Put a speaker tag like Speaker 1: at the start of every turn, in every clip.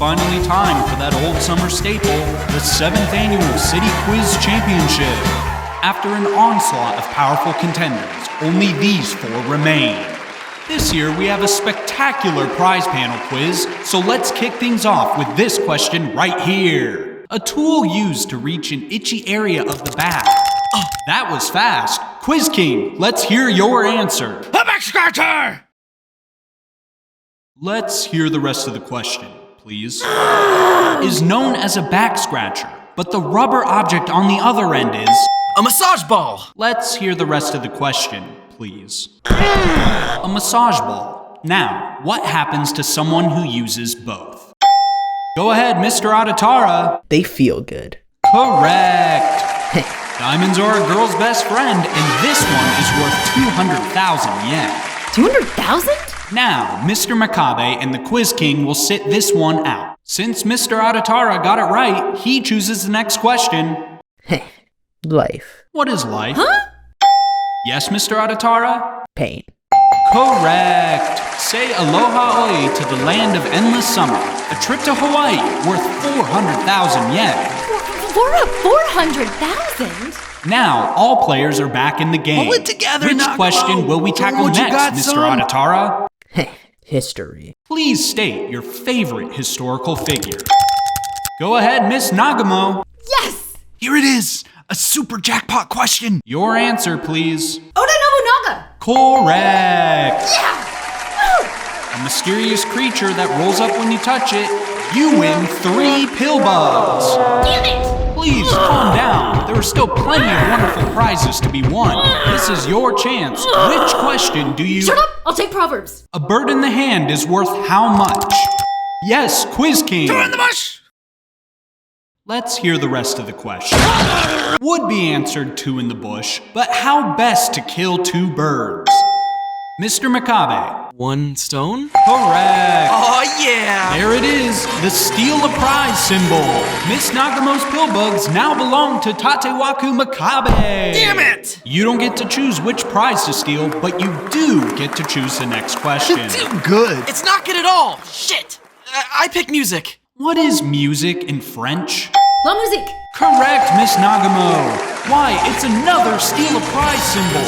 Speaker 1: finally time for that old summer staple, the 7th annual City Quiz Championship. After an onslaught of powerful contenders, only these 4 remain. This year we have a spectacular prize panel quiz, so let's kick things off with this question right here. A tool used to reach an itchy area of the back. Oh, that was fast. Quiz King, let's hear your answer.
Speaker 2: A back scratcher!
Speaker 1: Let's hear the rest of the question, please. Is known as a back scratcher, but the rubber object on the other end is...
Speaker 2: A massage ball!
Speaker 1: Let's hear the rest of the question, please. A massage ball. Now, what happens to someone who uses both? Go ahead, Mr. Adatara.
Speaker 3: They feel good.
Speaker 1: Correct. Diamonds are a girl's best friend, and this one is worth 200,000 yen.
Speaker 4: 200,000?
Speaker 1: Now, Mr. Makabe and the Quiz King will sit this one out. Since Mr. Adatara got it right, he chooses the next question.
Speaker 3: Life.
Speaker 1: What is life?
Speaker 4: Huh?
Speaker 1: Yes, Mr. Adatara?
Speaker 3: Pain.
Speaker 1: Correct. Say aloha oi to the land of endless summer. A trip to Hawaii worth 400,000 yen.
Speaker 4: 400,000?
Speaker 1: Now, all players are back in the game.
Speaker 2: Pull it together,
Speaker 1: Which
Speaker 2: Nagamo.
Speaker 1: question will we tackle
Speaker 2: What you
Speaker 1: next,
Speaker 2: got,
Speaker 1: Mr.
Speaker 2: son?
Speaker 1: Adatara?
Speaker 3: History.
Speaker 1: Please state your favorite historical figure. Go ahead, Miss Nagamo.
Speaker 4: Yes!
Speaker 2: Here it is! A super jackpot question!
Speaker 1: Your answer, please.
Speaker 4: Oda Nobunaga!
Speaker 1: Correct!
Speaker 4: Yeah!
Speaker 1: A mysterious creature that rolls up when you touch it. You win 3 pill bugs.
Speaker 4: Damn it!
Speaker 1: Please calm down. There are still plenty of wonderful prizes to be won. This is your chance. Which question do you...
Speaker 4: Shut up! I'll take Proverbs.
Speaker 1: A bird in the hand is worth how much? Yes, Quiz King.
Speaker 2: Throw it in the bush!
Speaker 1: Let's hear the rest of the question. Would be answered 2 in the bush, but how best to kill 2 birds? Mr. Makabe.
Speaker 2: 1 stone?
Speaker 1: Correct.
Speaker 2: Oh yeah!
Speaker 1: There it is, the steal a prize symbol. Miss Nagamo's pill bugs now belong to Tatewaku Makabe.
Speaker 2: Damn it!
Speaker 1: You don't get to choose which prize to steal, but you do get to choose the next question.
Speaker 2: Too good! It's not good at all! Shit! I pick music.
Speaker 1: What is music in French?
Speaker 4: La musique.
Speaker 1: Correct, Miss Nagamo. Why, it's another steal a prize symbol.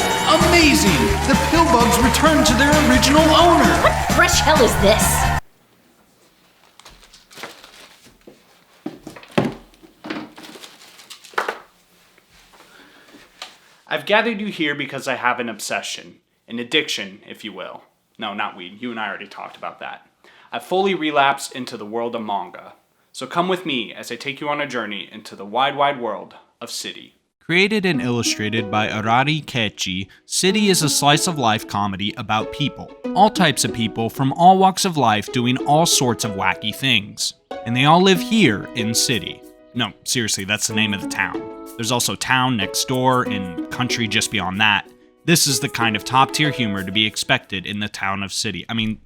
Speaker 1: Amazing! The pill bugs return to their original owner.
Speaker 4: What fresh hell is this?
Speaker 1: I've gathered you here because I have an obsession. An addiction, if you will. No, not weed. You and I already talked about that. I've fully relapsed into the world of manga. So come with me as I take you on a journey into the wide, wide world of City. Created and illustrated by Arari Kechi, City is a slice-of-life comedy about people. All types of people from all walks of life doing all sorts of wacky things. And they all live here in City. No, seriously, that's the name of the town. There's also town next door and country just beyond that. This is the kind of top-tier humor to be expected in the town of City. Rai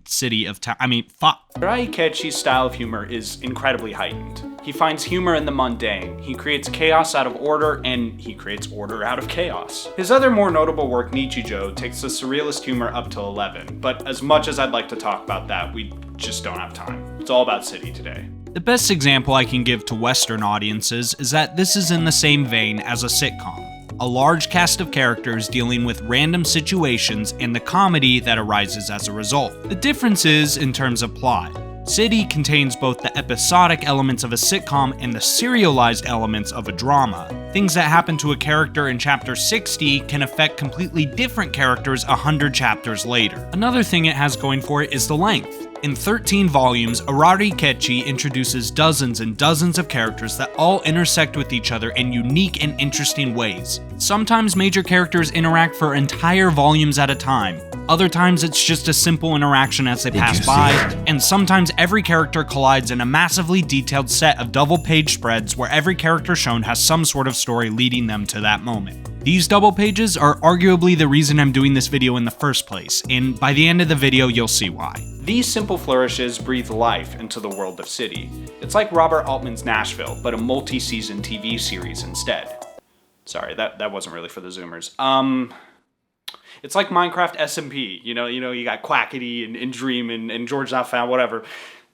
Speaker 1: Kechi's style of humor is incredibly heightened. He finds humor in the mundane, he creates chaos out of order, and he creates order out of chaos. His other more notable work, Nichijou, takes the surrealist humor up to 11, but as much as I'd like to talk about that, we just don't have time. It's all about City today. The best example I can give to Western audiences is that this is in the same vein as a sitcom. A large cast of characters dealing with random situations and the comedy that arises as a result. The difference is in terms of plot. City contains both the episodic elements of a sitcom and the serialized elements of a drama. Things that happen to a character in chapter 60 can affect completely different characters 100 chapters later. Another thing it has going for it is the length. In 13 volumes, Arari Kechi introduces dozens and dozens of characters that all intersect with each other in unique and interesting ways. Sometimes major characters interact for entire volumes at a time. Other times it's just a simple interaction as they pass by, and sometimes every character collides in a massively detailed set of double-page spreads where every character shown has some sort of story leading them to that moment. These double pages are arguably the reason I'm doing this video in the first place, and by the end of the video you'll see why. These simple flourishes breathe life into the world of City. It's like Robert Altman's Nashville, but a multi-season TV series instead. Sorry, that wasn't really for the Zoomers. It's like Minecraft SMP, you know, you got Quackity and Dream and George Not Found, whatever.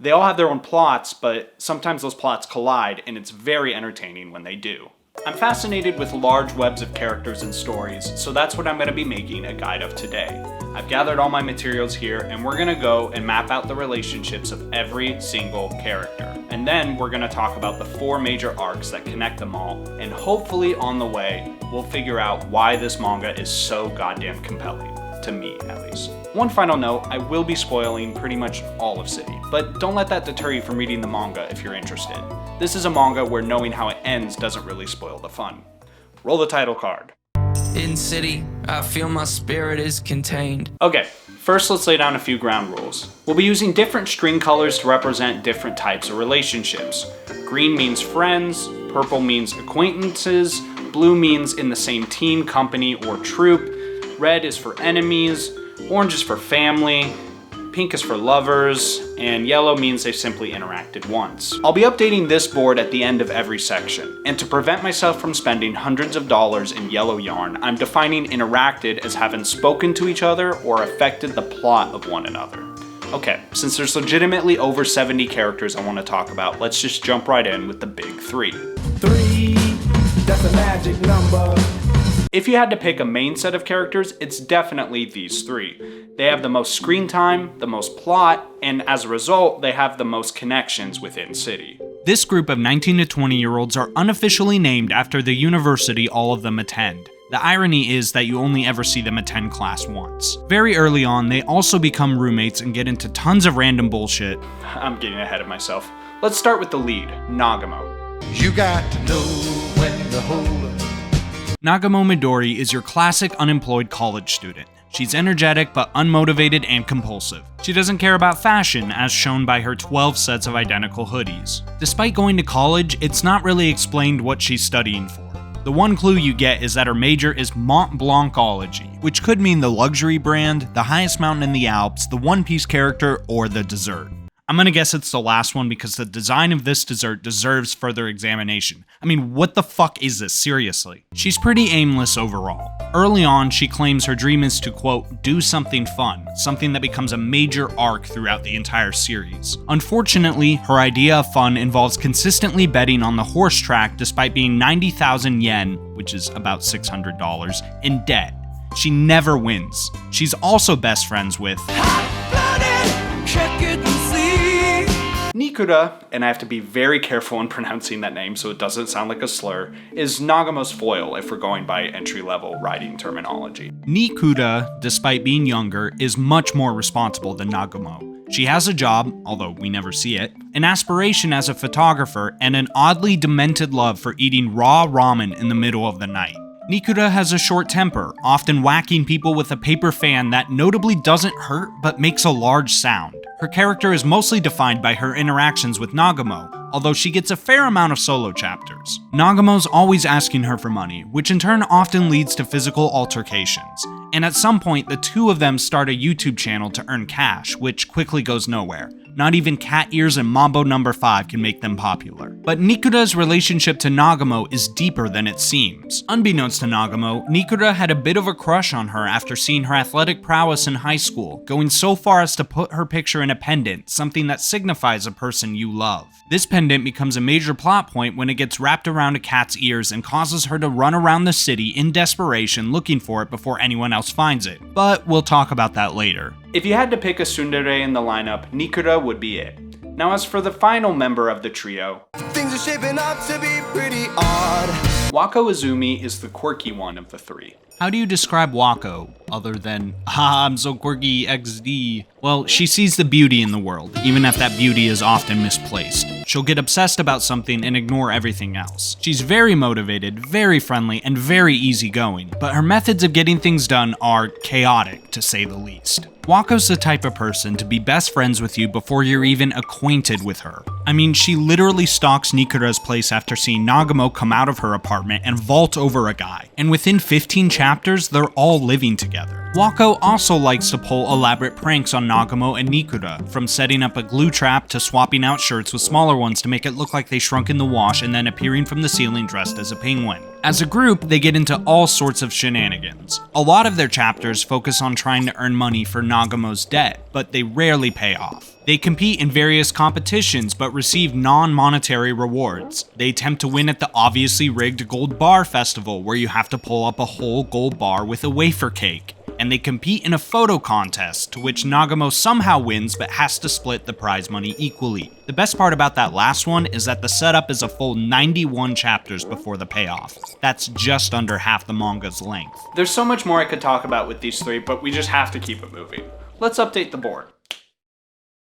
Speaker 1: They all have their own plots, but sometimes those plots collide, and it's very entertaining when they do. I'm fascinated with large webs of characters and stories, so that's what I'm going to be making a guide of today. I've gathered all my materials here, and we're going to go and map out the relationships of every single character. And then we're going to talk about the 4 major arcs that connect them all, and hopefully on the way, we'll figure out why this manga is so goddamn compelling. To me, at least. One final note, I will be spoiling pretty much all of City, but don't let that deter you from reading the manga if you're interested. This is a manga where knowing how it ends doesn't really spoil the fun. Roll the title card.
Speaker 5: In City, I feel my spirit is contained.
Speaker 1: Okay, first let's lay down a few ground rules. We'll be using different string colors to represent different types of relationships. Green means friends, purple means acquaintances, blue means in the same team, company, or troop, red is for enemies, orange is for family, pink is for lovers, and yellow means they've simply interacted once. I'll be updating this board at the end of every section, and to prevent myself from spending hundreds of dollars in yellow yarn, I'm defining interacted as having spoken to each other or affected the plot of one another. Okay, since there's legitimately over 70 characters I want to talk about, let's just jump right in with the big 3.
Speaker 6: 3, that's a magic number.
Speaker 1: If you had to pick a main set of characters, it's definitely these 3. They have the most screen time, the most plot, and as a result, they have the most connections within City. This group of 19 to 20-year-olds are unofficially named after the university all of them attend. The irony is that you only ever see them attend class once. Very early on, they also become roommates and get into tons of random bullshit. I'm getting ahead of myself. Let's start with the lead, Nagamo.
Speaker 6: You got to know when to hold up.
Speaker 1: Nagamo Midori is your classic unemployed college student. She's energetic but unmotivated and compulsive. She doesn't care about fashion, as shown by her 12 sets of identical hoodies. Despite going to college, it's not really explained what she's studying for. The one clue you get is that her major is Mont Blancology, which could mean the luxury brand, the highest mountain in the Alps, the One Piece character, or the dessert. I'm gonna guess it's the last one because the design of this dessert deserves further examination. I mean, what the fuck is this, seriously? She's pretty aimless overall. Early on, she claims her dream is to, quote, do something fun, something that becomes a major arc throughout the entire series. Unfortunately, her idea of fun involves consistently betting on the horse track despite being 90,000 yen, which is about $600, in debt. She never wins. She's also best friends with Nikura, and I have to be very careful in pronouncing that name so it doesn't sound like a slur, is Nagamo's foil if we're going by entry-level writing terminology. Nikura, despite being younger, is much more responsible than Nagamo. She has a job, although we never see it, an aspiration as a photographer, and an oddly demented love for eating raw ramen in the middle of the night. Nikura has a short temper, often whacking people with a paper fan that notably doesn't hurt but makes a large sound. Her character is mostly defined by her interactions with Nagamo, although she gets a fair amount of solo chapters. Nagamo's always asking her for money, which in turn often leads to physical altercations. And at some point, the two of them start a YouTube channel to earn cash, which quickly goes nowhere. Not even Cat Ears and Mambo No. 5 can make them popular. But Nikura's relationship to Nagamo is deeper than it seems. Unbeknownst to Nagamo, Nikura had a bit of a crush on her after seeing her athletic prowess in high school, going so far as to put her picture in a pendant, something that signifies a person you love. This pendant becomes a major plot point when it gets wrapped around a cat's ears and causes her to run around the city in desperation looking for it before anyone else finds it. But we'll talk about that later. If you had to pick a tsundere in the lineup, Nikura would be it. Now as for the final member of the trio,
Speaker 6: Things are shaping up to be pretty odd.
Speaker 1: Wako Izumi is the quirky one of the three. How do you describe Wako, other than, I'm so quirky XD? Well, she sees the beauty in the world, even if that beauty is often misplaced. She'll get obsessed about something and ignore everything else. She's very motivated, very friendly, and very easygoing, but her methods of getting things done are chaotic, to say the least. Wako's the type of person to be best friends with you before you're even acquainted with her. I mean, she literally stalks Nikura's place after seeing Nagamo come out of her apartment and vault over a guy, and within 15 chapters, they're all living together. Wako also likes to pull elaborate pranks on Nagamo and Nikura, from setting up a glue trap to swapping out shirts with smaller ones to make it look like they shrunk in the wash and then appearing from the ceiling dressed as a penguin. As a group, they get into all sorts of shenanigans. A lot of their chapters focus on trying to earn money for Nagamo's debt, but they rarely pay off. They compete in various competitions but receive non-monetary rewards. They attempt to win at the obviously rigged Gold Bar Festival, where you have to pull up a whole gold bar with a wafer cake. And they compete in a photo contest, to which Nagamo somehow wins but has to split the prize money equally. The best part about that last one is that the setup is a full 91 chapters before the payoff. That's just under half the manga's length. There's so much more I could talk about with these three, but we just have to keep it moving. Let's update the board.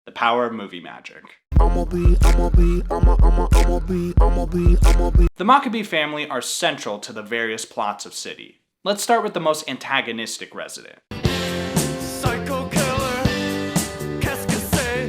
Speaker 1: The power of movie magic. The Makabe family are central to the various plots of City. Let's start with the most antagonistic resident.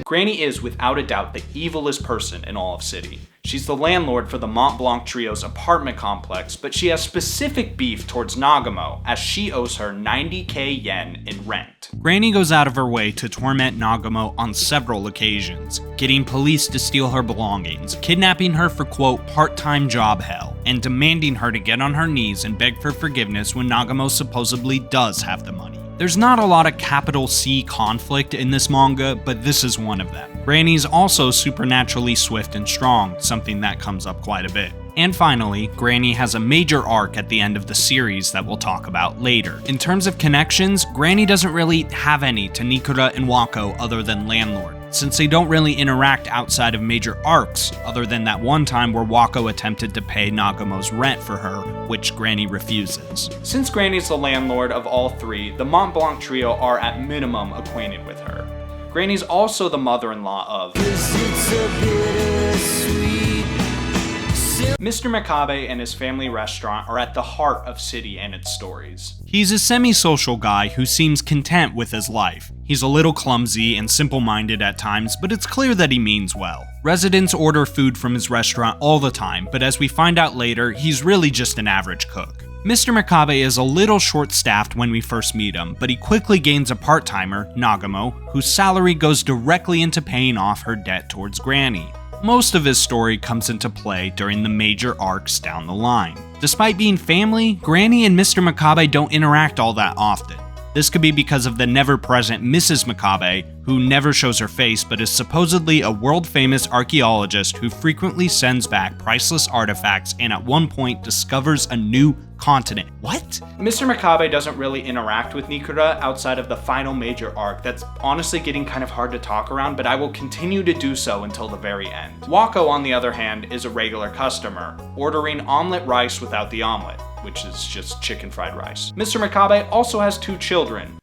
Speaker 1: Granny is, without a doubt, the evilest person in all of City. She's the landlord for the Mont Blanc trio's apartment complex, but she has specific beef towards Nagamo, as she owes her 90k yen in rent. Granny goes out of her way to torment Nagamo on several occasions, getting police to steal her belongings, kidnapping her for quote, part-time job hell, and demanding her to get on her knees and beg for forgiveness when Nagamo supposedly does have the money. There's not a lot of capital C conflict in this manga, but this is one of them. Granny's also supernaturally swift and strong, something that comes up quite a bit. And finally, Granny has a major arc at the end of the series that we'll talk about later. In terms of connections, Granny doesn't really have any to Nikura and Wako other than landlord, since they don't really interact outside of major arcs, other than that one time where Wako attempted to pay Nagamo's rent for her, which Granny refuses. Since Granny's the landlord of all three, the Mont Blanc trio are at minimum acquainted with her. Granny's also the mother-in-law of Mr. Makabe and his family restaurant are at the heart of City and its stories. He's a semi-social guy who seems content with his life. He's a little clumsy and simple-minded at times, but it's clear that he means well. Residents order food from his restaurant all the time, but as we find out later, he's really just an average cook. Mr. Makabe is a little short-staffed when we first meet him, but he quickly gains a part-timer, Nagamo, whose salary goes directly into paying off her debt towards Granny. Most of his story comes into play during the major arcs down the line. Despite being family, Granny and Mr. Makabe don't interact all that often. This could be because of the never-present Mrs. Makabe, who never shows her face but is supposedly a world-famous archaeologist who frequently sends back priceless artifacts and at one point discovers a new continent. What? Mr. Makabe doesn't really interact with Nikura outside of the final major arc that's honestly getting kind of hard to talk around, but I will continue to do so until the very end. Wako, on the other hand, is a regular customer, ordering omelet rice without the omelet, which is just chicken fried rice. Mr. Makabe also has 2 children.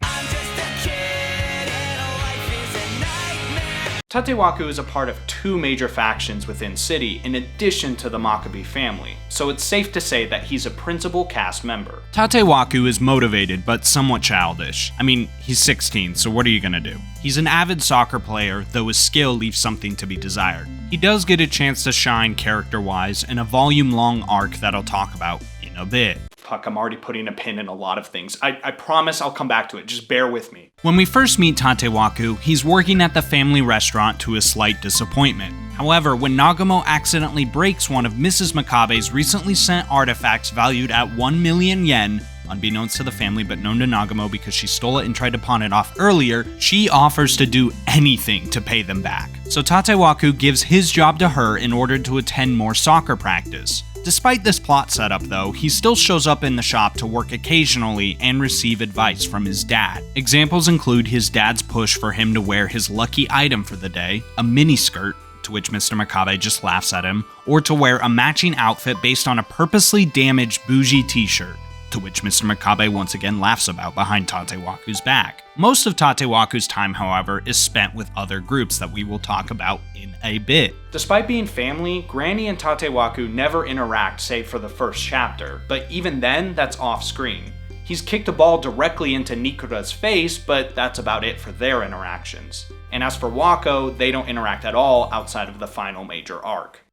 Speaker 1: Tatewaku is a part of 2 major factions within City in addition to the Makabe family, so it's safe to say that he's a principal cast member. Tatewaku is motivated but somewhat childish. I mean, he's 16, so what are you gonna do? He's an avid soccer player, though his skill leaves something to be desired. He does get a chance to shine character-wise in a volume-long arc that I'll talk about in a bit. Fuck, I'm already putting a pin in a lot of things. I promise I'll come back to it, just bear with me. When we first meet Tatewaku, he's working at the family restaurant to his slight disappointment. However, when Nagamo accidentally breaks one of Mrs. Makabe's recently sent artifacts valued at 1 million yen, unbeknownst to the family but known to Nagamo because she stole it and tried to pawn it off earlier, she offers to do anything to pay them back. So Tatewaku gives his job to her in order to attend more soccer practice. Despite this plot setup though, he still shows up in the shop to work occasionally and receive advice from his dad. Examples include his dad's push for him to wear his lucky item for the day, a miniskirt, to which Mr. Makabe just laughs at him, or to wear a matching outfit based on a purposely damaged bougie t-shirt, to which Mr. Makabe once again laughs about behind Tatewaku's back. Most of Tatewaku's time, however, is spent with other groups that we will talk about in a bit. Despite being family, Granny and Tatewaku never interact save for the first chapter, but even then, that's off-screen. He's kicked a ball directly into Nikura's face, but that's about it for their interactions. And as for Wako, they don't interact at all outside of the final major arc.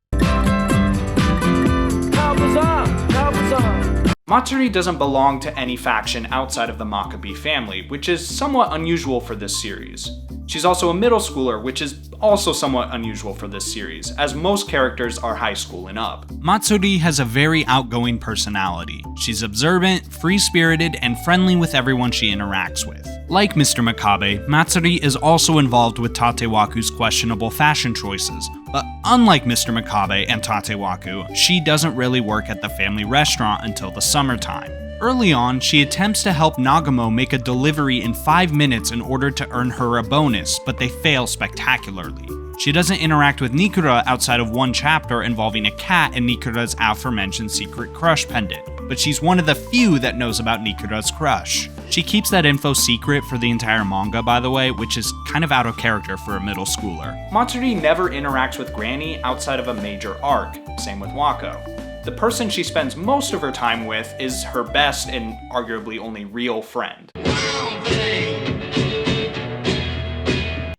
Speaker 1: Matsuri doesn't belong to any faction outside of the Makabe family, which is somewhat unusual for this series. She's also a middle schooler, which is also somewhat unusual for this series, as most characters are high school and up. Matsuri has a very outgoing personality. She's observant, free-spirited, and friendly with everyone she interacts with. Like Mr. Makabe, Matsuri is also involved with Tatewaku's questionable fashion choices, but unlike Mr. Makabe and Tatewaku, she doesn't really work at the family restaurant until the summertime. Early on, she attempts to help Nagamo make a delivery in 5 minutes in order to earn her a bonus, but they fail spectacularly. She doesn't interact with Nikura outside of one chapter involving a cat and Nikura's aforementioned secret crush pendant, but she's one of the few that knows about Nikura's crush. She keeps that info secret for the entire manga, by the way, which is kind of out of character for a middle schooler. Matsuri never interacts with Granny outside of a major arc, same with Wako. The person she spends most of her time with is her best and arguably only real friend.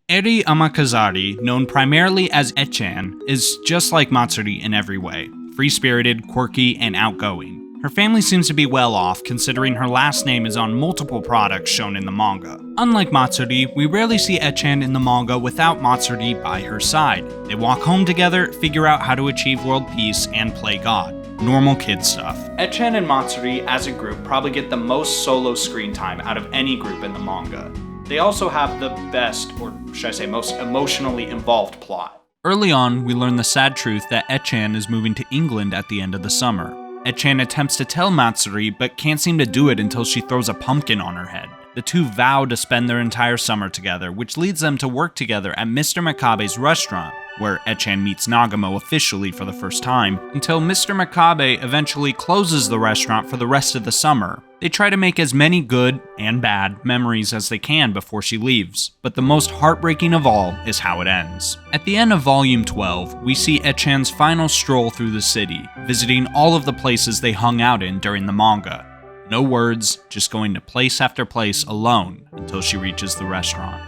Speaker 1: Eri Amakazari, known primarily as Echan, is just like Matsuri in every way, free-spirited, quirky, and outgoing. Her family seems to be well off, considering her last name is on multiple products shown in the manga. Unlike Matsuri, we rarely see Echan in the manga without Matsuri by her side. They walk home together, figure out how to achieve world peace, and play God. Normal kid stuff. Echan and Matsuri as a group probably get the most solo screen time out of any group in the manga. They also have the best, or should I say most emotionally involved plot. Early on, we learn the sad truth that Echan is moving to England at the end of the summer. Echan attempts to tell Matsuri, but can't seem to do it until she throws a pumpkin on her head. The two vow to spend their entire summer together, which leads them to work together at Mr. Makabe's restaurant, where Echan meets Nagamo officially for the first time, until Mr. Makabe eventually closes the restaurant for the rest of the summer. They try to make as many good and bad memories as they can before she leaves, but the most heartbreaking of all is how it ends. At the end of Volume 12, we see Echan's final stroll through the city, visiting all of the places they hung out in during the manga. No words, just going to place after place alone until she reaches the restaurant.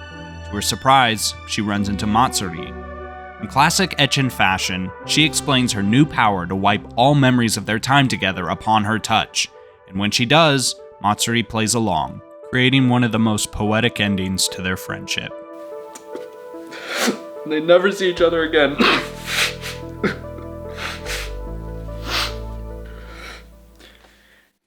Speaker 1: To her surprise, she runs into Matsuri. In classic Echan fashion, she explains her new power to wipe all memories of their time together upon her touch, and when she does, Matsuri plays along, creating one of the most poetic endings to their friendship. They never see each other again.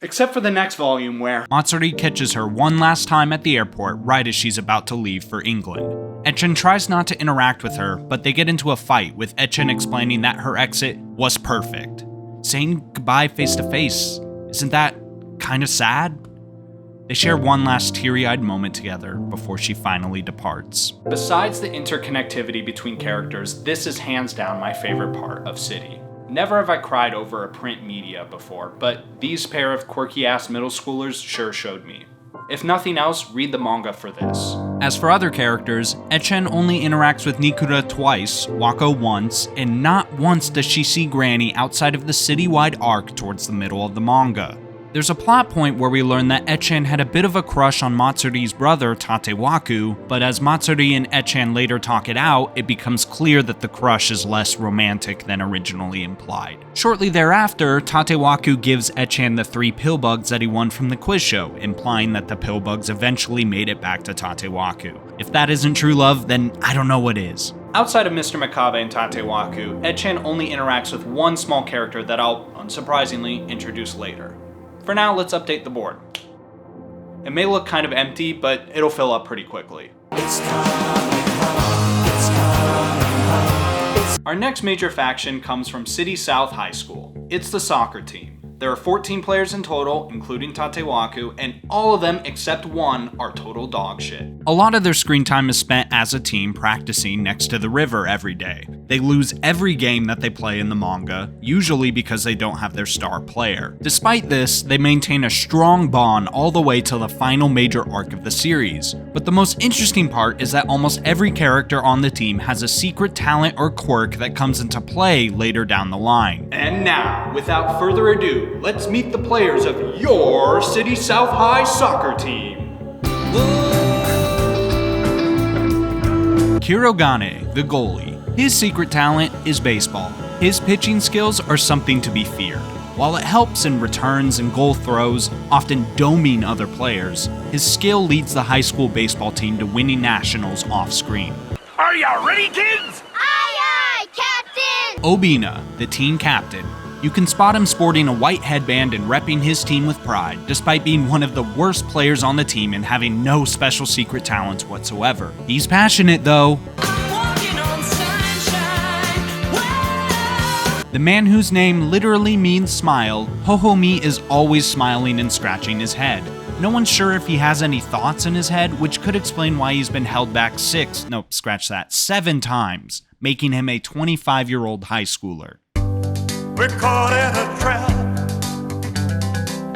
Speaker 1: Except for the next volume where Matsuri catches her one last time at the airport right as she's about to leave for England. Echan tries not to interact with her, but they get into a fight with Echan explaining that her exit was perfect. Saying goodbye face to face, isn't that kinda sad? They share one last teary-eyed moment together before she finally departs. Besides the interconnectivity between characters, this is hands down my favorite part of City. Never have I cried over a print media before, but these pair of quirky-ass middle schoolers sure showed me. If nothing else, read the manga for this. As for other characters, Echan only interacts with Nikura twice, Wako once, and not once does she see Granny outside of the citywide arc towards the middle of the manga. There's a plot point where we learn that Echan had a bit of a crush on Matsuri's brother, Tatewaku, but as Matsuri and Echan later talk it out, it becomes clear that the crush is less romantic than originally implied. Shortly thereafter, Tatewaku gives Echan the 3 pill bugs that he won from the quiz show, implying that the pill bugs eventually made it back to Tatewaku. If that isn't true love, then I don't know what is. Outside of Mr. Makabe and Tatewaku, Echan only interacts with one small character that I'll, unsurprisingly, introduce later. For now, let's update the board. It may look kind of empty, but it'll fill up pretty quickly. Our next major faction comes from City South High School. It's the soccer team. There are 14 players in total, including Tatewaku, and all of them except one are total dog shit. A lot of their screen time is spent as a team practicing next to the river every day. They lose every game that they play in the manga, usually because they don't have their star player. Despite this, they maintain a strong bond all the way till the final major arc of the series. But the most interesting part is that almost every character on the team has a secret talent or quirk that comes into play later down the line. And now, without further ado, let's meet the players of your City South High soccer team. Kirogane, the goalie. His secret talent is baseball. His pitching skills are something to be feared. While it helps in returns and goal throws, often doming other players, his skill leads the high school baseball team to winning nationals off-screen.
Speaker 7: Are ya ready, kids?
Speaker 8: Aye, aye, Captain!
Speaker 1: Obina, the team captain. You can spot him sporting a white headband and repping his team with pride, despite being one of the worst players on the team and having no special secret talents whatsoever. He's passionate though. The man whose name literally means smile, Hohomi is always smiling and scratching his head. No one's sure if he has any thoughts in his head, which could explain why he's been held back 7 times, making him a 25-year-old high schooler.
Speaker 7: We're caught in a trap.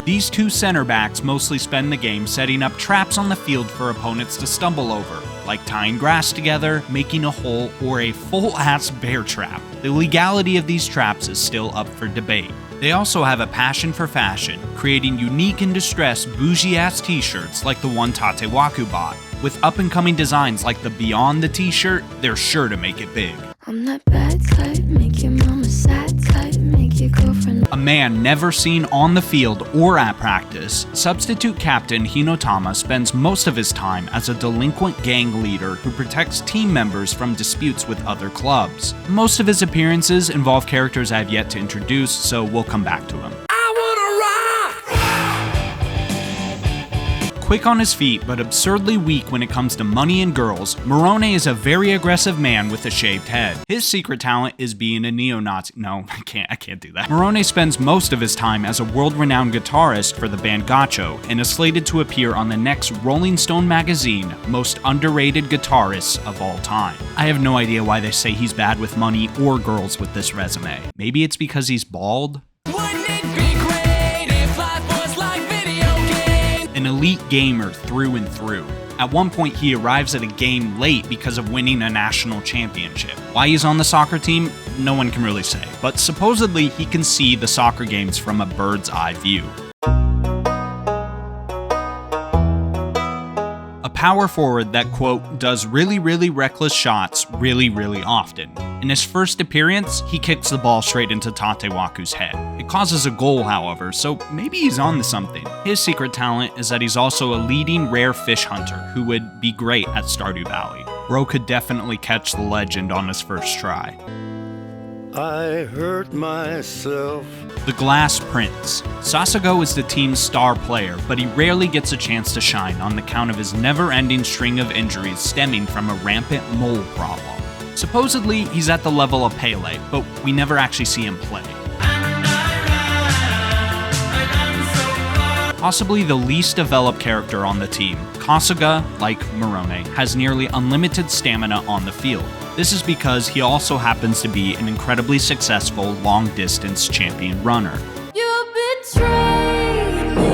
Speaker 1: These two center backs mostly spend the game setting up traps on the field for opponents to stumble over, like tying grass together, making a hole, or a full-ass bear trap. The legality of these traps is still up for debate. They also have a passion for fashion, creating unique and distressed bougie-ass t-shirts like the one Tatewaku bought. With up-and-coming designs like the Beyond the t-shirt, they're sure to make it big.
Speaker 8: I'm that bad type, make your mama sad type, make your girlfriend.
Speaker 1: A man never seen on the field or at practice, substitute captain Hinotama spends most of his time as a delinquent gang leader who protects team members from disputes with other clubs. Most of his appearances involve characters I've yet to introduce, so we'll come back to him. Quick on his feet, but absurdly weak when it comes to money and girls, Morone is a very aggressive man with a shaved head. His secret talent is being a neo-Nazi. No, I can't do that. Morone spends most of his time as a world-renowned guitarist for the band Gacho, and is slated to appear on the next Rolling Stone magazine, Most Underrated Guitarists of All Time. I have no idea why they say he's bad with money or girls with this resume. Maybe it's because he's bald? An elite gamer through and through. At one point, he arrives at a game late because of winning a national championship. Why he's on the soccer team, no one can really say, but supposedly he can see the soccer games from a bird's eye view. A power forward that, quote, does really reckless shots really often. In his first appearance, he kicks the ball straight into Tatewaku's head. It causes a goal, however, so maybe he's on to something. His secret talent is that he's also a leading rare fish hunter who would be great at Stardew Valley. Bro could definitely catch the legend on his first try.
Speaker 9: I hurt myself.
Speaker 1: The Glass Prince. Sasagō is the team's star player, but he rarely gets a chance to shine on account of his never-ending string of injuries stemming from a rampant mole problem. Supposedly, he's at the level of Pele, but we never actually see him play. Possibly the least developed character on the team, Kasuga, like Morone, has nearly unlimited stamina on the field. This is because he also happens to be an incredibly successful long-distance champion runner.
Speaker 8: You betrayed me,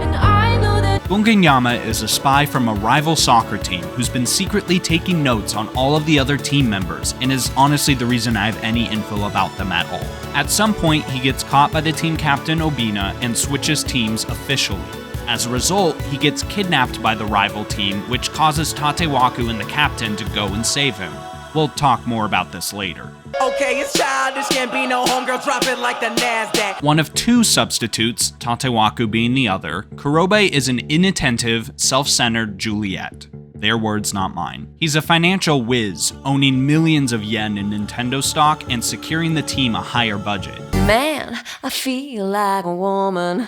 Speaker 8: and I know that.
Speaker 1: Bungenyama is a spy from a rival soccer team who's been secretly taking notes on all of the other team members and is honestly the reason I have any info about them at all. At some point, he gets caught by the team captain Obina and switches teams officially. As a result, he gets kidnapped by the rival team, which causes Tatewaku and the captain to go and save him. We'll talk more about this later.
Speaker 2: Okay, it's childish, can't be no homegirl, drop it like the NASDAQ.
Speaker 1: One of two substitutes, Tatewaku being the other, Kurobe is an inattentive, self-centered Juliet. Their words, not mine. He's a financial whiz, owning millions of yen in Nintendo stock and securing the team a higher budget.
Speaker 4: Man, I feel like a woman.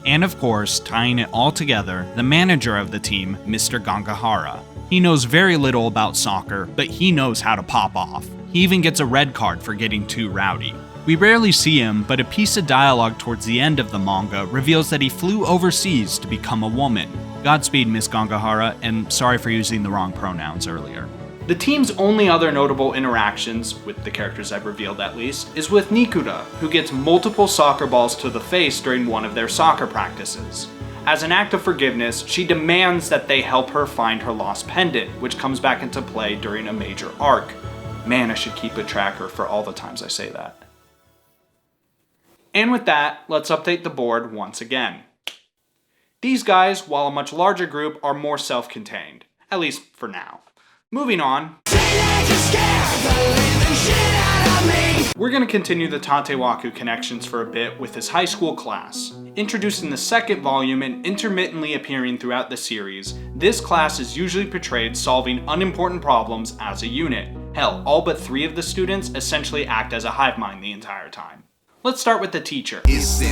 Speaker 1: And of course, tying it all together, the manager of the team, Mr. Gangahara. He knows very little about soccer, but he knows how to pop off. He even gets a red card for getting too rowdy. We rarely see him, but a piece of dialogue towards the end of the manga reveals that he flew overseas to become a woman. Godspeed, Miss Gangahara, and sorry for using the wrong pronouns earlier. The team's only other notable interactions, with the characters I've revealed at least, is with Nikura, who gets multiple soccer balls to the face during one of their soccer practices. As an act of forgiveness, she demands that they help her find her lost pendant, which comes back into play during a major arc. Man, I should keep a tracker for all the times I say that. And with that, let's update the board once again. These guys, while a much larger group, are more self-contained, at least for now. Moving on. We're going to continue the Tatewaku connections for a bit with his high school class. Introduced in the second volume and intermittently appearing throughout the series, this class is usually portrayed solving unimportant problems as a unit. Hell, all but 3 of the students essentially act as a hive mind the entire time. Let's start with the teacher. Mr.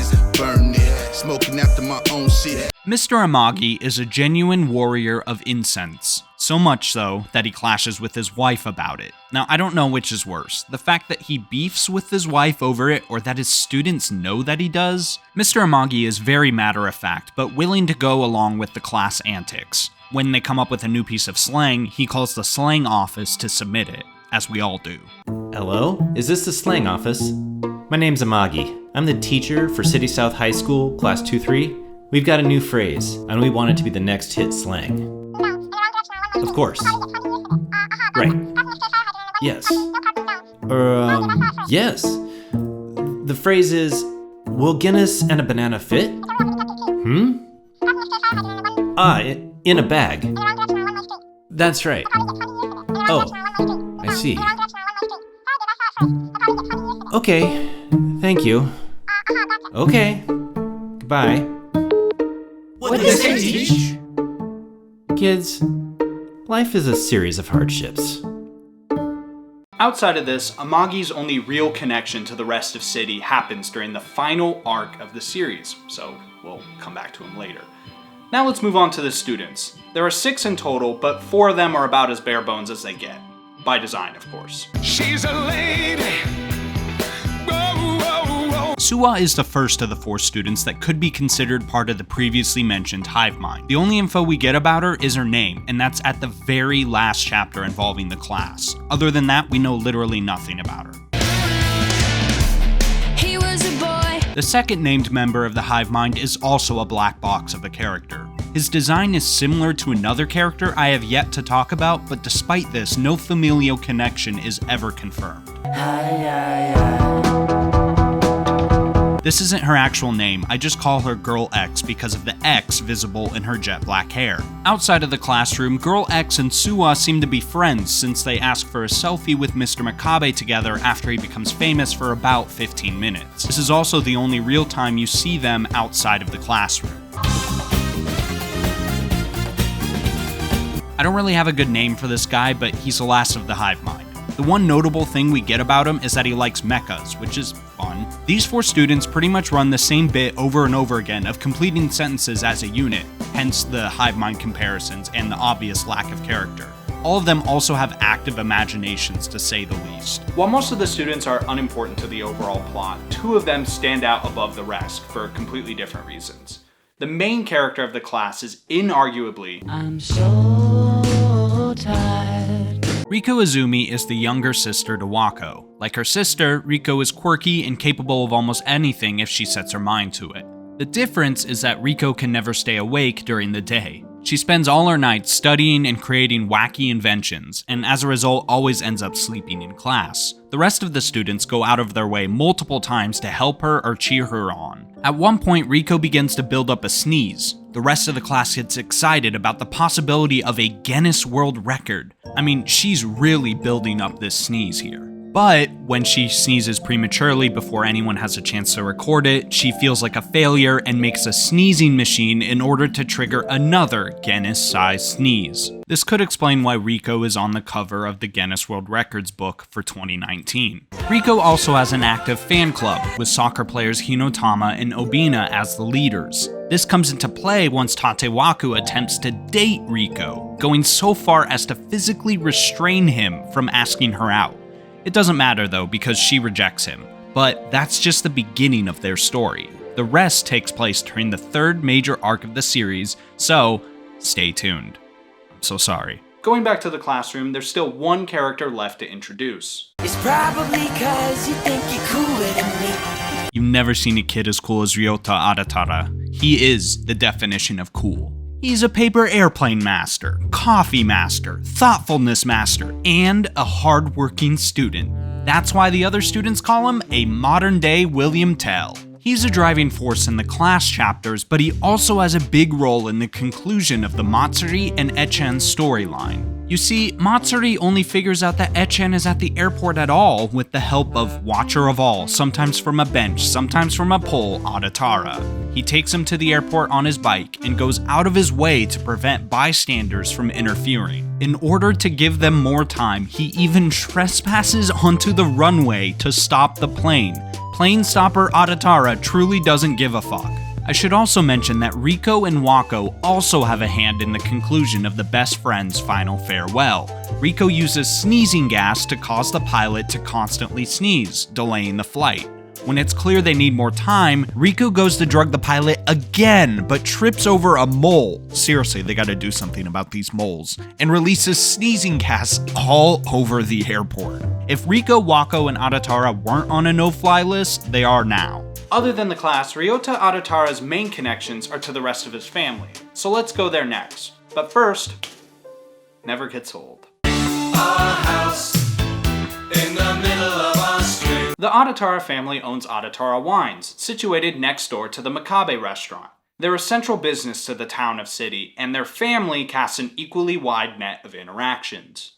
Speaker 1: Amagi is a genuine warrior of incense. So much so that he clashes with his wife about it. Now, I don't know which is worse, the fact that he beefs with his wife over it or that his students know that he does. Mr. Amagi is very matter-of-fact, but willing to go along with the class antics. When they come up with a new piece of slang, he calls the slang office to submit it, as we all do.
Speaker 10: Hello? Is this the slang office? My name's Amagi. I'm the teacher for City South High School, Class 2-3. We've got a new phrase, and we want it to be the next hit slang. Of course. Right. Yes. Yes. The phrase is, will Guinness and a banana fit? In a bag. That's right. Oh, I see. Okay, thank you. Okay, goodbye.
Speaker 2: What does it teach?
Speaker 10: Kids, life is a series of hardships.
Speaker 1: Outside of this, Amagi's only real connection to the rest of City happens during the final arc of the series, so we'll come back to him later. Now let's move on to the students. There are 6 in total, but 4 of them are about as bare bones as they get. By design, of course.
Speaker 7: She's a lady.
Speaker 1: Suwa is the first of the 4 students that could be considered part of the previously mentioned hive mind. The only info we get about her is her name, and that's at the very last chapter involving the class. Other than that, we know literally nothing about her.
Speaker 8: He was a boy.
Speaker 1: The second named member of the hive mind is also a black box of a character. His design is similar to another character I have yet to talk about, but despite this, no familial connection is ever confirmed. This isn't her actual name, I just call her Girl X because of the X visible in her jet black hair. Outside of the classroom, Girl X and Suwa seem to be friends since they ask for a selfie with Mr. Makabe together after he becomes famous for about 15 minutes. This is also the only real time you see them outside of the classroom. I don't really have a good name for this guy, but he's the last of the hive mind. The one notable thing we get about him is that he likes mechas, which is fun. These 4 students pretty much run the same bit over and over again of completing sentences as a unit, hence the hive mind comparisons and the obvious lack of character. All of them also have active imaginations, to say the least. While most of the students are unimportant to the overall plot, 2 of them stand out above the rest for completely different reasons. The main character of the class is inarguably
Speaker 4: I'm so tired.
Speaker 1: Riko Izumi is the younger sister to Wako. Like her sister, Riko is quirky and capable of almost anything if she sets her mind to it. The difference is that Riko can never stay awake during the day. She spends all her nights studying and creating wacky inventions, and as a result always ends up sleeping in class. The rest of the students go out of their way multiple times to help her or cheer her on. At one point, Riko begins to build up a sneeze. The rest of the class gets excited about the possibility of a Guinness World Record. I mean, she's really building up this sneeze here. But when she sneezes prematurely before anyone has a chance to record it, she feels like a failure and makes a sneezing machine in order to trigger another Guinness-sized sneeze. This could explain why Riko is on the cover of the Guinness World Records book for 2019. Riko also has an active fan club, with soccer players Hinotama and Obina as the leaders. This comes into play once Tatewaku attempts to date Riko, going so far as to physically restrain him from asking her out. It doesn't matter though, because she rejects him. But that's just the beginning of their story. The rest takes place during the 3rd major arc of the series, so stay tuned. I'm so sorry. Going back to the classroom, there's still one character left to introduce.
Speaker 2: It's probably 'cause you think you're cooler than me.
Speaker 1: You've never seen a kid as cool as Ryota Adatara. He is the definition of cool. He's a paper airplane master, coffee master, thoughtfulness master, and a hard-working student. That's why the other students call him a modern-day William Tell. He's a driving force in the class chapters, but he also has a big role in the conclusion of the Matsuri and Echen's storyline. You see, Matsuri only figures out that Echen is at the airport at all with the help of Watcher of All, sometimes from a bench, sometimes from a pole, Adatara. He takes him to the airport on his bike and goes out of his way to prevent bystanders from interfering. In order to give them more time, he even trespasses onto the runway to stop the plane. Plane stopper Adatara truly doesn't give a fuck. I should also mention that Riko and Wako also have a hand in the conclusion of the best friend's final farewell. Riko uses sneezing gas to cause the pilot to constantly sneeze, delaying the flight. When it's clear they need more time, Riko goes to drug the pilot again, but trips over a mole. Seriously, they gotta do something about these moles. And releases sneezing gas all over the airport. If Riko, Wako, and Adatara weren't on a no-fly list, they are now. Other than the class, Ryota Adatara's main connections are to the rest of his family. So let's go there next. But first, never gets old. The Adatara family owns Adatara Wines, situated next door to the Makabe restaurant. They're a central business to the town of City, and their family casts an equally wide net of interactions.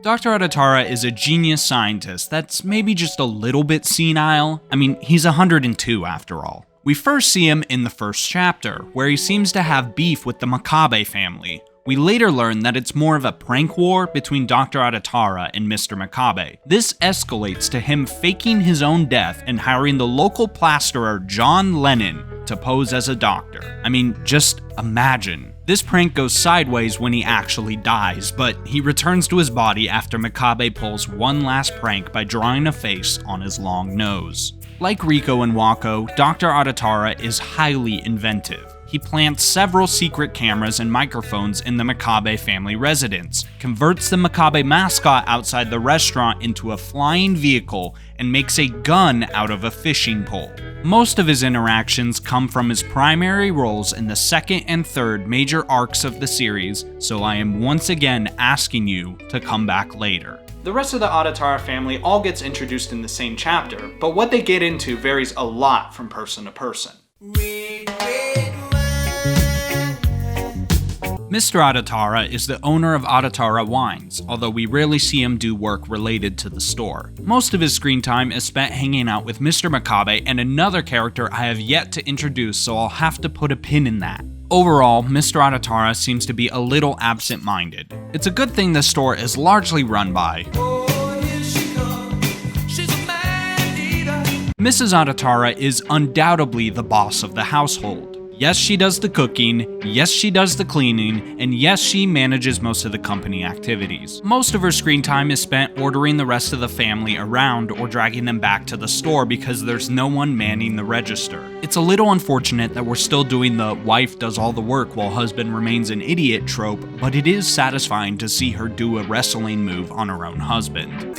Speaker 1: Dr. Adatara is a genius scientist that's maybe just a little bit senile. I mean, he's 102 after all. We first see him in the first chapter, where he seems to have beef with the Makabe family. We later learn that it's more of a prank war between Dr. Adatara and Mr. Makabe. This escalates to him faking his own death and hiring the local plasterer John Lennon to pose as a doctor. I mean, just imagine. This prank goes sideways when he actually dies, but he returns to his body after Makabe pulls one last prank by drawing a face on his long nose. Like Riko and Wako, Dr. Adatara is highly inventive. He plants several secret cameras and microphones in the Makabe family residence, converts the Makabe mascot outside the restaurant into a flying vehicle, and makes a gun out of a fishing pole. Most of his interactions come from his primary roles in the second and third major arcs of the series, so I am once again asking you to come back later. The rest of the Adatara family all gets introduced in the same chapter, but what they get into varies a lot from person to person. Mr. Adatara is the owner of Adatara Wines, although we rarely see him do work related to the store. Most of his screen time is spent hanging out with Mr. Makabe and another character I have yet to introduce, so I'll have to put a pin in that. Overall, Mr. Adatara seems to be a little absent-minded. It's a good thing the store is largely run by Mrs. Adatara is undoubtedly the boss of the household. Yes, she does the cooking, yes, she does the cleaning, and yes, she manages most of the company activities. Most of her screen time is spent ordering the rest of the family around or dragging them back to the store because there's no one manning the register. It's a little unfortunate that we're still doing the wife does all the work while husband remains an idiot trope, but it is satisfying to see her do a wrestling move on her own husband.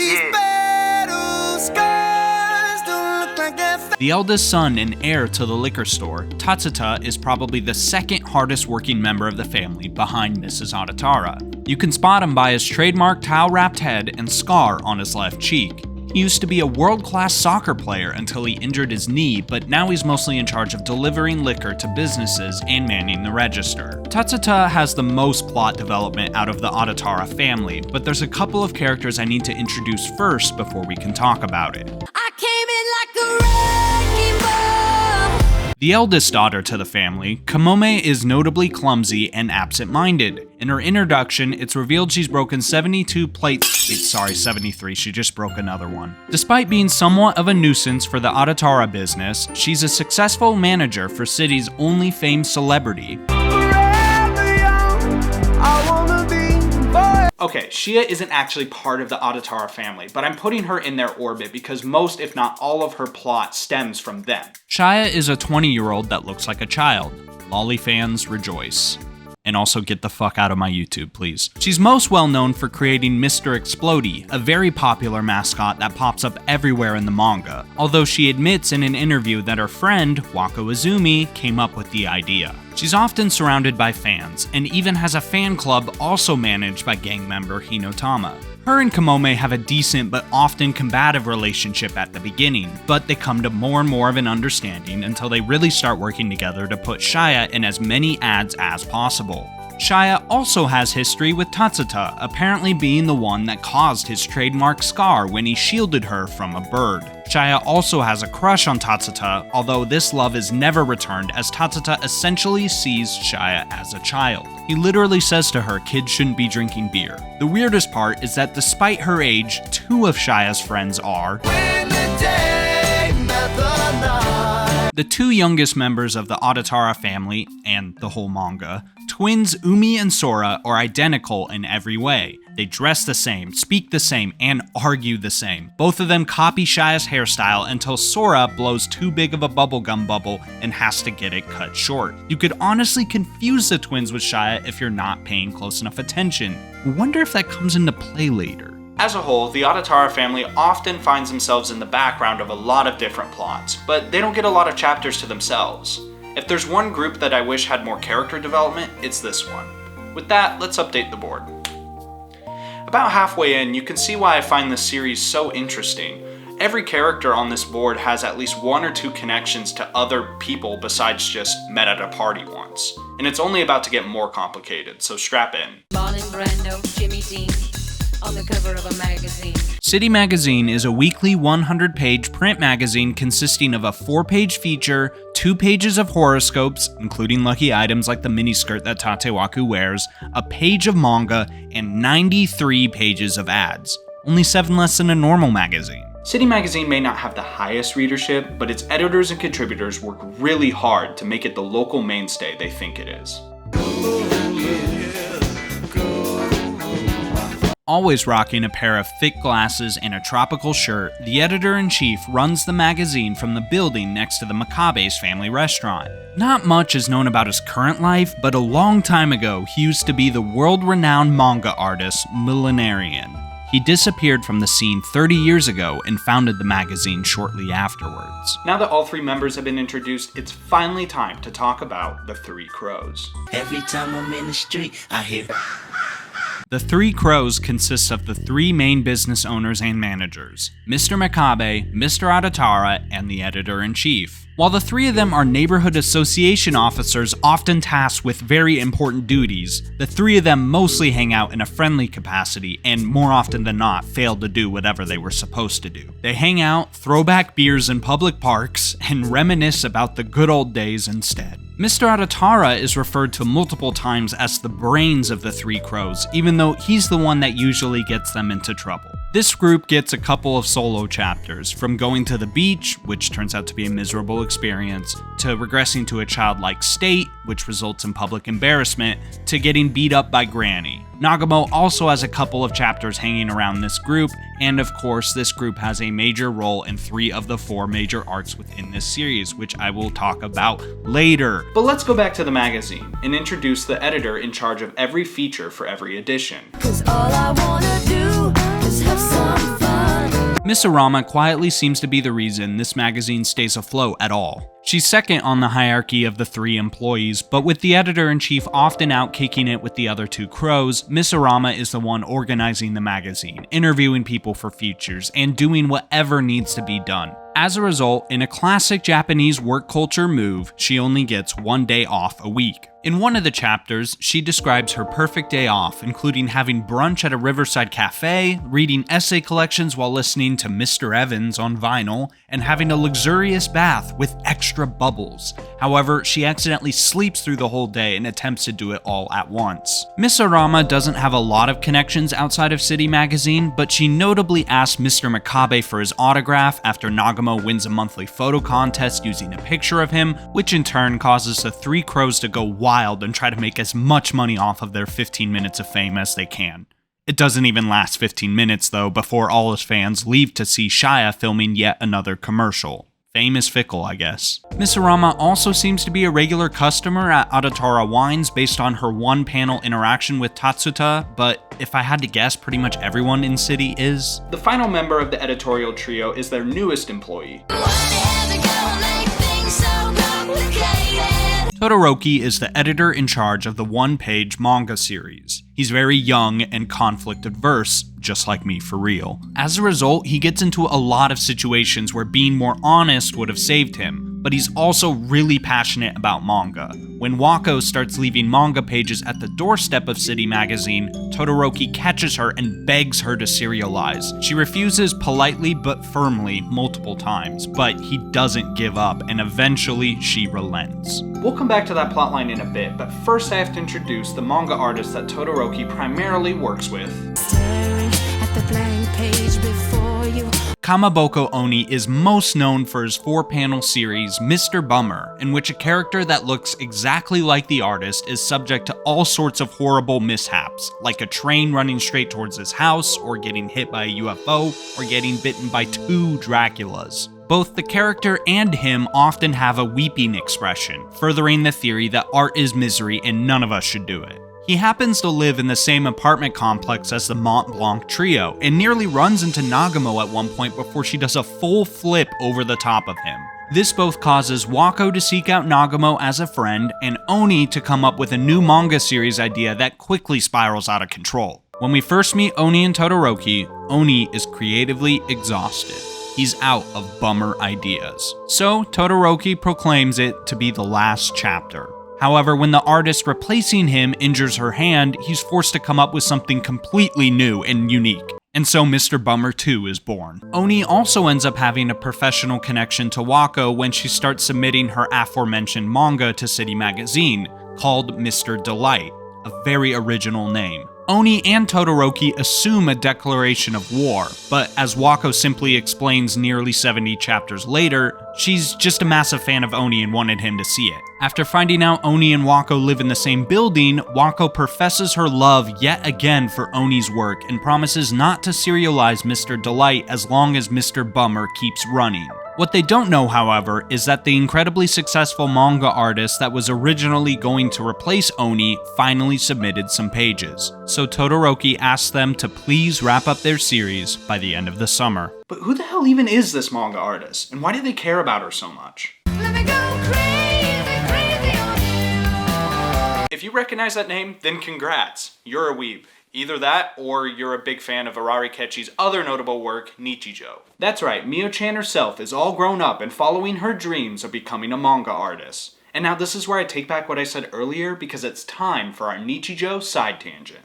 Speaker 1: The eldest son and heir to the liquor store, Tatsuta is probably the second hardest working member of the family behind Mrs. Adatara. You can spot him by his trademark towel-wrapped head and scar on his left cheek. He used to be a world-class soccer player until he injured his knee, but now he's mostly in charge of delivering liquor to businesses and manning the register. Tatsuta has the most plot development out of the Adatara family, but there's a couple of characters I need to introduce first before we can talk about it. The eldest daughter to the family, Kamome is notably clumsy and absent-minded. In her introduction, it's revealed she's broken 72 plates. Wait, sorry, 73, she just broke another one. Despite being somewhat of a nuisance for the Adatara business, she's a successful manager for City's only famed celebrity. Okay, Shia isn't actually part of the Adatara family, but I'm putting her in their orbit because most, if not all of her plot stems from them. Shia is a 20-year-old that looks like a child. Lolly fans rejoice. And also get the fuck out of my YouTube, please. She's most well known for creating Mr. Explodey, a very popular mascot that pops up everywhere in the manga, although she admits in an interview that her friend, Wako Izumi, came up with the idea. She's often surrounded by fans, and even has a fan club also managed by gang member Hinotama. Her and Kamome have a decent but often combative relationship at the beginning, but they come to more and more of an understanding until they really start working together to put Shia in as many ads as possible. Shia also has history with Tatsuta, apparently being the one that caused his trademark scar when he shielded her from a bird. Shia also has a crush on Tatsuta, although this love is never returned as Tatsuta essentially sees Shia as a child. He literally says to her kids shouldn't be drinking beer. The weirdest part is that despite her age, two of Shia's friends are the two youngest members of the Adatara family, and the whole manga. Twins Umi and Sora are identical in every way. They dress the same, speak the same, and argue the same. Both of them copy Shia's hairstyle until Sora blows too big of a bubblegum bubble and has to get it cut short. You could honestly confuse the twins with Shia if you're not paying close enough attention. I wonder if that comes into play later. As a whole, the Adatara family often finds themselves in the background of a lot of different plots, but they don't get a lot of chapters to themselves. If there's one group that I wish had more character development, it's this one. With that, let's update the board. About halfway in, you can see why I find this series so interesting. Every character on this board has at least one or two connections to other people besides just met at a party once. And it's only about to get more complicated, so strap in.
Speaker 4: Marlon Brando, Jimmy Dean, on the cover of a magazine.
Speaker 1: City Magazine is a weekly 100-page print magazine consisting of a 4-page feature, 2 pages of horoscopes, including lucky items like the miniskirt that Tatewaku wears, a page of manga, and 93 pages of ads. Only 7 less than a normal magazine. City Magazine may not have the highest readership, but its editors and contributors work really hard to make it the local mainstay they think it is. Always rocking a pair of thick glasses and a tropical shirt, the editor-in-chief runs the magazine from the building next to the Makabe's family restaurant. Not much is known about his current life, but a long time ago, he used to be the world-renowned manga artist Millenarian. He disappeared from the scene 30 years ago and founded the magazine shortly afterwards. Now that all 3 members have been introduced, it's finally time to talk about the 3 Crows.
Speaker 11: Every time I'm in the street, I hear...
Speaker 1: The 3 Crows consists of the 3 main business owners and managers, Mr. Makabe, Mr. Adatara, and the editor-in-chief. While the 3 of them are neighborhood association officers often tasked with very important duties, the 3 of them mostly hang out in a friendly capacity and more often than not fail to do whatever they were supposed to do. They hang out, throw back beers in public parks, and reminisce about the good old days instead. Mr. Adatara is referred to multiple times as the brains of the 3 Crows, even though he's the one that usually gets them into trouble. This group gets a couple of solo chapters, from going to the beach, which turns out to be a miserable experience, to regressing to a childlike state, which results in public embarrassment, to getting beat up by Granny. Nagamo also has a couple of chapters hanging around this group, and of course this group has a major role in 3 of the 4 major arcs within this series, which I will talk about later. But let's go back to the magazine and introduce the editor in charge of every feature for every edition.
Speaker 8: 'Cause all I wanna do is have some fun.
Speaker 1: Miss Arama quietly seems to be the reason this magazine stays afloat at all. She's second on the hierarchy of the 3 employees, but with the editor-in-chief often out kicking it with the other 2 Crows, Miss Arama is the one organizing the magazine, interviewing people for features, and doing whatever needs to be done. As a result, in a classic Japanese work culture move, she only gets 1 day off a week. In one of the chapters, she describes her perfect day off, including having brunch at a riverside cafe, reading essay collections while listening to Mr. Evans on vinyl, and having a luxurious bath with extra bubbles. However, she accidentally sleeps through the whole day and attempts to do it all at once. Miss Arama doesn't have a lot of connections outside of City Magazine, but she notably asked Mr. Makabe for his autograph after Nagamo wins a monthly photo contest using a picture of him, which in turn causes the 3 Crows to go wild and try to make as much money off of their 15 minutes of fame as they can. It doesn't even last 15 minutes though before all his fans leave to see Shia filming yet another commercial. Fame is fickle, I guess. Miss Arama also seems to be a regular customer at Adatara Wines based on her one-panel interaction with Tatsuta, but if I had to guess, pretty much everyone in City is. The final member of the editorial trio is their newest employee. Todoroki is the editor in charge of the one-page manga series. He's very young and conflict-averse, just like me for real. As a result, he gets into a lot of situations where being more honest would have saved him, but he's also really passionate about manga. When Wako starts leaving manga pages at the doorstep of City Magazine, Todoroki catches her and begs her to serialize. She refuses politely but firmly multiple times, but he doesn't give up, and eventually she relents. We'll come back to that plotline in a bit, but first I have to introduce the manga artist that Todoroki primarily works with.
Speaker 8: At the blank page before you.
Speaker 1: Kamaboko Oni is most known for his 4-panel series Mr. Bummer, in which a character that looks exactly like the artist is subject to all sorts of horrible mishaps, like a train running straight towards his house, or getting hit by a UFO, or getting bitten by 2 Draculas. Both the character and him often have a weeping expression, furthering the theory that art is misery and none of us should do it. He happens to live in the same apartment complex as the Mont Blanc trio, and nearly runs into Nagamo at one point before she does a full flip over the top of him. This both causes Wako to seek out Nagamo as a friend, and Oni to come up with a new manga series idea that quickly spirals out of control. When we first meet Oni and Todoroki, Oni is creatively exhausted. He's out of bummer ideas. So Todoroki proclaims it to be the last chapter. However, when the artist replacing him injures her hand, he's forced to come up with something completely new and unique. And so Mr. Bummer 2 is born. Oni also ends up having a professional connection to Wako when she starts submitting her aforementioned manga to City Magazine, called Mr. Delight, a very original name. Oni and Todoroki assume a declaration of war, but as Wako simply explains nearly 70 chapters later, she's just a massive fan of Oni and wanted him to see it. After finding out Oni and Wako live in the same building, Wako professes her love yet again for Oni's work and promises not to serialize Mr. Delight as long as Mr. Bummer keeps running. What they don't know, however, is that the incredibly successful manga artist that was originally going to replace Oni finally submitted some pages. So Todoroki asked them to please wrap up their series by the end of the summer. But who the hell even is this manga artist? And why do they care about her so much?
Speaker 8: Let me go crazy, crazy on you.
Speaker 1: If you recognize that name, then congrats. You're a weeb. Either that, or you're a big fan of Ararikechi's other notable work, Nichijou. That's right, Mio-chan herself is all grown up and following her dreams of becoming a manga artist. And now this is where I take back what I said earlier, because it's time for our Nichijou side tangent.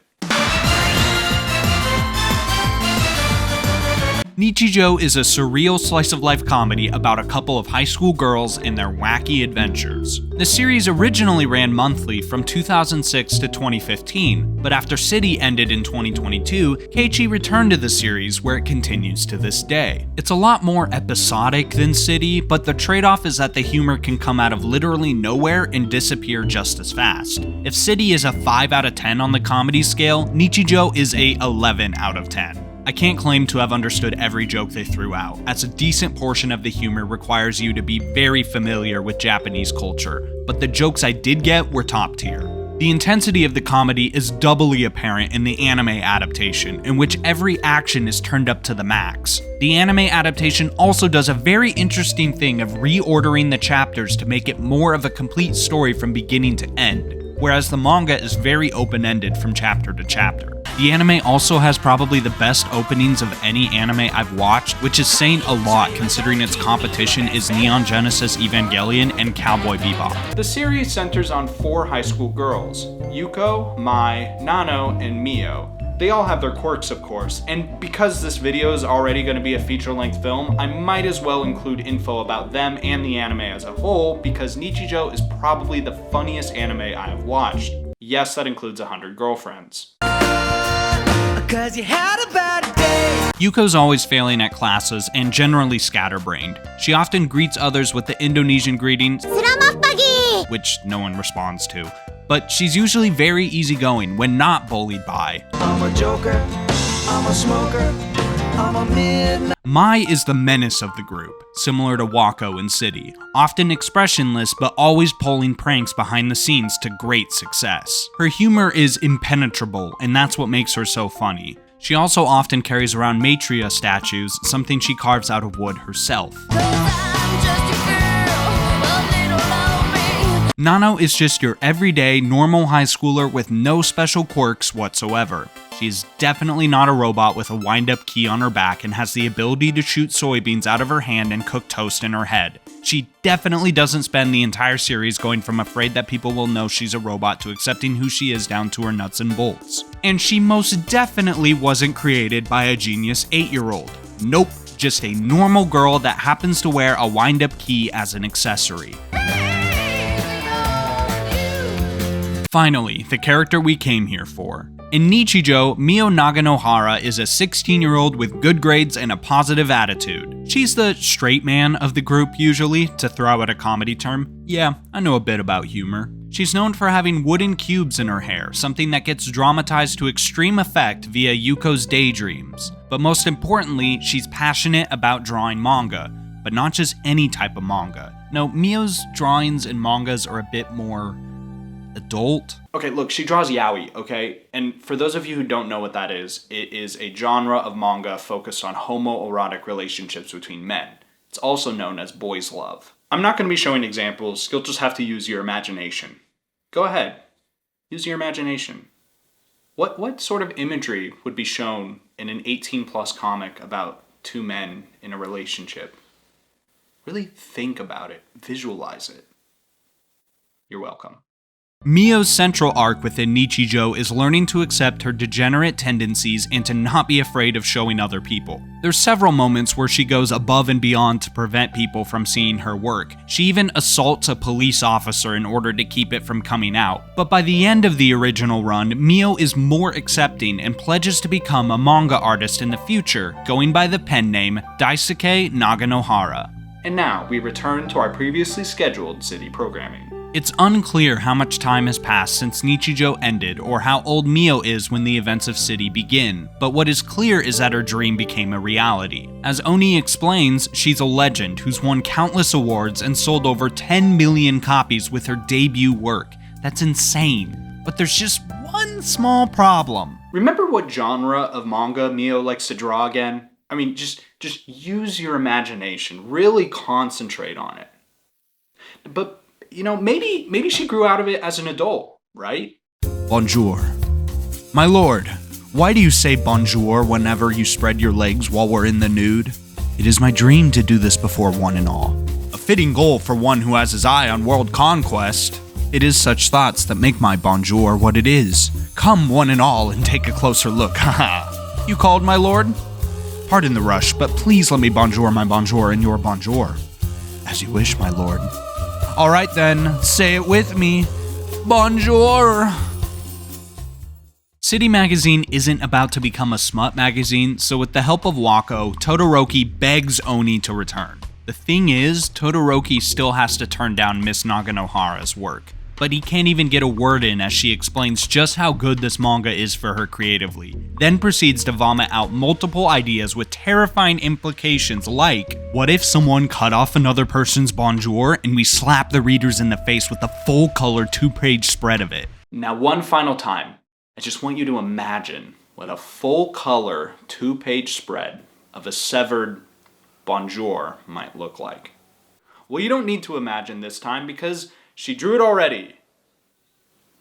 Speaker 1: Nichijou is a surreal slice-of-life comedy about a couple of high school girls and their wacky adventures. The series originally ran monthly from 2006 to 2015, but after City ended in 2022, Keiichi returned to the series where it continues to this day. It's a lot more episodic than City, but the trade-off is that the humor can come out of literally nowhere and disappear just as fast. If City is a 5 out of 10 on the comedy scale, Nichijou is a 11 out of 10. I can't claim to have understood every joke they threw out, as a decent portion of the humor requires you to be very familiar with Japanese culture, but the jokes I did get were top tier. The intensity of the comedy is doubly apparent in the anime adaptation, in which every action is turned up to the max. The anime adaptation also does a very interesting thing of reordering the chapters to make it more of a complete story from beginning to end, whereas the manga is very open-ended from chapter to chapter. The anime also has probably the best openings of any anime I've watched, which is saying a lot considering its competition is Neon Genesis Evangelion and Cowboy Bebop. The series centers on 4 high school girls, Yuko, Mai, Nano, and Mio. They all have their quirks, of course, and because this video is already going to be a feature-length film, I might as well include info about them and the anime as a whole, because Nichijou is probably the funniest anime I have watched. Yes, that includes 100 Girlfriends.
Speaker 2: Cause you had a bad day.
Speaker 1: Yuko's always failing at classes and generally scatterbrained. She often greets others with the Indonesian greeting, "Selamat pagi," which no one responds to. But she's usually very easygoing when not bullied by.
Speaker 2: I'm a joker, I'm a smoker, I'm a midnight.
Speaker 1: Mai is the menace of the group, similar to Wako in City, often expressionless but always pulling pranks behind the scenes to great success. Her humor is impenetrable, and that's what makes her so funny. She also often carries around Maitreya statues, something she carves out of wood herself. Nano is just your everyday, normal high schooler with no special quirks whatsoever. She's definitely not a robot with a wind-up key on her back and has the ability to shoot soybeans out of her hand and cook toast in her head. She definitely doesn't spend the entire series going from afraid that people will know she's a robot to accepting who she is down to her nuts and bolts. And she most definitely wasn't created by a genius 8-year-old. Nope, just a normal girl that happens to wear a wind-up key as an accessory. Finally, the character we came here for. In Nichijou, Mio Naganohara is a 16-year-old with good grades and a positive attitude. She's the straight man of the group usually, to throw out a comedy term. Yeah, I know a bit about humor. She's known for having wooden cubes in her hair, something that gets dramatized to extreme effect via Yuko's daydreams. But most importantly, she's passionate about drawing manga, but not just any type of manga. No, Mio's drawings and mangas are a bit more adult. Okay, look, she draws yaoi, okay? And for those of you who don't know what that is, it is a genre of manga focused on homoerotic relationships between men. It's also known as boys' love. I'm not going to be showing examples, you'll just have to use your imagination. Go ahead, use your imagination. What sort of imagery would be shown in an 18+ comic about two men in a relationship? Really think about it, visualize it. You're welcome. Mio's central arc within Nichijou is learning to accept her degenerate tendencies and to not be afraid of showing other people. There's several moments where she goes above and beyond to prevent people from seeing her work. She even assaults a police officer in order to keep it from coming out. But by the end of the original run, Mio is more accepting and pledges to become a manga artist in the future, going by the pen name Daisuke Naganohara. And now we return to our previously scheduled city programming. It's unclear how much time has passed since Nichijou ended or how old Mio is when the events of City begin, but what is clear is that her dream became a reality. As Oni explains, she's a legend who's won countless awards and sold over 10 million copies with her debut work. That's insane. But there's just one small problem. Remember what genre of manga Mio likes to draw again? I mean, just use your imagination. Really concentrate on it. But you know, maybe she grew out of it as an adult, right? Bonjour. My lord, why do you say bonjour whenever you spread your legs while we're in the nude? It is my dream to do this before one and all. A fitting goal for one who has his eye on world conquest. It is such thoughts that make my bonjour what it is. Come one and all and take a closer look, haha. You called, my lord? Pardon the rush, but please let me bonjour my bonjour in your bonjour. As you wish, my lord. All right then, say it with me. Bonjour! City Magazine isn't about to become a smut magazine, so with the help of Wako, Todoroki begs Oni to return. The thing is, Todoroki still has to turn down Miss Naganohara's work, but he can't even get a word in as she explains just how good this manga is for her creatively, then proceeds to vomit out multiple ideas with terrifying implications like, what if someone cut off another person's bonjour and we slap the readers in the face with a full-color 2-page spread of it? Now one final time, I just want you to imagine what a full-color 2-page spread of a severed bonjour might look like. Well, you don't need to imagine this time because she drew it already.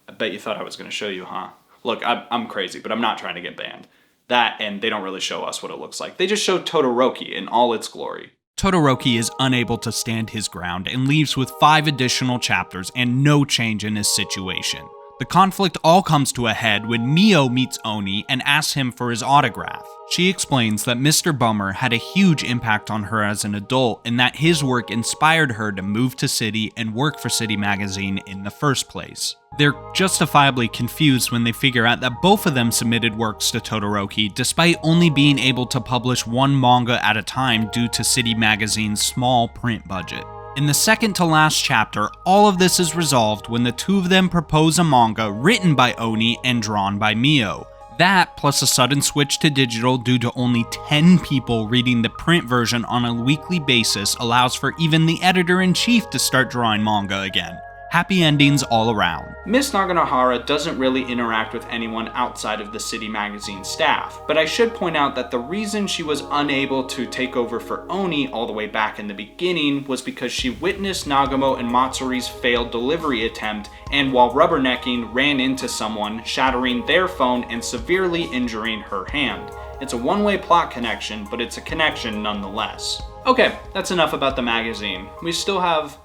Speaker 1: I bet you thought I was going to show you, huh? Look, I'm crazy, but I'm not trying to get banned. That, and they don't really show us what it looks like. They just show Todoroki in all its glory. Todoroki is unable to stand his ground and leaves with 5 additional chapters and no change in his situation. The conflict all comes to a head when Mio meets Oni and asks him for his autograph. She explains that Mr. Bummer had a huge impact on her as an adult and that his work inspired her to move to City and work for City Magazine in the first place. They're justifiably confused when they figure out that both of them submitted works to Todoroki despite only being able to publish one manga at a time due to City Magazine's small print budget. In the second to last chapter, all of this is resolved when the two of them propose a manga written by Oni and drawn by Mio. That, plus a sudden switch to digital due to only 10 people reading the print version on a weekly basis, allows for even the editor-in-chief to start drawing manga again. Happy endings all around. Miss Naganohara doesn't really interact with anyone outside of the City Magazine staff, but I should point out that the reason she was unable to take over for Oni all the way back in the beginning was because she witnessed Nagamo and Matsuri's failed delivery attempt, and while rubbernecking ran into someone, shattering their phone and severely injuring her hand. It's a one-way plot connection, but it's a connection nonetheless. Okay, that's enough about the magazine. We still have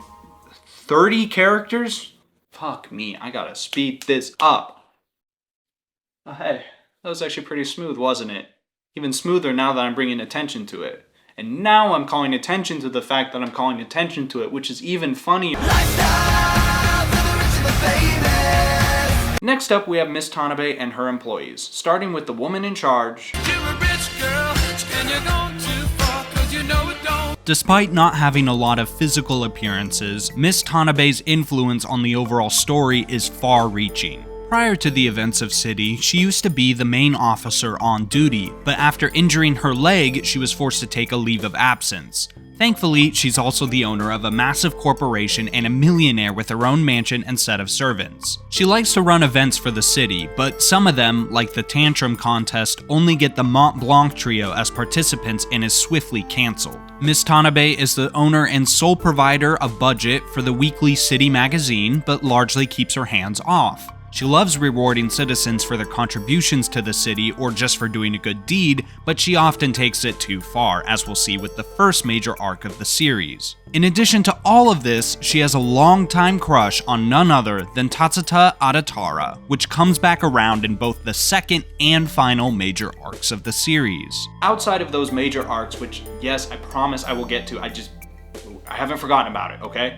Speaker 1: 30 characters? Fuck me, I gotta speed this up. Oh, hey, that was actually pretty smooth, wasn't it? Even smoother now that I'm bringing attention to it. And now I'm calling attention to the fact that I'm calling attention to it, which is even funnier. Next up, we have Miss Tanabe and her employees, starting with the woman in charge. Despite not having a lot of physical appearances, Miss Tanabe's influence on the overall story is far-reaching. Prior to the events of City, she used to be the main officer on duty, but after injuring her leg, she was forced to take a leave of absence. Thankfully, she's also the owner of a massive corporation and a millionaire with her own mansion and set of servants. She likes to run events for the city, but some of them, like the Tantrum contest, only get the Mont Blanc trio as participants and is swiftly cancelled. Miss Tanabe is the owner and sole provider of budget for the weekly City magazine, but largely keeps her hands off. She loves rewarding citizens for their contributions to the city or just for doing a good deed, but she often takes it too far, as we'll see with the first major arc of the series. In addition to all of this, she has a long-time crush on none other than Tatsuta Adatara, which comes back around in both the second and final major arcs of the series. Outside of those major arcs, which, yes, I promise I will get to, I haven't forgotten about it, okay?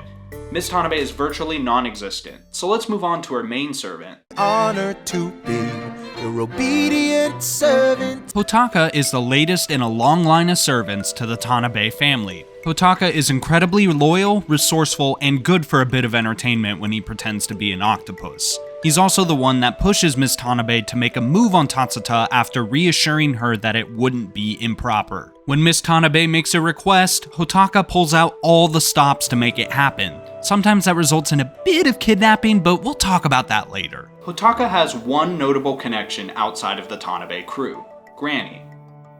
Speaker 1: Miss Tanabe is virtually non-existent, so let's move on to her main servant.
Speaker 2: Honored to be your obedient servant.
Speaker 1: Hotaka is the latest in a long line of servants to the Tanabe family. Hotaka is incredibly loyal, resourceful, and good for a bit of entertainment when he pretends to be an octopus. He's also the one that pushes Miss Tanabe to make a move on Tatsuta after reassuring her that it wouldn't be improper. When Miss Tanabe makes a request, Hotaka pulls out all the stops to make it happen. Sometimes that results in a bit of kidnapping, but we'll talk about that later. Hotaka has one notable connection outside of the Tanabe crew, Granny.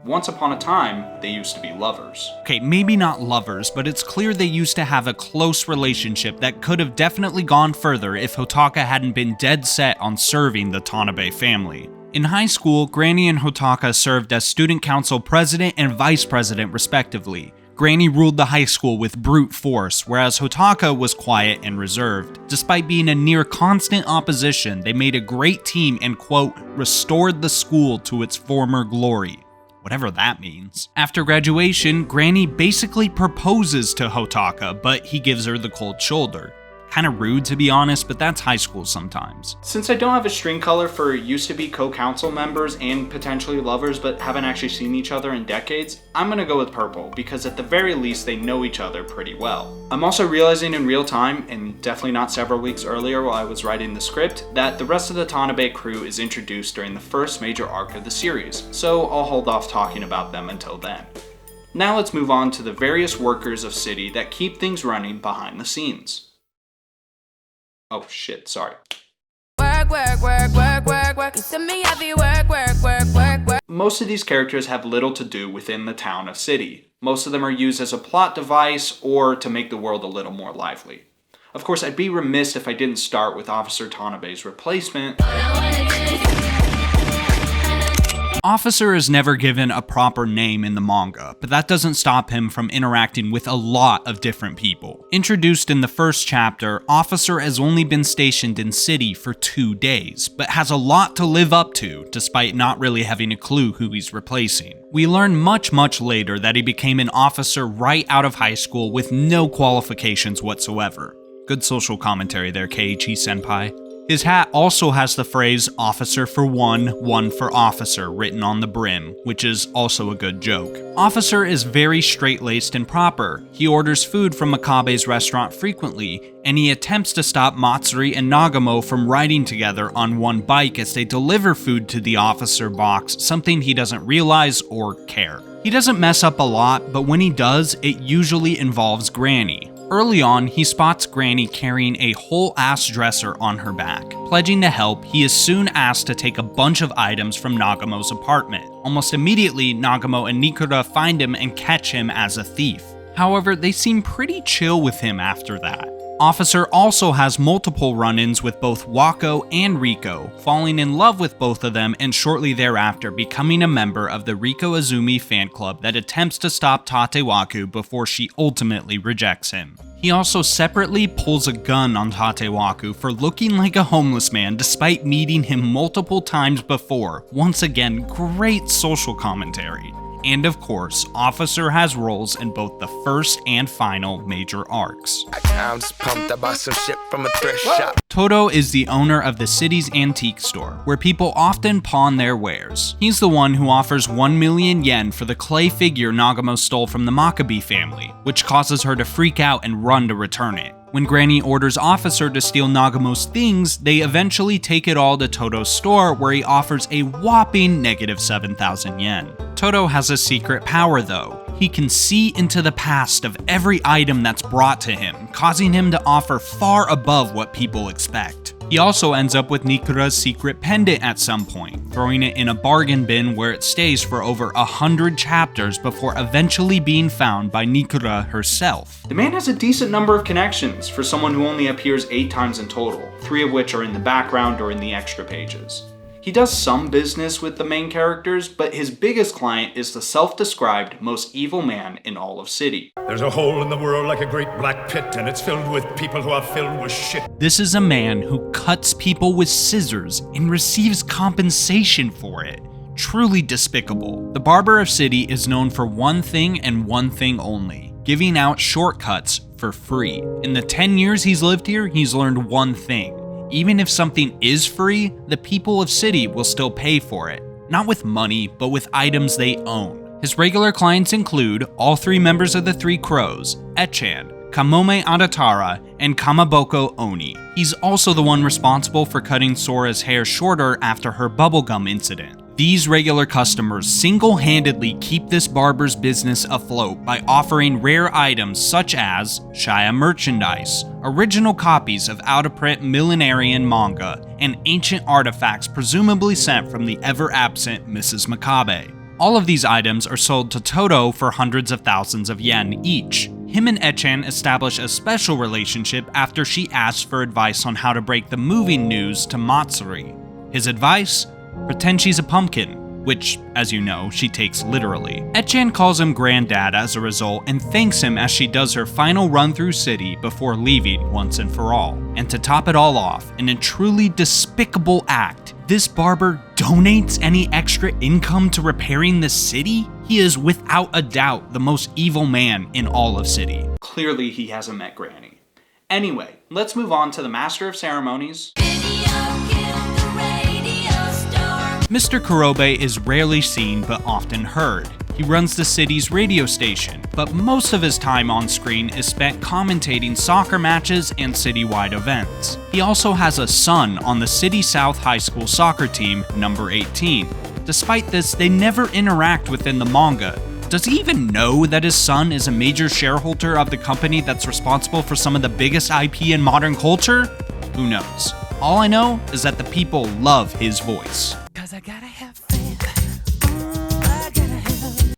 Speaker 1: Once upon a time, they used to be lovers. Okay, maybe not lovers, but it's clear they used to have a close relationship that could have definitely gone further if Hotaka hadn't been dead set on serving the Tanabe family. In high school, Granny and Hotaka served as student council president and vice president respectively. Granny ruled the high school with brute force, whereas Hotaka was quiet and reserved. Despite being a near constant opposition, they made a great team and, quote, restored the school to its former glory. Whatever that means. After graduation, Granny basically proposes to Hotaka, but he gives her the cold shoulder. Kinda rude to be honest, but that's high school sometimes. Since I don't have a string color for used to be co-council members and potentially lovers but haven't actually seen each other in decades, I'm gonna go with purple, because at the very least they know each other pretty well. I'm also realizing in real time, and definitely not several weeks earlier while I was writing the script, that the rest of the Tanabe crew is introduced during the first major arc of the series, so I'll hold off talking about them until then. Now let's move on to the various workers of City that keep things running behind the scenes. Oh shit, sorry. Most of these characters have little to do within the town of City. Most of them are used as a plot device or to make the world a little more lively. Of course, I'd be remiss if I didn't start with Officer Tanabe's replacement. Officer is never given a proper name in the manga, but that doesn't stop him from interacting with a lot of different people. Introduced in the first chapter, Officer has only been stationed in City for 2 days, but has a lot to live up to, despite not really having a clue who he's replacing. We learn much later that he became an officer right out of high school with no qualifications whatsoever. Good social commentary there, Keiichi-senpai. His hat also has the phrase "Officer for one, one for officer" written on the brim, which is also a good joke. Officer is very straight-laced and proper. He orders food from Makabe's restaurant frequently, and he attempts to stop Matsuri and Nagamo from riding together on one bike as they deliver food to the officer box, something he doesn't realize or care. He doesn't mess up a lot, but when he does, it usually involves Granny. Early on, he spots Granny carrying a whole-ass dresser on her back. Pledging to help, he is soon asked to take a bunch of items from Nagamo's apartment. Almost immediately, Nagamo and Nikura find him and catch him as a thief. However, they seem pretty chill with him after that. Officer also has multiple run-ins with both Wako and Riko, falling in love with both of them and shortly thereafter becoming a member of the Riko Azumi fan club that attempts to stop Tatewaku before she ultimately rejects him. He also separately pulls a gun on Tatewaku for looking like a homeless man despite meeting him multiple times before. Once again, great social commentary. And of course, Officer has roles in both the first and final major arcs.
Speaker 12: I'm just pumped about some shit from a thrift shop.
Speaker 1: Todo is the owner of the city's antique store, where people often pawn their wares. He's the one who offers 1 million yen for the clay figure Nagamo stole from the Makabe family, which causes her to freak out and run to return it. When Granny orders Officer to steal Nagamo's things, they eventually take it all to Todo's store, where he offers a whopping negative 7,000 yen. Todo has a secret power though. He can see into the past of every item that's brought to him, causing him to offer far above what people expect. He also ends up with Nikura's secret pendant at some point, throwing it in a bargain bin where it stays for over 100 chapters before eventually being found by Nikura herself. The man has a decent number of connections for someone who only appears 8 times in total, 3 of which are in the background or in the extra pages. He does some business with the main characters, but his biggest client is the self-described most evil man in all of City.
Speaker 7: There's a hole in the world like a great black pit, and it's filled with people who are filled with shit.
Speaker 1: This is a man who cuts people with scissors and receives compensation for it. Truly despicable. The Barber of City is known for one thing and one thing only: giving out shortcuts for free. In the 10 years he's lived here, he's learned one thing. Even if something is free, the people of City will still pay for it. Not with money, but with items they own. His regular clients include all 3 members of the 3 Crows, Echan, Kamome Adatara, and Kamaboko Oni. He's also the one responsible for cutting Sora's hair shorter after her bubblegum incident. These regular customers single-handedly keep this barber's business afloat by offering rare items such as Shia merchandise, original copies of out-of-print millenarian manga, and ancient artifacts presumably sent from the ever-absent Mrs. Makabe. All of these items are sold to Todo for hundreds of thousands of yen each. Him and Echan establish a special relationship after she asks for advice on how to break the moving news to Matsuri. His advice? Pretend she's a pumpkin, which, as you know, she takes literally. Echan calls him Granddad as a result and thanks him as she does her final run through City before leaving once and for all. And to top it all off, in a truly despicable act, this barber donates any extra income to repairing the city? He is without a doubt the most evil man in all of City. Clearly he hasn't met Granny. Anyway, let's move on to the Master of Ceremonies. Mr. Kurobe is rarely seen but often heard. He runs the city's radio station, but most of his time on screen is spent commentating soccer matches and citywide events. He also has a son on the City South High School soccer team, number 18. Despite this, they never interact within the manga. Does he even know that his son is a major shareholder of the company that's responsible for some of the biggest IP in modern culture? Who knows? All I know is that the people love his voice.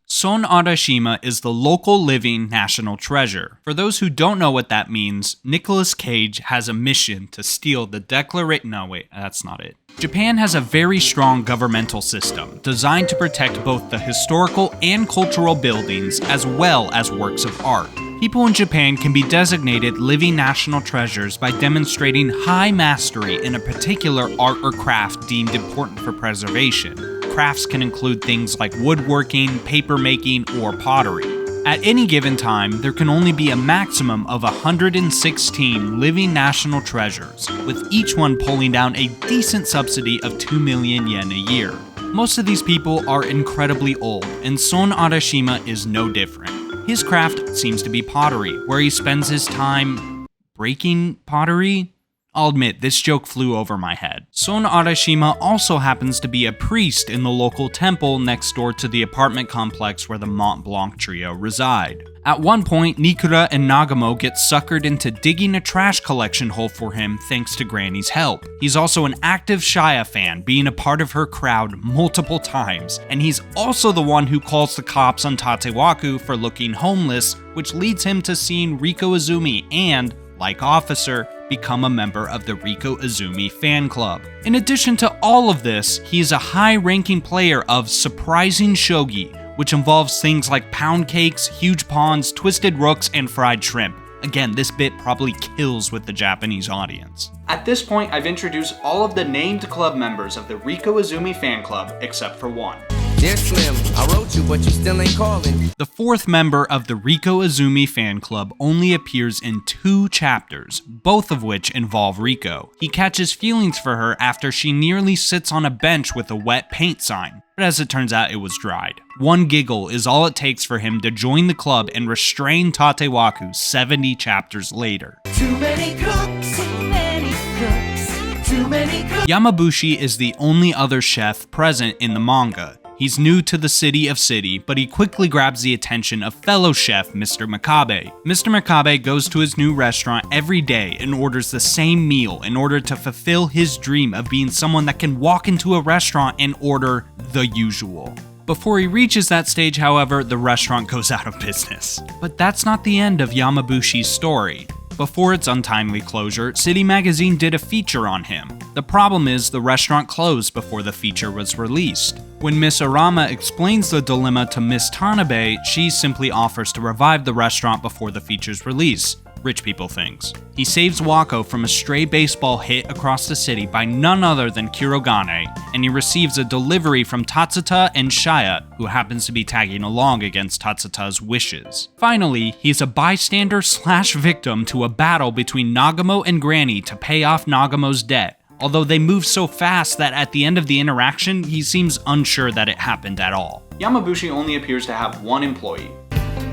Speaker 1: Son Arashima is the local living national treasure. For those who don't know what that means, Nicolas Cage has a mission to steal the Declaration. No, wait, that's not it. Japan has a very strong governmental system designed to protect both the historical and cultural buildings as well as works of art. People in Japan can be designated living national treasures by demonstrating high mastery in a particular art or craft deemed important for preservation. Crafts can include things like woodworking, papermaking, or pottery. At any given time, there can only be a maximum of 116 living national treasures, with each one pulling down a decent subsidy of 2 million yen a year. Most of these people are incredibly old, and Son Arashima is no different. His craft seems to be pottery, where he spends his time breaking pottery? I'll admit, this joke flew over my head. Son Arashima also happens to be a priest in the local temple next door to the apartment complex where the Mont Blanc trio reside. At one point, Nikura and Nagamo get suckered into digging a trash collection hole for him thanks to Granny's help. He's also an active Shia fan, being a part of her crowd multiple times, and he's also the one who calls the cops on Tatewaku for looking homeless, which leads him to seeing Riko Izumi and, like Officer, become a member of the Riko Izumi fan club. In addition to all of this, he is a high-ranking player of surprising shogi, which involves things like pound cakes, huge pawns, twisted rooks, and fried shrimp. Again, this bit probably kills with the Japanese audience. At this point, I've introduced all of the named club members of the Riko Izumi fan club, except for one.
Speaker 13: Dear Slim, I wrote you, but you still ain't calling.
Speaker 1: The fourth member of the Riko Izumi fan club only appears in 2 chapters, both of which involve Riko. He catches feelings for her after she nearly sits on a bench with a wet paint sign, but as it turns out, it was dried. One giggle is all it takes for him to join the club and restrain Tatewaku 70 chapters later.
Speaker 2: Too many cooks, too many cooks, too many cooks.
Speaker 1: Yamabushi is the only other chef present in the manga. He's new to the city of City, but he quickly grabs the attention of fellow chef Mr. Makabe. Mr. Makabe goes to his new restaurant every day and orders the same meal in order to fulfill his dream of being someone that can walk into a restaurant and order the usual. Before he reaches that stage, however, the restaurant goes out of business. But that's not the end of Yamabushi's story. Before its untimely closure, City Magazine did a feature on him. The problem is the restaurant closed before the feature was released. When Miss Arama explains the dilemma to Miss Tanabe, she simply offers to revive the restaurant before the feature's release. Rich people things. He saves Wako from a stray baseball hit across the city by none other than Kirogane, and he receives a delivery from Tatsuta and Shia, who happens to be tagging along against Tatsuta's wishes. Finally, he's a bystander/victim to a battle between Nagamo and Granny to pay off Nagamo's debt, although they move so fast that at the end of the interaction, he seems unsure that it happened at all. Yamabushi only appears to have one employee.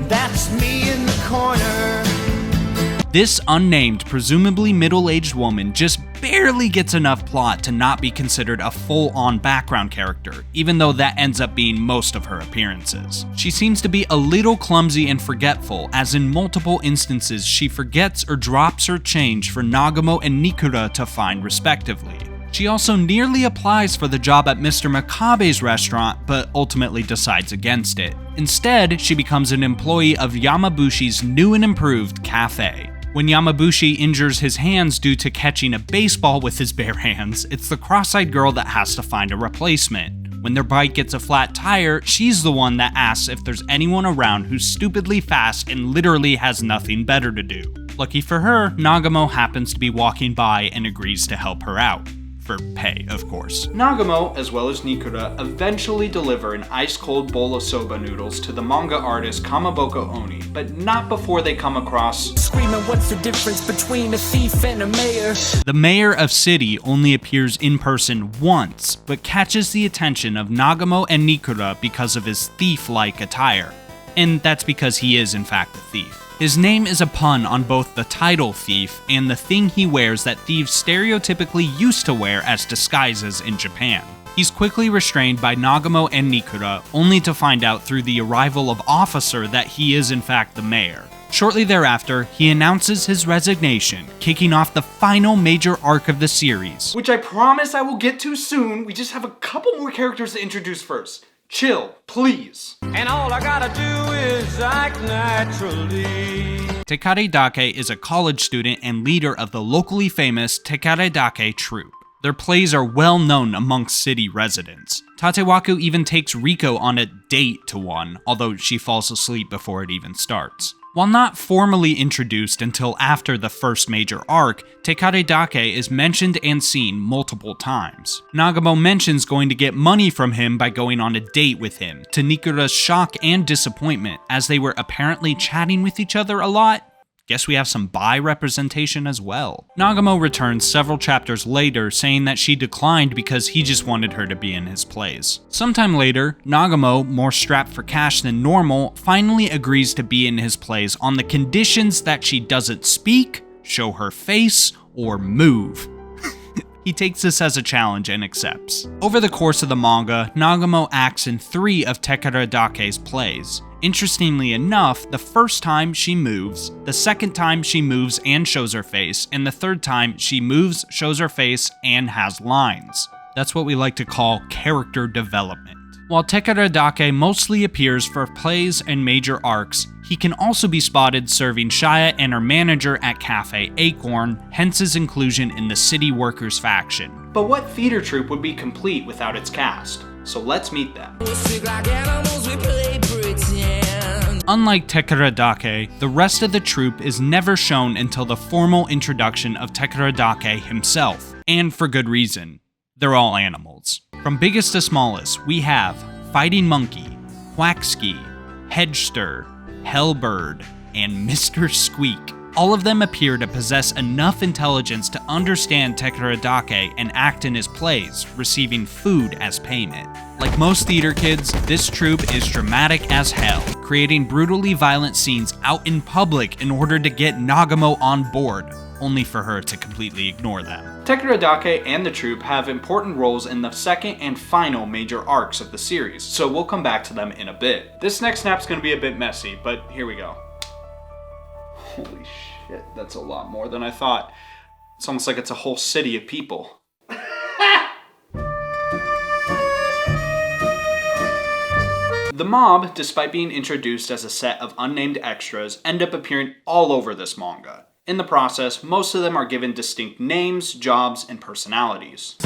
Speaker 2: That's me in the corner.
Speaker 1: This unnamed, presumably middle-aged woman just barely gets enough plot to not be considered a full-on background character, even though that ends up being most of her appearances. She seems to be a little clumsy and forgetful, as in multiple instances she forgets or drops her change for Nagamo and Nikura to find respectively. She also nearly applies for the job at Mr. Makabe's restaurant, but ultimately decides against it. Instead, she becomes an employee of Yamabushi's new and improved cafe. When Yamabushi injures his hands due to catching a baseball with his bare hands, it's the cross-eyed girl that has to find a replacement. When their bike gets a flat tire, she's the one that asks if there's anyone around who's stupidly fast and literally has nothing better to do. Lucky for her, Nagamo happens to be walking by and agrees to help her out. For pay, of course. Nagamo, as well as Nikura, eventually deliver an ice-cold bowl of soba noodles to the manga artist Kamaboko Oni, but not before they come across...
Speaker 2: Screaming, what's the difference between a thief and a mayor?
Speaker 1: The mayor of City only appears in person once, but catches the attention of Nagamo and Nikura because of his thief-like attire. And that's because he is in fact a thief. His name is a pun on both the title thief and the thing he wears that thieves stereotypically used to wear as disguises in Japan. He's quickly restrained by Nagamo and Nikura, only to find out through the arrival of Officer that he is in fact the mayor. Shortly thereafter, he announces his resignation, kicking off the final major arc of the series. Which I promise I will get to soon, we just have a couple more characters to introduce first. Chill, please.
Speaker 2: And all I gotta do is act naturally.
Speaker 1: Tekare Dake is a college student and leader of the locally famous Tekare Dake troupe. Their plays are well known amongst city residents. Tatewaku even takes Riko on a date to one, although she falls asleep before it even starts. While not formally introduced until after the first major arc, Tekare Dake is mentioned and seen multiple times. Nagamo mentions going to get money from him by going on a date with him, to Nikura's shock and disappointment, as they were apparently chatting with each other a lot. Guess we have some bi representation as well. Nagamo returns several chapters later saying that she declined because he just wanted her to be in his plays. Sometime later, Nagamo, more strapped for cash than normal, finally agrees to be in his plays on the conditions that she doesn't speak, show her face, or move. He takes this as a challenge and accepts. Over the course of the manga, Nagamo acts in 3 of Tekeradake's plays. Interestingly enough, the first time she moves, the second time she moves and shows her face, and the third time she moves, shows her face, and has lines. That's what we like to call character development. While Tekeradake mostly appears for plays and major arcs, he can also be spotted serving Shia and her manager at Cafe Acorn, hence his inclusion in the City Workers faction. But what theater troupe would be complete without its cast? So let's meet them. Unlike Tekeradake, the rest of the troupe is never shown until the formal introduction of Tekeradake himself, and for good reason. They're all animals. From biggest to smallest, we have Fighting Monkey, Quackski, Hedgestir, Hellbird, and Mr. Squeak. All of them appear to possess enough intelligence to understand Tekeradake and act in his plays, receiving food as payment. Like most theater kids, this troupe is dramatic as hell, creating brutally violent scenes out in public in order to get Nagamo on board, only for her to completely ignore them. Tekeradake and the troupe have important roles in the second and final major arcs of the series, so we'll come back to them in a bit. This next snap's gonna be a bit messy, but here we go. Holy shit, that's a lot more than I thought. It's almost like it's a whole city of people. The mob, despite being introduced as a set of unnamed extras, end up appearing all over this manga. In the process, most of them are given distinct names, jobs, and personalities.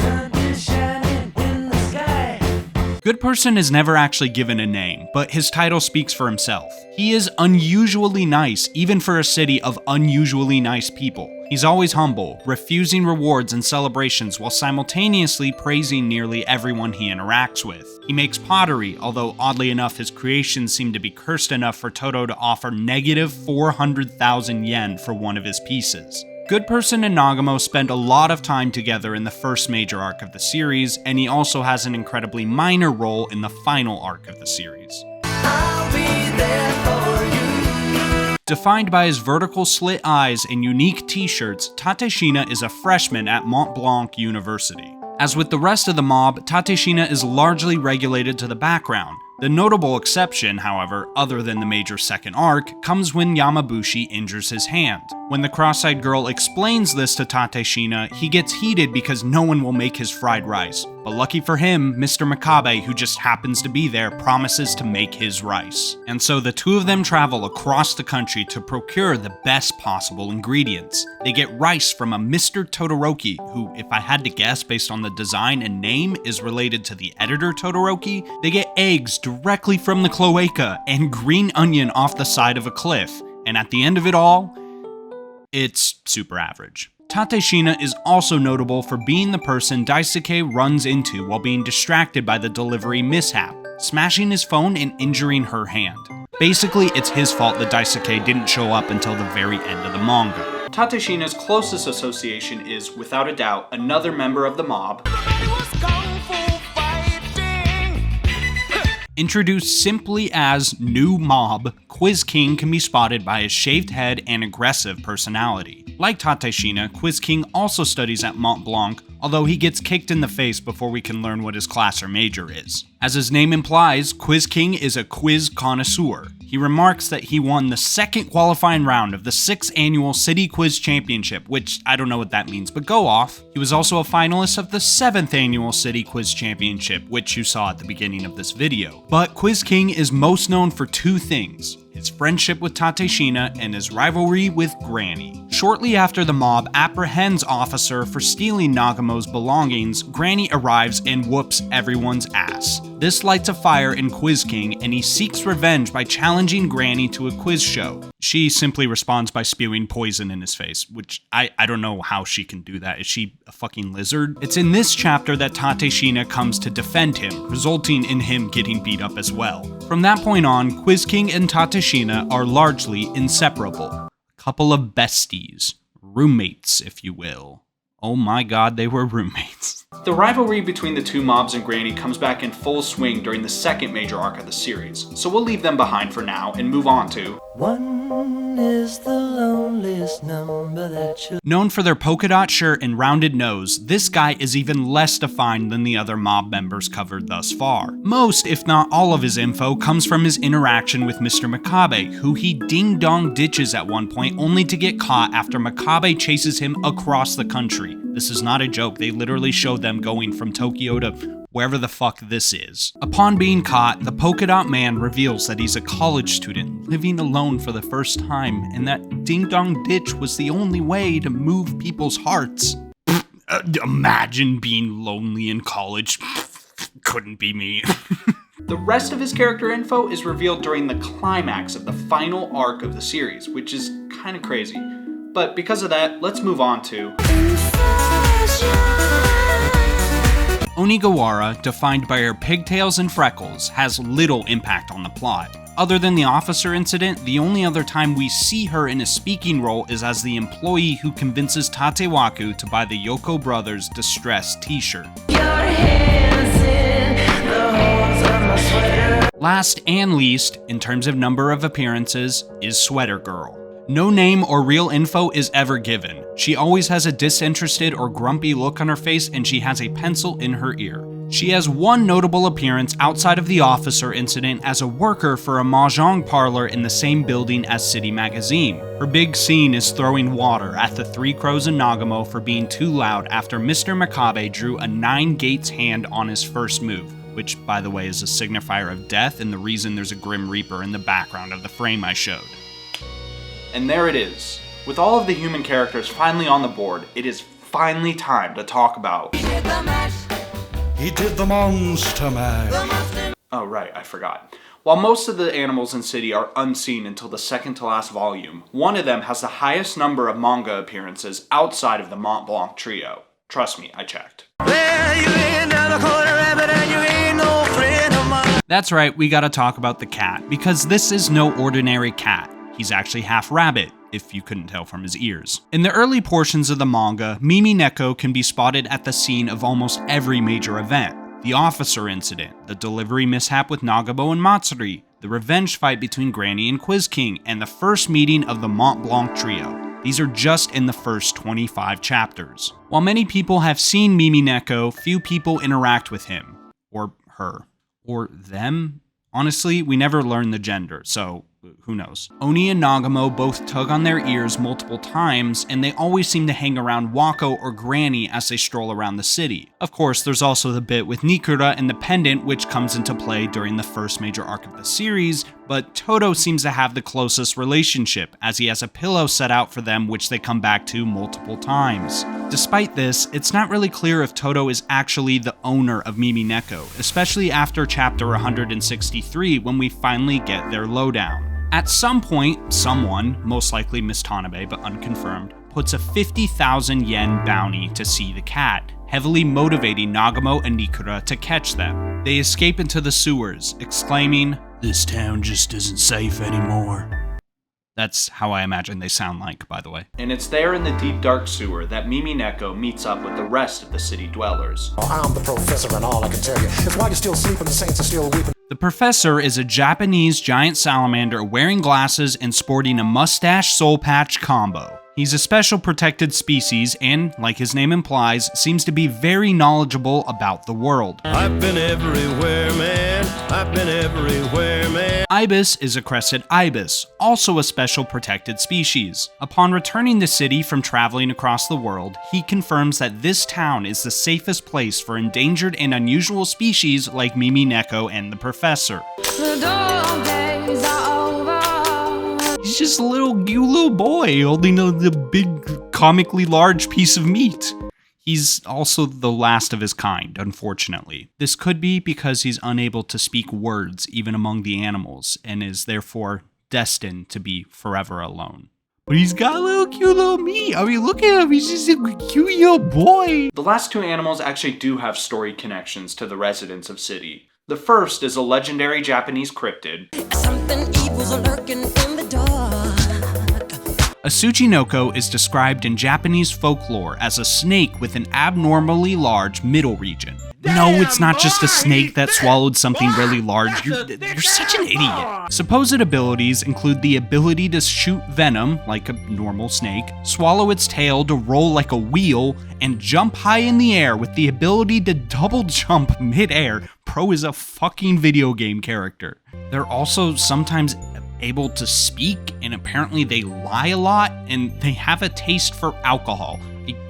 Speaker 1: Good Person is never actually given a name, but his title speaks for himself. He is unusually nice, even for a city of unusually nice people. He's always humble, refusing rewards and celebrations while simultaneously praising nearly everyone he interacts with. He makes pottery, although oddly enough his creations seem to be cursed enough for Toto to offer negative 400,000 yen for one of his pieces. Good Person and Nagamo spend a lot of time together in the first major arc of the series, and he also has an incredibly minor role in the final arc of the series.
Speaker 2: I'll be there for you.
Speaker 1: Defined by his vertical slit eyes and unique t-shirts, Tateshina is a freshman at Mont Blanc University. As with the rest of the mob, Tateshina is largely regulated to the background. The notable exception, however, other than the major second arc, comes when Yamabushi injures his hand. When the cross-eyed girl explains this to Tateshina, he gets heated because no one will make his fried rice. But lucky for him, Mr. Makabe, who just happens to be there, promises to make his rice. And so the two of them travel across the country to procure the best possible ingredients. They get rice from a Mr. Todoroki, who, if I had to guess based on the design and name, is related to the editor Todoroki. They get eggs directly from the cloaca and green onion off the side of a cliff. And at the end of it all, it's super average. Tateshina is also notable for being the person Daisuke runs into while being distracted by the delivery mishap, smashing his phone and injuring her hand. Basically, it's his fault that Daisuke didn't show up until the very end of the manga. Tateshina's closest association is, without a doubt, another member of the mob. Introduced simply as New Mob, Quiz King can be spotted by his shaved head and aggressive personality. Like Tateshina, Quiz King also studies at Mont Blanc, although he gets kicked in the face before we can learn what his class or major is. As his name implies, Quiz King is a quiz connoisseur. He remarks that he won the second qualifying round of the 6th annual City Quiz Championship, which I don't know what that means, but go off. He was also a finalist of the 7th annual City Quiz Championship, which you saw at the beginning of this video. But Quiz King is most known for two things: his friendship with Tateshina and his rivalry with Granny. Shortly after the mob apprehends Officer for stealing Nagamo's belongings, Granny arrives and whoops everyone's ass. This lights a fire in Quiz King, and he seeks revenge by challenging Granny to a quiz show. She simply responds by spewing poison in his face, which I don't know how she can do that. Is she a fucking lizard? It's in this chapter that Tateshina comes to defend him, resulting in him getting beat up as well. From that point on, Quiz King and Tateshina are largely inseparable. A couple of besties. Roommates, if you will. Oh my god, they were roommates. The rivalry between the two mobs and Granny comes back in full swing during the second major arc of the series, so we'll leave them behind for now and move on to...
Speaker 2: One is the loneliest number that you...
Speaker 1: Known for their polka dot shirt and rounded nose, this guy is even less defined than the other mob members covered thus far. Most, if not all of his info, comes from his interaction with Mr. Makabe, who he ding-dong ditches at one point only to get caught after Makabe chases him across the country. This is not a joke, they literally showed them going from Tokyo to wherever the fuck this is. Upon being caught, the polka dot man reveals that he's a college student living alone for the first time, and that ding-dong ditch was the only way to move people's hearts. Imagine being lonely in college. Couldn't be me. The rest of his character info is revealed during the climax of the final arc of the series, which is kind of crazy. But because of that, let's move on to... Onigawara, defined by her pigtails and freckles, has little impact on the plot. Other than the officer incident, the only other time we see her in a speaking role is as the employee who convinces Tatewaku to buy the Yoko brothers' distressed t-shirt. Last and least, in terms of number of appearances, is Sweater Girl. No name or real info is ever given. She always has a disinterested or grumpy look on her face, and she has a pencil in her ear. She has one notable appearance outside of the officer incident as a worker for a mahjong parlor in the same building as City Magazine. Her big scene is throwing water at the Three Crows and Nagamo for being too loud after Mr. Makabe drew a 9 gates hand on his first move, which, by the way, is a signifier of death and the reason there's a Grim Reaper in the background of the frame I showed. And there it is. With all of the human characters finally on the board, it is finally time to talk about...
Speaker 7: He did the monster mash.
Speaker 1: Oh right, I forgot. While most of the animals in City are unseen until the second to last volume, one of them has the highest number of manga appearances outside of the Mont Blanc trio. Trust me, I checked. That's right, we gotta talk about the cat, because this is no ordinary cat. He's actually half rabbit, if you couldn't tell from his ears. In the early portions of the manga, Mimi Neko can be spotted at the scene of almost every major event. The officer incident, the delivery mishap with Nagabo and Matsuri, the revenge fight between Granny and Quiz King, and the first meeting of the Mont Blanc trio. These are just in the first 25 chapters. While many people have seen Mimi Neko, few people interact with him. Or her. Or them? Honestly, we never learn the gender, so who knows. Oni and Nagamo both tug on their ears multiple times, and they always seem to hang around Wako or Granny as they stroll around the city. Of course, there's also the bit with Nikura and the pendant, which comes into play during the first major arc of the series, but Toto seems to have the closest relationship, as he has a pillow set out for them which they come back to multiple times. Despite this, it's not really clear if Toto is actually the owner of Mimi Neko, especially after chapter 163 when we finally get their lowdown. At some point, someone, most likely Miss Tanabe but unconfirmed, puts a 50,000 yen bounty to see the cat, heavily motivating Nagamo and Nikura to catch them. They escape into the sewers, exclaiming, "This town just isn't safe anymore." That's how I imagine they sound like, by the way. And it's there in the deep dark sewer that Mimi Neko meets up with the rest of the city dwellers.
Speaker 14: I'm the professor and all I can tell you is why you're still sleeping, the saints are still weeping.
Speaker 1: The professor is a Japanese giant salamander wearing glasses and sporting a mustache soul patch combo. He's a special protected species and, like his name implies, seems to be very knowledgeable about the world.
Speaker 9: I've been everywhere, man. I've been everywhere, man.
Speaker 1: Ibis is a crested ibis, also a special protected species. Upon returning to City from traveling across the world, he confirms that this town is the safest place for endangered and unusual species like Mimi Neko and the professor.
Speaker 8: The dog days are over.
Speaker 1: He's just a little boy holding a big, comically large piece of meat. He's also the last of his kind, unfortunately. This could be because he's unable to speak words even among the animals, and is therefore destined to be forever alone. But he's got a little cute little meat. I mean, look at him. He's just a cute little boy. The last two animals actually do have story connections to the residents of City. The first is a legendary Japanese cryptid.
Speaker 8: Something evil's lurking in the dark.
Speaker 1: A Tsuchinoko is described in Japanese folklore as a snake with an abnormally large middle region. No, it's not just a snake that swallowed something really large. You're such an idiot. Supposed abilities include the ability to shoot venom, like a normal snake, swallow its tail to roll like a wheel, and jump high in the air with the ability to double jump mid-air. Pro is a fucking video game character. They're also sometimes able to speak, and apparently they lie a lot, and they have a taste for alcohol.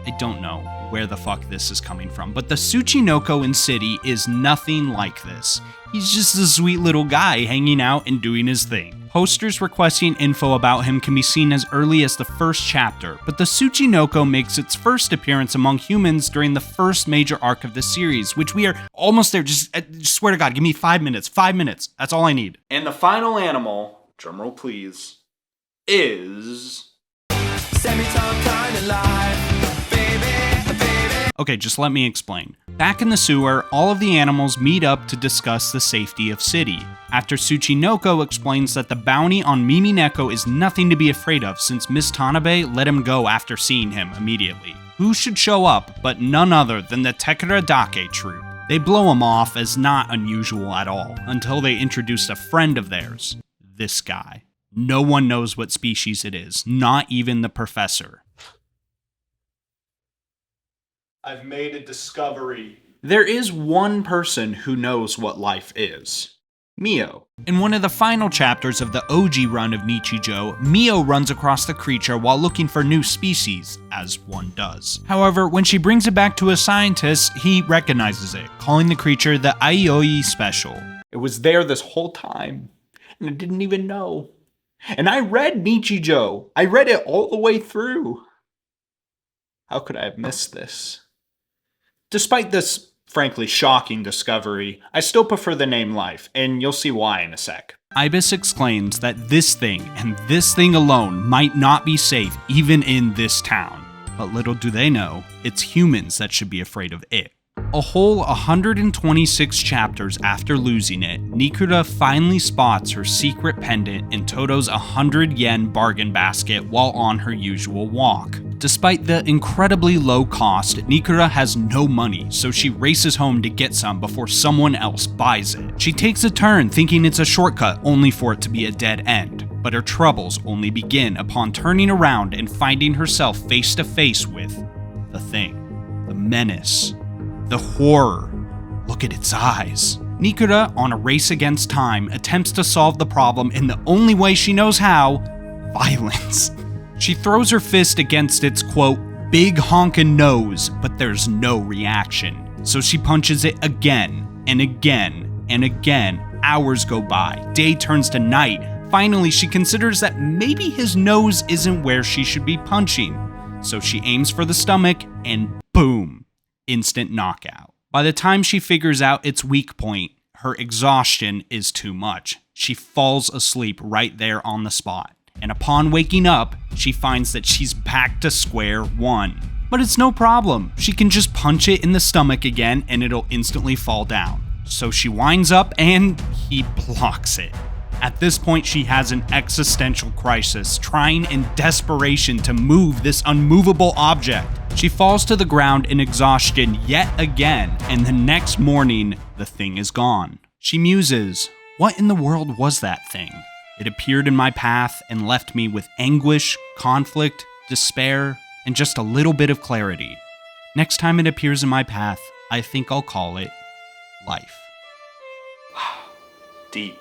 Speaker 1: I don't know where the fuck this is coming from, but the Tsuchinoko in City is nothing like this. He's just a sweet little guy hanging out and doing his thing. Posters requesting info about him can be seen as early as the first chapter, but the Tsuchinoko makes its first appearance among humans during the first major arc of the series, which we are almost there. Just swear to God, give me 5 minutes. 5 minutes. That's all I need. And the final animal, drumroll please, is...
Speaker 2: Semi-tongue kind of life, baby.
Speaker 1: Okay, just let me explain. Back in the sewer, all of the animals meet up to discuss the safety of City. After Tsuchinoko explains that the bounty on Mimi Neko is nothing to be afraid of since Miss Tanabe let him go after seeing him immediately. Who should show up but none other than the Tanabe Crew? They blow him off as not unusual at all, until they introduced a friend of theirs. This guy. No one knows what species it is, not even the professor. I've made a discovery. There is one person who knows what life is. Mio. In one of the final chapters of the OG run of Nichijou, Mio runs across the creature while looking for new species, as one does. However, when she brings it back to a scientist, he recognizes it, calling the creature the Aioi Special. It was there this whole time, and I didn't even know. And I read Nichijou. I read it all the way through. How could I have missed this? Despite this frankly shocking discovery, I still prefer the name Life, and you'll see why in a sec. Ibis explains that this thing, and this thing alone, might not be safe even in this town. But little do they know, it's humans that should be afraid of it. A whole 126 chapters after losing it, Nikura finally spots her secret pendant in Toto's 100 yen bargain basket while on her usual walk. Despite the incredibly low cost, Nikura has no money, so she races home to get some before someone else buys it. She takes a turn thinking it's a shortcut, only for it to be a dead end. But her troubles only begin upon turning around and finding herself face to face with the thing, the menace, the horror. Look at its eyes. Nikura, on a race against time, attempts to solve the problem in the only way she knows how: violence. She throws her fist against its, quote, big honkin' nose, but there's no reaction. So she punches it again, and again, and again. Hours go by, day turns to night. Finally, she considers that maybe his nose isn't where she should be punching. So she aims for the stomach, and boom, instant knockout. By the time she figures out its weak point, her exhaustion is too much. She falls asleep right there on the spot. And upon waking up, she finds that she's back to square one. But it's no problem. She can just punch it in the stomach again and it'll instantly fall down. So she winds up and he blocks it. At this point, she has an existential crisis, trying in desperation to move this unmovable object. She falls to the ground in exhaustion yet again, and the next morning, the thing is gone. She muses, what in the world was that thing? It appeared in my path and left me with anguish, conflict, despair, and just a little bit of clarity. Next time it appears in my path, I think I'll call it life. Deep.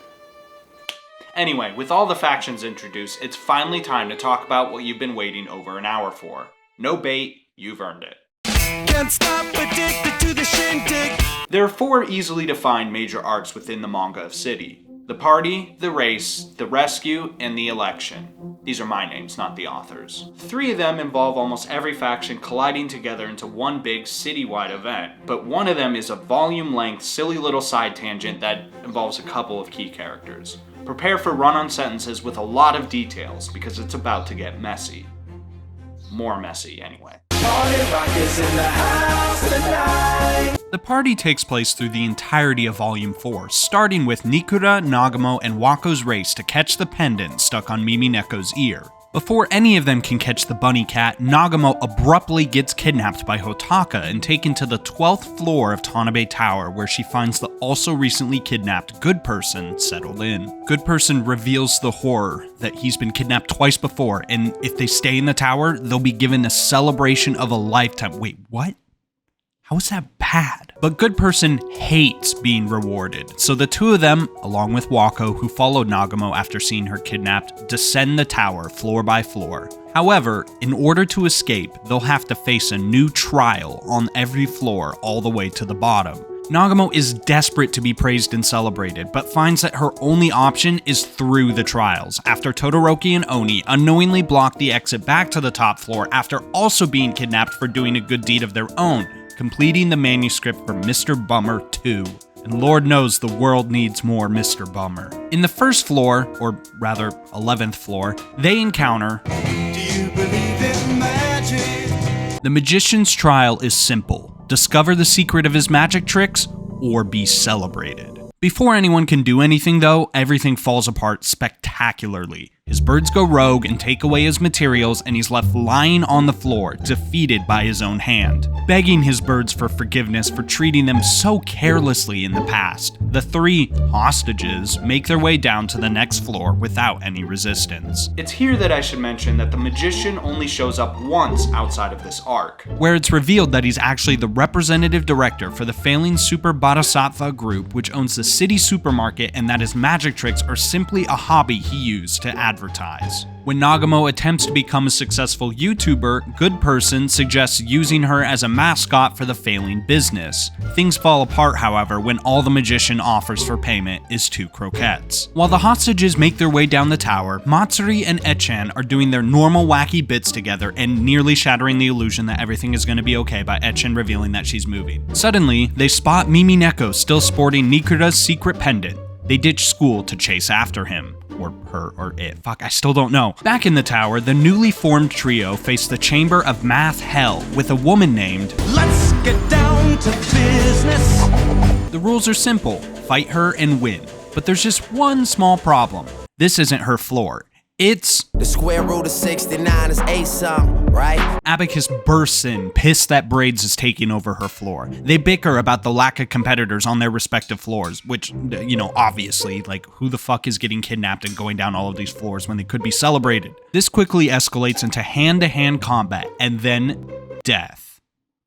Speaker 1: Anyway, with all the factions introduced, it's finally time to talk about what you've been waiting over an hour for. No bait, you've earned it.
Speaker 2: Can't stop, addicted to the shindig.
Speaker 1: There are 4 easily defined major arcs within the manga of City. The party, the race, the rescue, and the election. These are my names, not the authors. 3 of them involve almost every faction colliding together into one big citywide event, but one of them is a volume-length, silly little side tangent that involves a couple of key characters. Prepare for run-on sentences with a lot of details, because it's about to get messy. More messy, anyway. The party takes place through the entirety of Volume 4, starting with Nikura, Nagamo, and Wako's race to catch the pendant stuck on Mimi Neko's ear. Before any of them can catch the bunny cat, Nagamo abruptly gets kidnapped by Hotaka and taken to the 12th floor of Tanabe Tower, where she finds the also recently kidnapped Good Person settled in. Good Person reveals the horror that he's been kidnapped twice before, and if they stay in the tower, they'll be given a celebration of a lifetime. Wait, what? How is that bad? But Good Person hates being rewarded, so the two of them, along with Wako, who followed Nagamo after seeing her kidnapped, descend the tower floor by floor. However, in order to escape, they'll have to face a new trial on every floor all the way to the bottom. Nagamo is desperate to be praised and celebrated, but finds that her only option is through the trials, after Todoroki and Oni unknowingly block the exit back to the top floor after also being kidnapped for doing a good deed of their own, completing the manuscript for Mr. Bummer 2. And Lord knows the world needs more Mr. Bummer. In the first floor, or rather 11th floor, they encounter... Do you believe in magic? The magician's trial is simple. Discover the secret of his magic tricks, or be celebrated. Before anyone can do anything though, everything falls apart spectacularly. His birds go rogue and take away his materials, and he's left lying on the floor, defeated by his own hand, begging his birds for forgiveness for treating them so carelessly in the past. The three hostages make their way down to the next floor without any resistance. It's here that I should mention that the magician only shows up once outside of this arc, where it's revealed that he's actually the representative director for the failing Super Bodhisattva group, which owns the city supermarket, and that his magic tricks are simply a hobby he used to advertise. When Nagamo attempts to become a successful YouTuber, Good Person suggests using her as a mascot for the failing business. Things fall apart, however, when all the magician offers for payment is 2 croquettes. While the hostages make their way down the tower, Matsuri and Etchan are doing their normal wacky bits together and nearly shattering the illusion that everything is going to be okay by Etchan revealing that she's moving. Suddenly, they spot Mimi Neko still sporting Nikura's secret pendant. They ditch school to chase after him. Or her, or it. Fuck, I still don't know. Back in the tower, the newly formed trio face the Chamber of Math Hell with a woman named... Let's get down to business! The rules are simple. Fight her and win. But there's just one small problem. This isn't her floor. It's... The square root of 69 is 8-something, right? Abacus bursts in, pissed that Braids is taking over her floor. They bicker about the lack of competitors on their respective floors, which, you know, obviously, like, who the fuck is getting kidnapped and going down all of these floors when they could be celebrated? This quickly escalates into hand-to-hand combat, and then death.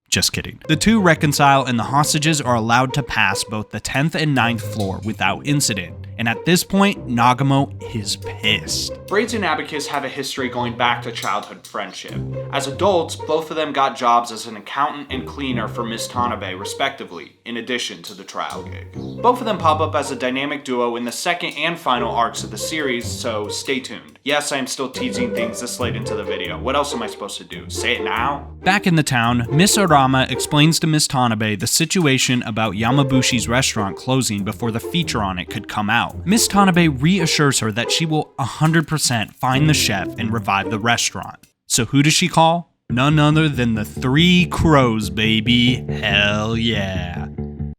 Speaker 1: Just kidding. The two reconcile, and the hostages are allowed to pass both the 10th and 9th floor without incident. And at this point, Nagamo is pissed. Braids and Abacus have a history going back to childhood friendship. As adults, both of them got jobs as an accountant and cleaner for Miss Tanabe, respectively, in addition to the trial gig. Both of them pop up as a dynamic duo in the second and final arcs of the series, so stay tuned. Yes, I am still teasing things this late into the video. What else am I supposed to do? Say it now? Back in the town, Miss Arama explains to Miss Tanabe the situation about Yamabushi's restaurant closing before the feature on it could come out. Miss Tanabe reassures her that she will 100% find the chef and revive the restaurant. So who does she call? None other than the 3 crows, baby. Hell yeah.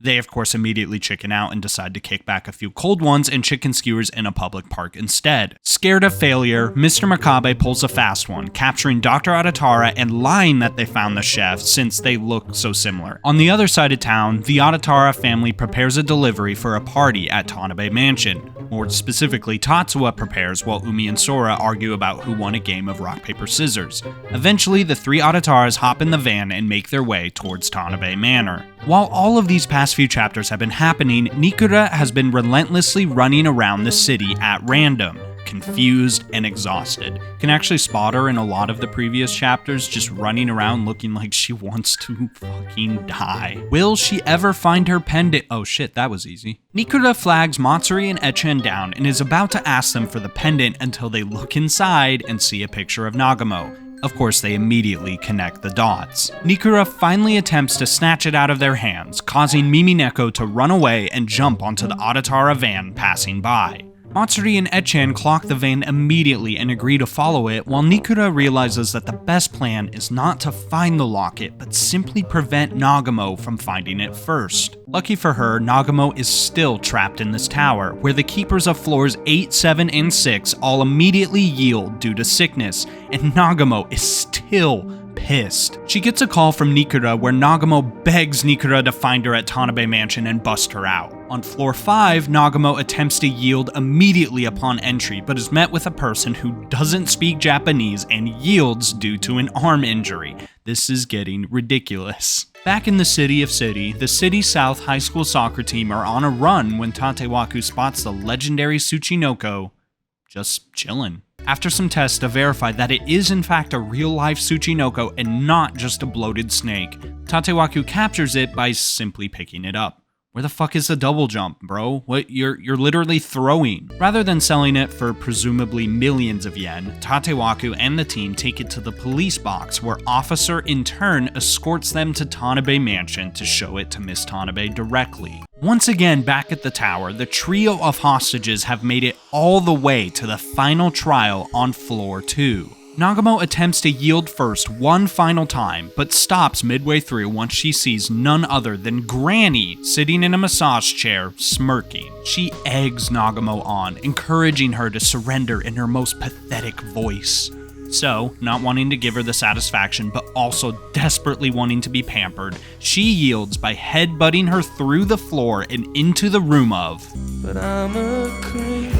Speaker 1: They, of course, immediately chicken out and decide to kick back a few cold ones and chicken skewers in a public park instead. Scared of failure, Mr. Makabe pulls a fast one, capturing Dr. Adatara and lying that they found the chef since they look so similar. On the other side of town, the Adatara family prepares a delivery for a party at Tanabe Mansion. More specifically, Tatsuya prepares while Umi and Sora argue about who won a game of rock, paper, scissors. Eventually, the 3 Adataras hop in the van and make their way towards Tanabe Manor. While all of these past few chapters have been happening, Nikura has been relentlessly running around the city at random, confused and exhausted. Can actually spot her in a lot of the previous chapters just running around looking like she wants to fucking die. Will she ever find her pendant? Oh shit, that was easy. Nikura flags Matsuri and Etchan down and is about to ask them for the pendant until they look inside and see a picture of Nagamo. Of course, they immediately connect the dots. Nikura finally attempts to snatch it out of their hands, causing Mimi Neko to run away and jump onto the Adatara van passing by. Matsuri and Echan clock the van immediately and agree to follow it, while Nikura realizes that the best plan is not to find the locket, but simply prevent Nagamo from finding it first. Lucky for her, Nagamo is still trapped in this tower, where the keepers of floors 8, 7, and 6 all immediately yield due to sickness, and Nagamo is still pissed. She gets a call from Nikura where Nagamo begs Nikura to find her at Tanabe Mansion and bust her out. On floor 5, Nagamo attempts to yield immediately upon entry, but is met with a person who doesn't speak Japanese and yields due to an arm injury. This is getting ridiculous. Back in the city of City, the City South High School soccer team are on a run when Tatewaku spots the legendary Tsuchinoko just chillin'. After some tests to verify that it is in fact a real-life Tsuchinoko and not just a bloated snake, Tatewaku captures it by simply picking it up. Where the fuck is the double jump, bro? What, you're literally throwing. Rather than selling it for presumably millions of yen, Tatewaku and the team take it to the police box where Officer in turn escorts them to Tanabe Mansion to show it to Miss Tanabe directly. Once again back at the tower, the trio of hostages have made it all the way to the final trial on floor 2. Nagamo attempts to yield first one final time, but stops midway through once she sees none other than Granny sitting in a massage chair, smirking. She eggs Nagamo on, encouraging her to surrender in her most pathetic voice. So, not wanting to give her the satisfaction, but also desperately wanting to be pampered, she yields by headbutting her through the floor and into the room of... But I'm a creep.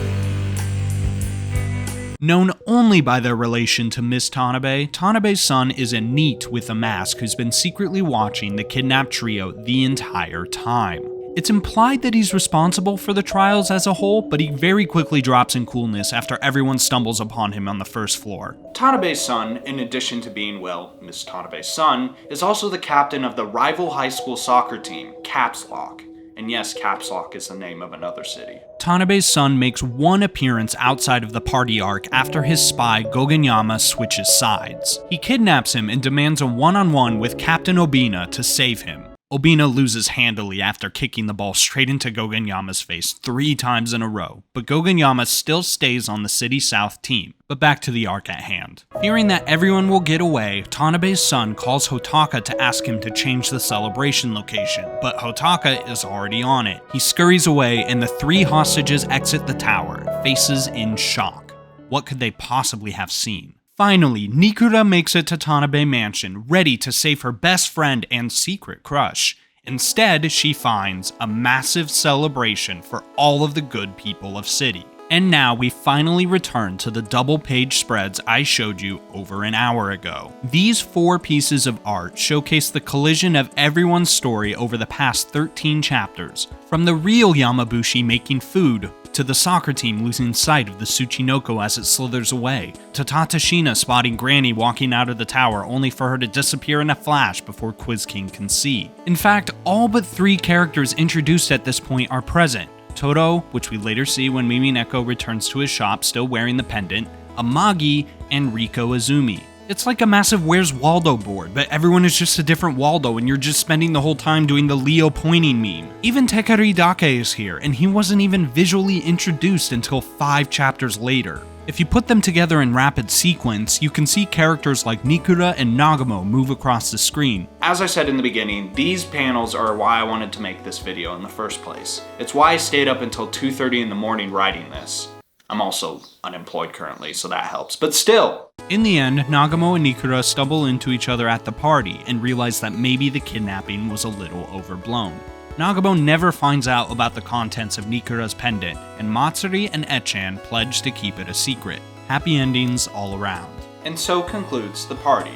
Speaker 1: Known only by their relation to Miss Tanabe, Tanabe's son is a NEET with a mask who's been secretly watching the kidnapped trio the entire time. It's implied that he's responsible for the trials as a whole, but he very quickly drops in coolness after everyone stumbles upon him on the first floor. Tanabe's son, in addition to being, well, Miss Tanabe's son, is also the captain of the rival high school soccer team, Caps Lock. And yes, Caps Lock is the name of another city. Tanabe's son makes one appearance outside of the party arc after his spy Gogenyama switches sides. He kidnaps him and demands a one-on-one with Captain Obina to save him. Obina loses handily after kicking the ball straight into Gogenyama's face 3 times in a row, but Gogenyama still stays on the City South team. But back to the arc at hand. Fearing that everyone will get away, Tanabe's son calls Hotaka to ask him to change the celebration location, but Hotaka is already on it. He scurries away and the 3 hostages exit the tower, faces in shock. What could they possibly have seen? Finally, Nikura makes it to Tanabe Mansion, ready to save her best friend and secret crush. Instead, she finds a massive celebration for all of the good people of City. And now we finally return to the double-page spreads I showed you over an hour ago. These 4 pieces of art showcase the collision of everyone's story over the past 13 chapters, from the real Yamabushi making food, to the soccer team losing sight of the Tsuchinoko as it slithers away, to Tatashina spotting Granny walking out of the tower only for her to disappear in a flash before Quiz King can see. In fact, all but 3 characters introduced at this point are present. Toro, which we later see when Mimi Neko returns to his shop still wearing the pendant, Amagi, and Riko Izumi. It's like a massive Where's Waldo board, but everyone is just a different Waldo and you're just spending the whole time doing the Leo pointing meme. Even Tekari Dake is here, and he wasn't even visually introduced until 5 chapters later. If you put them together in rapid sequence, you can see characters like Nikura and Nagamo move across the screen. As I said in the beginning, these panels are why I wanted to make this video in the first place. It's why I stayed up until 2:30 in the morning writing this. I'm also unemployed currently, so that helps, but still! In the end, Nagamo and Nikura stumble into each other at the party and realize that maybe the kidnapping was a little overblown. Nagamo never finds out about the contents of Nikura's pendant, and Matsuri and Echan pledge to keep it a secret. Happy endings all around. And so concludes the party.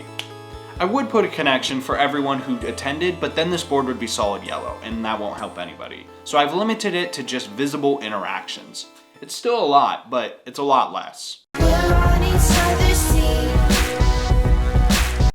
Speaker 1: I would put a connection for everyone who attended, but then this board would be solid yellow, and that won't help anybody. So I've limited it to just visible interactions. It's still a lot, but it's a lot less.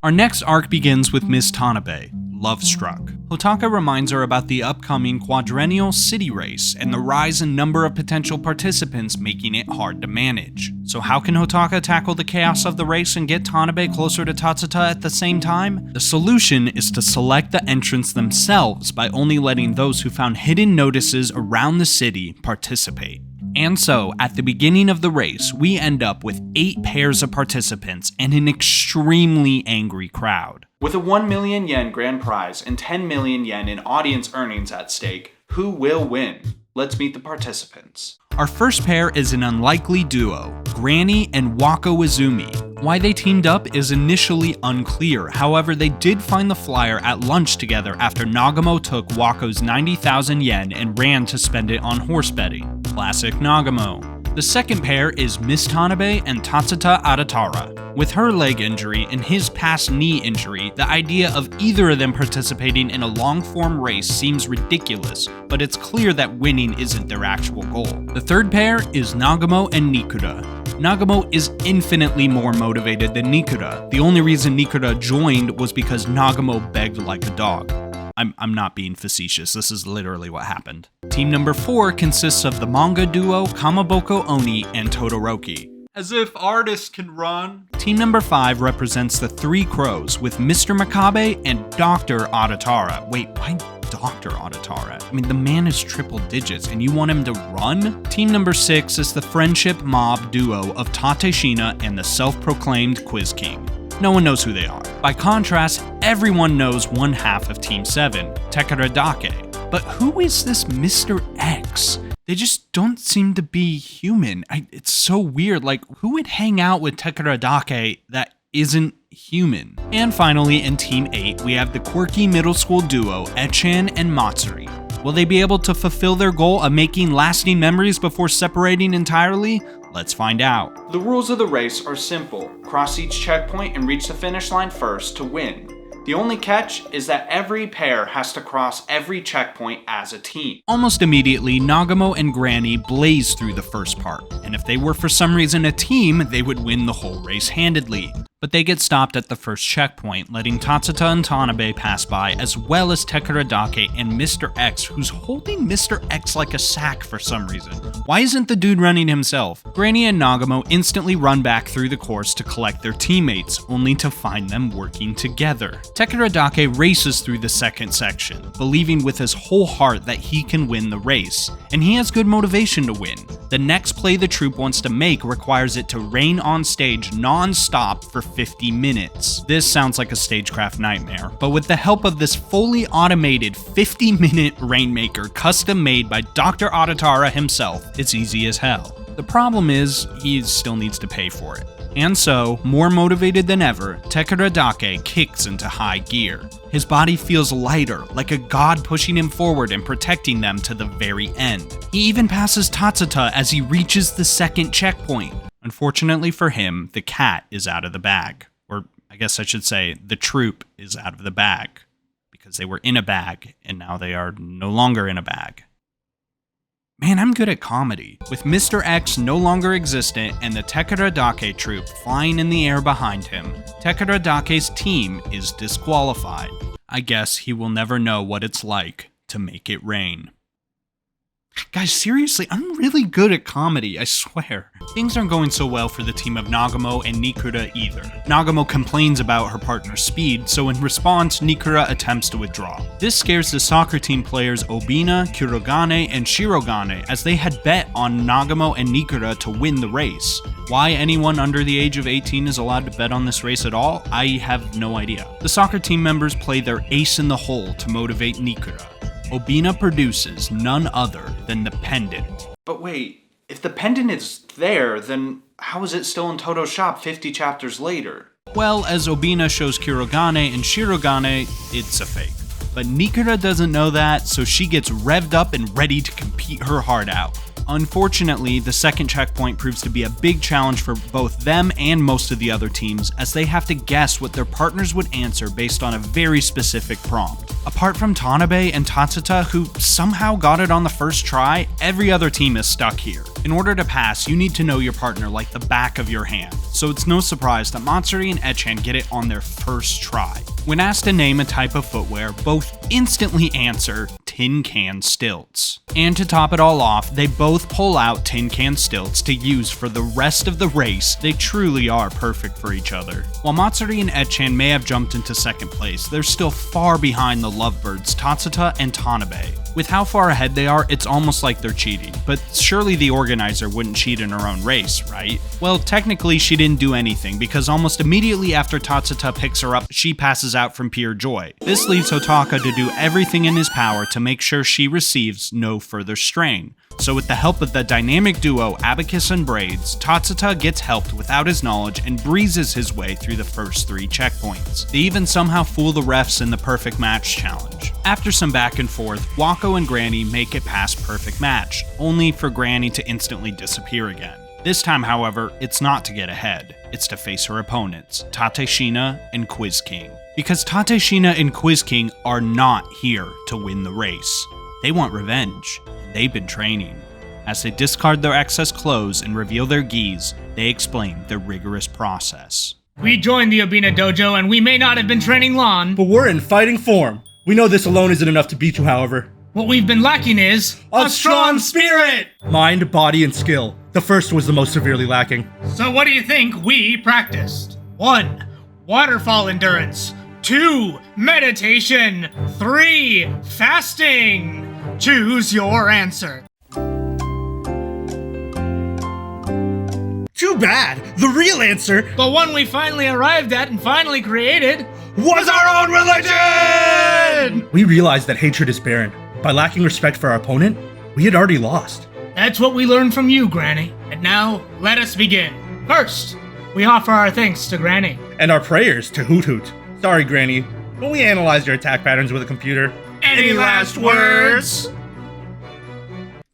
Speaker 1: Our next arc begins with Miss Tanabe, love struck. Hotaka reminds her about the upcoming quadrennial city race and the rise in number of potential participants, making it hard to manage. So how can Hotaka tackle the chaos of the race and get Tanabe closer to Tatsuta at the same time? The solution is to select the entrants themselves by only letting those who found hidden notices around the city participate. And so, at the beginning of the race, we end up with 8 pairs of participants and an extremely angry crowd. With a 1 million yen grand prize and 10 million yen in audience earnings at stake, who will win? Let's meet the participants. Our first pair is an unlikely duo, Granny and Wako Izumi. Why they teamed up is initially unclear, however they did find the flyer at lunch together after Nagamo took Wako's 90,000 yen and ran to spend it on horse betting. Classic Nagamo. The second pair is Miss Tanabe and Tatsuta Adatara. With her leg injury and his past knee injury, the idea of either of them participating in a long-form race seems ridiculous, but it's clear that winning isn't their actual goal. The third pair is Nagamo and Nikura. Nagamo is infinitely more motivated than Nikura. The only reason Nikura joined was because Nagamo begged like a dog. I'm not being facetious, this is literally what happened. Team number 4 consists of the manga duo Kamaboko Oni and Todoroki. As if artists can run. Team number 5 represents the 3 crows with Mr. Makabe and Dr. Adatara. Wait, why Dr. Adatara? I mean, the man is triple digits and you want him to run? Team number 6 is the friendship mob duo of Tateshina and the self-proclaimed Quiz King. No one knows who they are. By contrast, everyone knows one half of Team 7, Tekeradake. But who is this Mr. X? They just don't seem to be human. It's so weird. Like, who would hang out with Tekeradake that isn't human? And finally, in Team 8, we have the quirky middle school duo, Echan and Matsuri. Will they be able to fulfill their goal of making lasting memories before separating entirely? Let's find out. The rules of the race are simple. Cross each checkpoint and reach the finish line first to win. The only catch is that every pair has to cross every checkpoint as a team. Almost immediately, Nagamo and Granny blaze through the first part, and if they were for some reason a team, they would win the whole race handedly. But they get stopped at the first checkpoint, letting Tatsuta and Tanabe pass by, as well as Tekeradake and Mr. X, who's holding Mr. X like a sack for some reason. Why isn't the dude running himself? Granny and Nagamo instantly run back through the course to collect their teammates, only to find them working together. Tekeradake races through the second section, believing with his whole heart that he can win the race, and he has good motivation to win. The next play the troupe wants to make requires it to rain on stage non-stop for 50 minutes. This sounds like a stagecraft nightmare, but with the help of this fully automated 50-minute rainmaker custom made by Dr. Adatara himself, it's easy as hell. The problem is, he still needs to pay for it. And so, more motivated than ever, Tekeradake kicks into high gear. His body feels lighter, like a god pushing him forward and protecting them to the very end. He even passes Tatsuta as he reaches the second checkpoint. Unfortunately for him, the cat is out of the bag. Or, I guess I should say, the troupe is out of the bag. Because they were in a bag, and now they are no longer in a bag. Man, I'm good at comedy. With Mr. X no longer existent and the Tekeradake troupe flying in the air behind him, Tekeradake's team is disqualified. I guess he will never know what it's like to make it rain. Guys, seriously, I'm really good at comedy, I swear. Things aren't going so well for the team of Nagamo and Nikura either. Nagamo complains about her partner's speed, so in response, Nikura attempts to withdraw. This scares the soccer team players Obina, Kurogane, and Shirogane as they had bet on Nagamo and Nikura to win the race. Why anyone under the age of 18 is allowed to bet on this race at all, I have no idea. The soccer team members play their ace in the hole to motivate Nikura. Obina produces none other than the pendant. But wait, if the pendant is there, then how is it still in Toto's shop 50 chapters later? Well, as Obina shows Kurogane and Shirogane, it's a fake. But Nikura doesn't know that, so she gets revved up and ready to compete her heart out. Unfortunately, the second checkpoint proves to be a big challenge for both them and most of the other teams, as they have to guess what their partners would answer based on a very specific prompt. Apart from Tanabe and Tatsuta, who somehow got it on the first try, every other team is stuck here. In order to pass, you need to know your partner like the back of your hand, so it's no surprise that Matsuri and Echan get it on their first try. When asked to name a type of footwear, both instantly answer tin can stilts. And to top it all off, they both pull out tin can stilts to use for the rest of the race. They truly are perfect for each other. While Matsuri and Etchan may have jumped into second place, they're still far behind the lovebirds Tatsuta and Tanabe. With how far ahead they are, it's almost like they're cheating, but surely the organizer wouldn't cheat in her own race, right? Well, technically she didn't do anything, because almost immediately after Tatsuta picks her up, she passes out from pure joy. This leaves Hotaka to do everything in his power to make sure she receives no further strain. So with the help of the dynamic duo Abacus and Braids, Tatsuta gets helped without his knowledge and breezes his way through the first 3 checkpoints. They even somehow fool the refs in the perfect match challenge. After some back and forth, Wako and Granny make it past perfect match, only for Granny to instantly disappear again. This time, however, it's not to get ahead, it's to face her opponents, Tateshina and Quiz King. Because Tateshina and Quiz King are not here to win the race. They want revenge. They've been training. As they discard their excess clothes and reveal their gis, they explain their rigorous process.
Speaker 15: We joined the Obina Dojo and we may not have been training long,
Speaker 16: but we're in fighting form. We know this alone isn't enough to beat you, however.
Speaker 15: What we've been lacking is
Speaker 16: a strong spirit! Mind, body, and skill. The first was the most severely lacking.
Speaker 15: So what do you think we practiced? 1. Waterfall endurance. 2. Meditation. 3. Fasting. Choose your answer.
Speaker 16: Too bad! The real answer,
Speaker 15: the one we finally arrived at and finally created,
Speaker 16: was our own religion! We realized that hatred is barren. By lacking respect for our opponent, we had already lost.
Speaker 15: That's what we learned from you, Granny. And now, let us begin. First, we offer our thanks to Granny.
Speaker 16: And our prayers to Hoot Hoot. Sorry, Granny, but we analyzed your attack patterns with a computer.
Speaker 15: Any last words?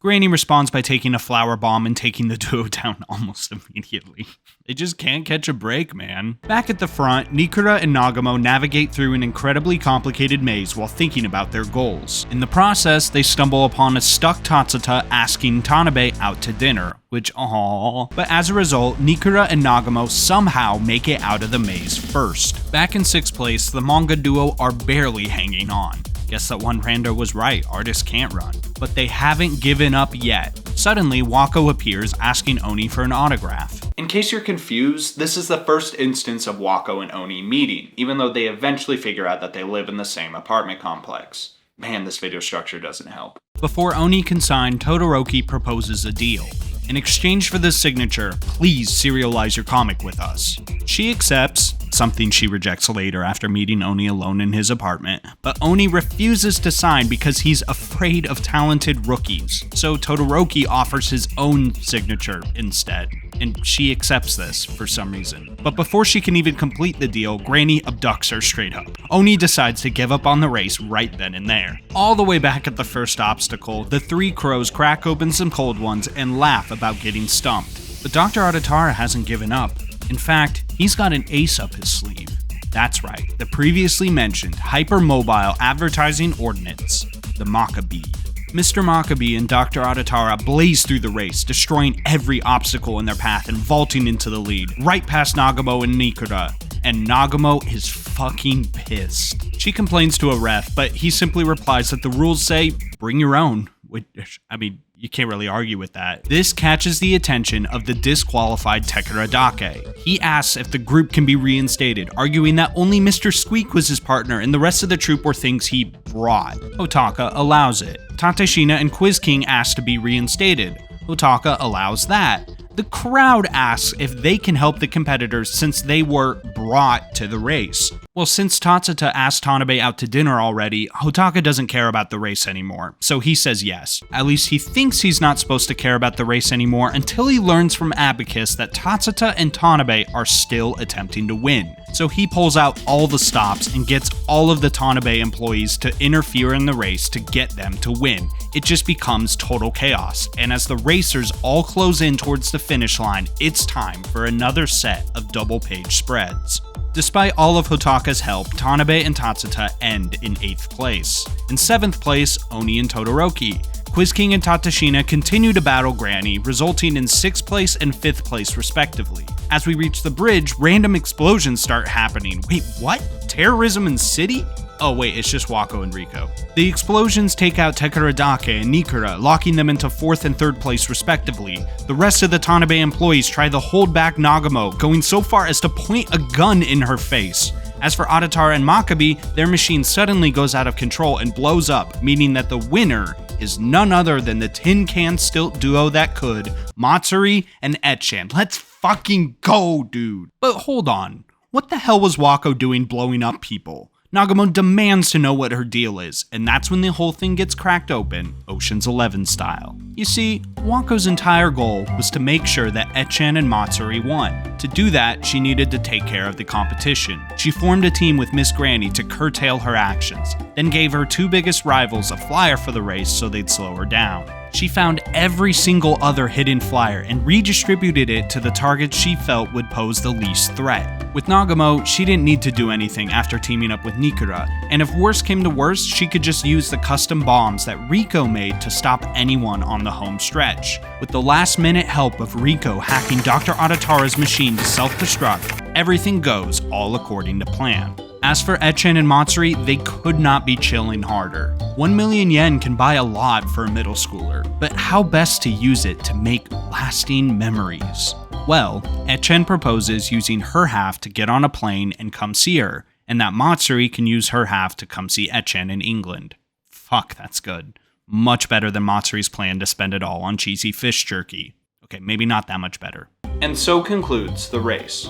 Speaker 1: Granny responds by taking a flower bomb and taking the duo down almost immediately. They just can't catch a break, man. Back at the front, Nikura and Nagamo navigate through an incredibly complicated maze while thinking about their goals. In the process, they stumble upon a stuck Tatsuta asking Tanabe out to dinner, which aww. But as a result, Nikura and Nagamo somehow make it out of the maze first. Back in 6th place, the manga duo are barely hanging on. Guess that one rando was right, artists can't run. But they haven't given up yet. Suddenly, Wako appears asking Oni for an autograph. In case you're confused, this is the first instance of Wako and Oni meeting, even though they eventually figure out that they live in the same apartment complex. Man, this video structure doesn't help. Before Oni can sign, Todoroki proposes a deal. In exchange for this signature, please serialize your comic with us. She accepts, something she rejects later after meeting Oni alone in his apartment, but Oni refuses to sign because he's afraid of talented rookies, so Todoroki offers his own signature instead, and she accepts this for some reason. But before she can even complete the deal, Granny abducts her straight up. Oni decides to give up on the race right then and there. All the way back at the first obstacle, the 3 crows crack open some cold ones and laugh about getting stumped. But Dr. Adatara hasn't given up. In fact, he's got an ace up his sleeve. That's right, the previously mentioned hypermobile advertising ordinance, the Makabe. Mr. Makabe and Dr. Adatara blaze through the race, destroying every obstacle in their path and vaulting into the lead, right past Nagamo and Nikura. And Nagamo is fucking pissed. She complains to a ref, but he simply replies that the rules say, bring your own. Which, I mean, you can't really argue with that. This catches the attention of the disqualified Tekeradake. He asks if the group can be reinstated, arguing that only Mr. Squeak was his partner and the rest of the troupe were things he brought. Hotaka allows it. Tateshina and Quiz King ask to be reinstated. Hotaka allows that. The crowd asks if they can help the competitors since they were brought to the race. Well, since Tatsuta asked Tanabe out to dinner already, Hotaka doesn't care about the race anymore, so he says yes. At least he thinks he's not supposed to care about the race anymore until he learns from Abacus that Tatsuta and Tanabe are still attempting to win. So he pulls out all the stops and gets all of the Tanabe employees to interfere in the race to get them to win. It just becomes total chaos, and as the racers all close in towards the finish line, it's time for another set of double-page spreads. Despite all of Hotaka's help, Tanabe and Tatsuta end in 8th place. In 7th place, Oni and Todoroki. Quiz King and Tateshina continue to battle Granny, resulting in 6th place and 5th place respectively. As we reach the bridge, random explosions start happening. Wait, what? Terrorism in city? Oh wait, it's just Wako and Riko. The explosions take out Tekeradake and Nikura, locking them into 4th and 3rd place respectively. The rest of the Tanabe employees try to hold back Nagamo, going so far as to point a gun in her face. As for Adatara and Makabe, their machine suddenly goes out of control and blows up, meaning that the winner is none other than the tin can stilt duo that could, Matsuri and Etchan. Let's fucking go, dude. But hold on, what the hell was Wako doing blowing up people? Nagamo demands to know what her deal is, and that's when the whole thing gets cracked open, Ocean's 11 style. You see, Wako's entire goal was to make sure that Etchan and Matsuri won. To do that, she needed to take care of the competition. She formed a team with Miss Granny to curtail her actions, then gave her 2 biggest rivals a flyer for the race so they'd slow her down. She found every single other hidden flyer and redistributed it to the targets she felt would pose the least threat. With Nagamo, she didn't need to do anything after teaming up with Nikura, and if worse came to worse, she could just use the custom bombs that Riko made to stop anyone on the home stretch. With the last-minute help of Riko hacking Dr. Adatara's machine to self-destruct, everything goes all according to plan. As for Etchan and Matsuri, they could not be chilling harder. 1 million yen can buy a lot for a middle schooler, but how best to use it to make lasting memories? Well, Etchan proposes using her half to get on a plane and come see her, and that Matsuri can use her half to come see Etchan in England. Fuck, that's good. Much better than Matsuri's plan to spend it all on cheesy fish jerky. Okay, maybe not that much better. And so concludes the race.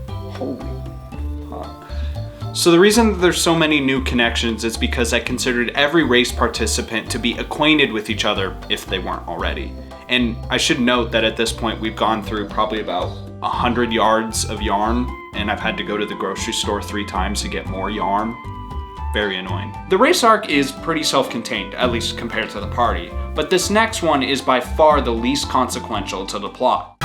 Speaker 1: Holy fuck. So the reason that there's so many new connections is because I considered every race participant to be acquainted with each other if they weren't already. And I should note that at this point we've gone through probably about 100 yards of yarn, and I've had to go to the grocery store 3 times to get more yarn. Very annoying. The race arc is pretty self-contained, at least compared to the party, but this next one is by far the least consequential to the plot.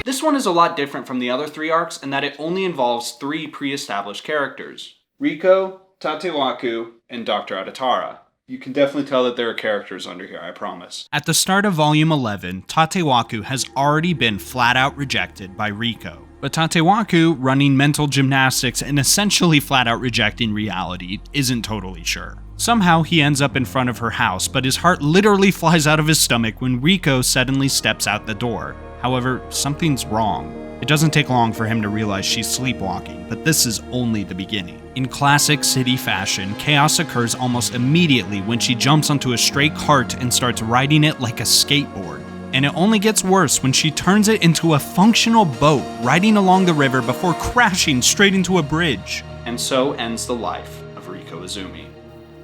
Speaker 1: This one is a lot different from the other 3 arcs in that it only involves 3 pre-established characters: Riko, Tatewaku, and Dr. Adatara. You can definitely tell that there are characters under here, I promise. At the start of Volume 11, Tatewaku has already been flat out rejected by Riko. But Tatewaku, running mental gymnastics and essentially flat out rejecting reality, isn't totally sure. Somehow he ends up in front of her house, but his heart literally flies out of his stomach when Riko suddenly steps out the door. However, something's wrong. It doesn't take long for him to realize she's sleepwalking, but this is only the beginning. In classic city fashion, chaos occurs almost immediately when she jumps onto a stray cart and starts riding it like a skateboard. And it only gets worse when she turns it into a functional boat riding along the river before crashing straight into a bridge. And so ends the life of Riko Izumi.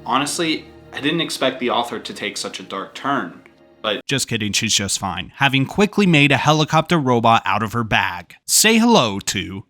Speaker 1: Honestly, I didn't expect the author to take such a dark turn. But just kidding, she's just fine, having quickly made a helicopter robot out of her bag. Say hello to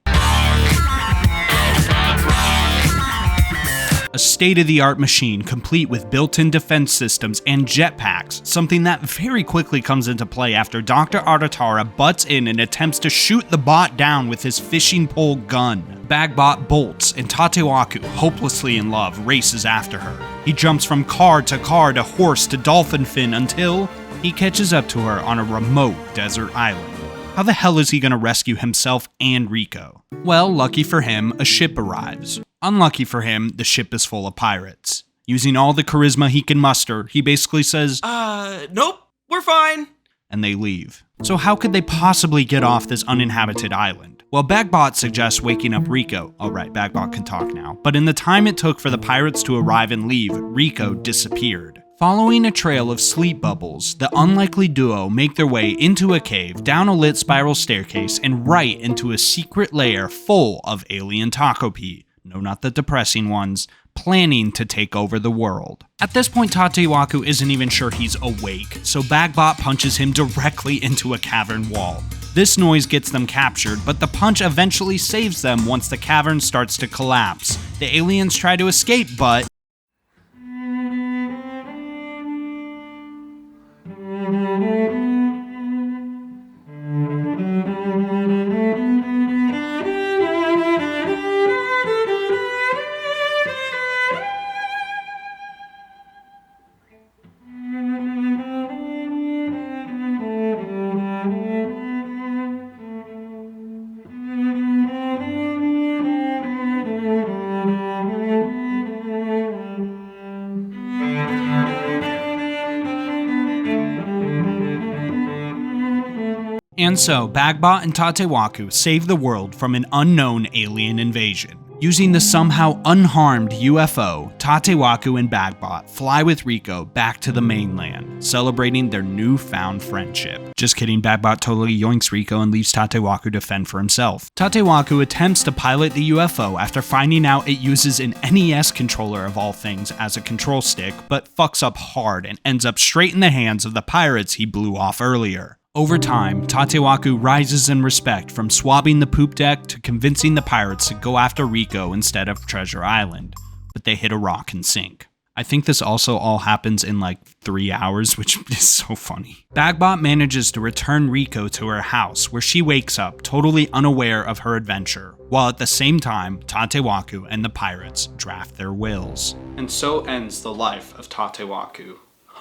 Speaker 1: a state-of-the-art machine complete with built-in defense systems and jetpacks, something that very quickly comes into play after Dr. Adatara butts in and attempts to shoot the bot down with his fishing pole gun. Bagbot bolts, and Tatewaku, hopelessly in love, races after her. He jumps from car to horse to dolphin fin until he catches up to her on a remote desert island. How the hell is he gonna rescue himself and Riko? Well, lucky for him, a ship arrives. Unlucky for him, the ship is full of pirates. Using all the charisma he can muster, he basically says,
Speaker 13: nope, we're fine.
Speaker 1: And they leave. So how could they possibly get off this uninhabited island? Well, Bagbot suggests waking up Riko. Alright, Bagbot can talk now. But in the time it took for the pirates to arrive and leave, Riko disappeared. Following a trail of sleep bubbles, the unlikely duo make their way into a cave, down a lit spiral staircase, and right into a secret lair full of alien takopi. No, not the depressing ones, planning to take over the world. At this point, Tatewaku isn't even sure he's awake, so Bagbot punches him directly into a cavern wall. This noise gets them captured, but the punch eventually saves them once the cavern starts to collapse. The aliens try to escape, but And so, Bagbot and Tatewaku save the world from an unknown alien invasion. Using the somehow unharmed UFO, Tatewaku and Bagbot fly with Rico back to the mainland, celebrating their newfound friendship. Just kidding, Bagbot totally yoinks Rico and leaves Tatewaku to fend for himself. Tatewaku attempts to pilot the UFO after finding out it uses an NES controller of all things as a control stick, but fucks up hard and ends up straight in the hands of the pirates he blew off earlier. Over time, Tatewaku rises in respect from swabbing the poop deck to convincing the pirates to go after Rico instead of Treasure Island, but they hit a rock and sink. I think this also all happens in like 3 hours, which is so funny. Bagbot manages to return Rico to her house, where she wakes up totally unaware of her adventure, while at the same time, Tatewaku and the pirates draft their wills. And so ends the life of Tatewaku.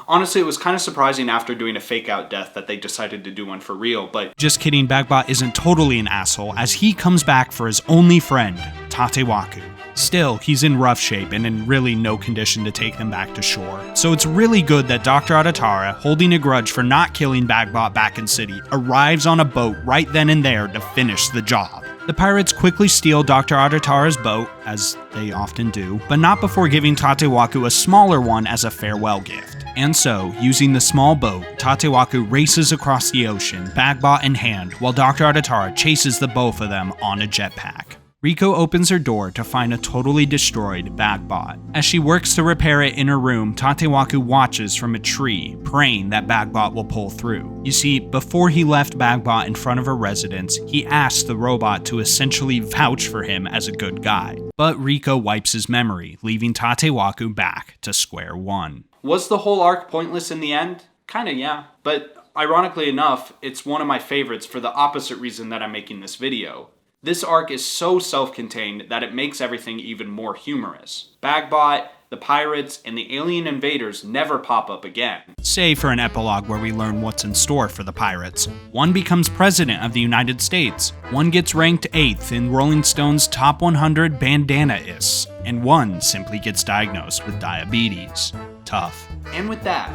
Speaker 1: Honestly, it was kind of surprising after doing a fake-out death that they decided to do one for real, but just kidding, Bagbot isn't totally an asshole, as he comes back for his only friend, Tatewaku. Still, he's in rough shape and in really no condition to take them back to shore. So it's really good that Dr. Adatara, holding a grudge for not killing Bagbot back in city, arrives on a boat right then and there to finish the job. The pirates quickly steal Dr. Adatara's boat, as they often do, but not before giving Tatewaku a smaller one as a farewell gift. And so, using the small boat, Tatewaku races across the ocean, Bagbot in hand, while Dr. Adatara chases the both of them on a jetpack. Rico opens her door to find a totally destroyed Bagbot. As she works to repair it in her room, Tatewaku watches from a tree, praying that Bagbot will pull through. You see, before he left Bagbot in front of her residence, he asked the robot to essentially vouch for him as a good guy. But Rico wipes his memory, leaving Tatewaku back to square one. Was the whole arc pointless in the end? Kinda, yeah. But ironically enough, it's one of my favorites for the opposite reason that I'm making this video. This arc is so self-contained that it makes everything even more humorous. Bagbot, the pirates, and the alien invaders never pop up again. Save for an epilogue where we learn what's in store for the pirates. One becomes president of the United States, one gets ranked 8th in Rolling Stone's Top 100 Bandana-ists, and one simply gets diagnosed with diabetes. Tough. And with that,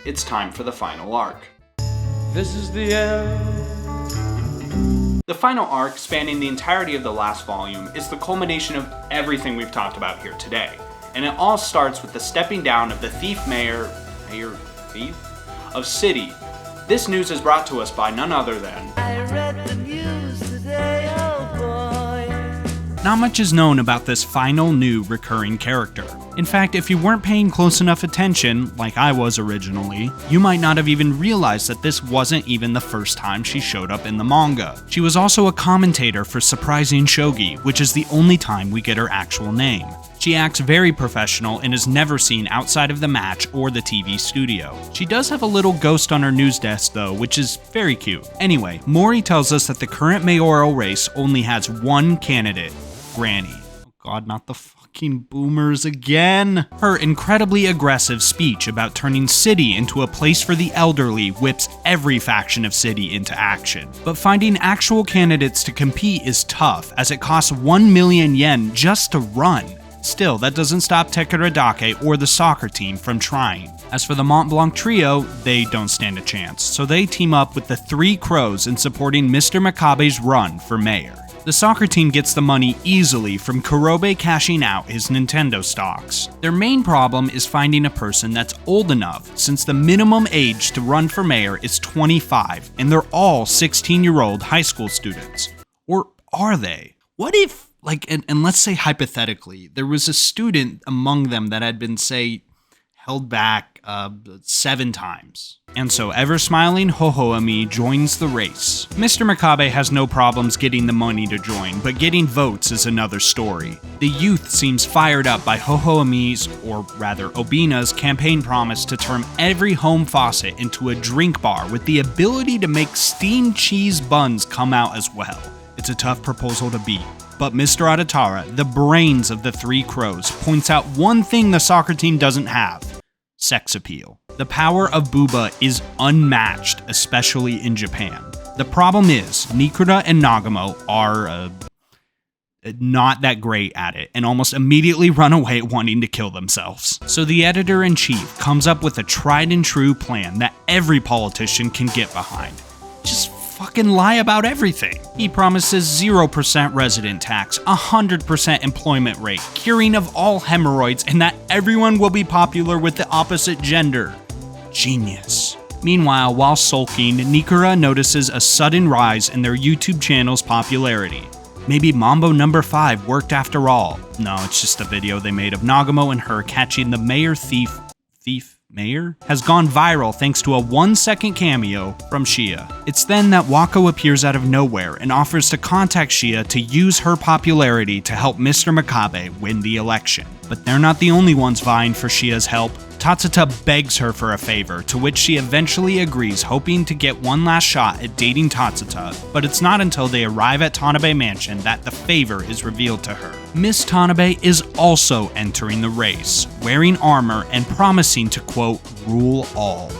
Speaker 1: it's time for the final arc.
Speaker 2: This is the end.
Speaker 1: The final arc, spanning the entirety of the last volume, is the culmination of everything we've talked about here today. And it all starts with the stepping down of the thief of City. This news is brought to us by none other than...
Speaker 2: I read the news today, oh boy.
Speaker 1: Not much is known about this final new recurring character. In fact, if you weren't paying close enough attention, like I was originally, you might not have even realized that this wasn't even the first time she showed up in the manga. She was also a commentator for Surprising Shogi, which is the only time we get her actual name. She acts very professional and is never seen outside of the match or the TV studio. She does have a little ghost on her news desk though, which is very cute. Anyway, Mori tells us that the current mayoral race only has one candidate, Granny. Oh god, not the fucking boomers again. Her incredibly aggressive speech about turning City into a place for the elderly whips every faction of City into action. But finding actual candidates to compete is tough, as it costs 1 million yen just to run. Still, that doesn't stop Tekeradake or the soccer team from trying. As for the Mont Blanc trio, they don't stand a chance, so they team up with the Three Crows in supporting Mr. Makabe's run for mayor. The soccer team gets the money easily from Kurobe cashing out his Nintendo stocks. Their main problem is finding a person that's old enough, since the minimum age to run for mayor is 25, and they're all 16-year-old high school students. Or are they? What if, and let's say hypothetically, there was a student among them that had been, say, held back 7 times. And so ever-smiling Hohoami joins the race. Mr. Makabe has no problems getting the money to join, but getting votes is another story. The youth seems fired up by Hohoami's, or rather Obina's, campaign promise to turn every home faucet into a drink bar with the ability to make steamed cheese buns come out as well. It's a tough proposal to beat. But Mr. Adatara, the brains of the Three Crows, points out one thing the soccer team doesn't have: sex appeal. The power of Booba is unmatched, especially in Japan. The problem is, Nikura and Nagamo are not that great at it, and almost immediately run away wanting to kill themselves. So the editor-in-chief comes up with a tried-and-true plan that every politician can get behind. Just fucking lie about everything. He promises 0% resident tax, 100% employment rate, curing of all hemorrhoids, and that everyone will be popular with the opposite gender. Genius. Meanwhile, while sulking, Nikura notices a sudden rise in their YouTube channel's popularity. Maybe Mambo number 5 worked after all. No, it's just a video they made of Nagamo and her catching the mayor thief Mayor? Has gone viral thanks to a 1-second cameo from Shia. It's then that Wako appears out of nowhere and offers to contact Shia to use her popularity to help Mr. Makabe win the election. But they're not the only ones vying for Shia's help. Tatsuta begs her for a favor, to which she eventually agrees, hoping to get one last shot at dating Tatsuta, but it's not until they arrive at Tanabe Mansion that the favor is revealed to her. Miss Tanabe is also entering the race, wearing armor and promising to, quote, rule all.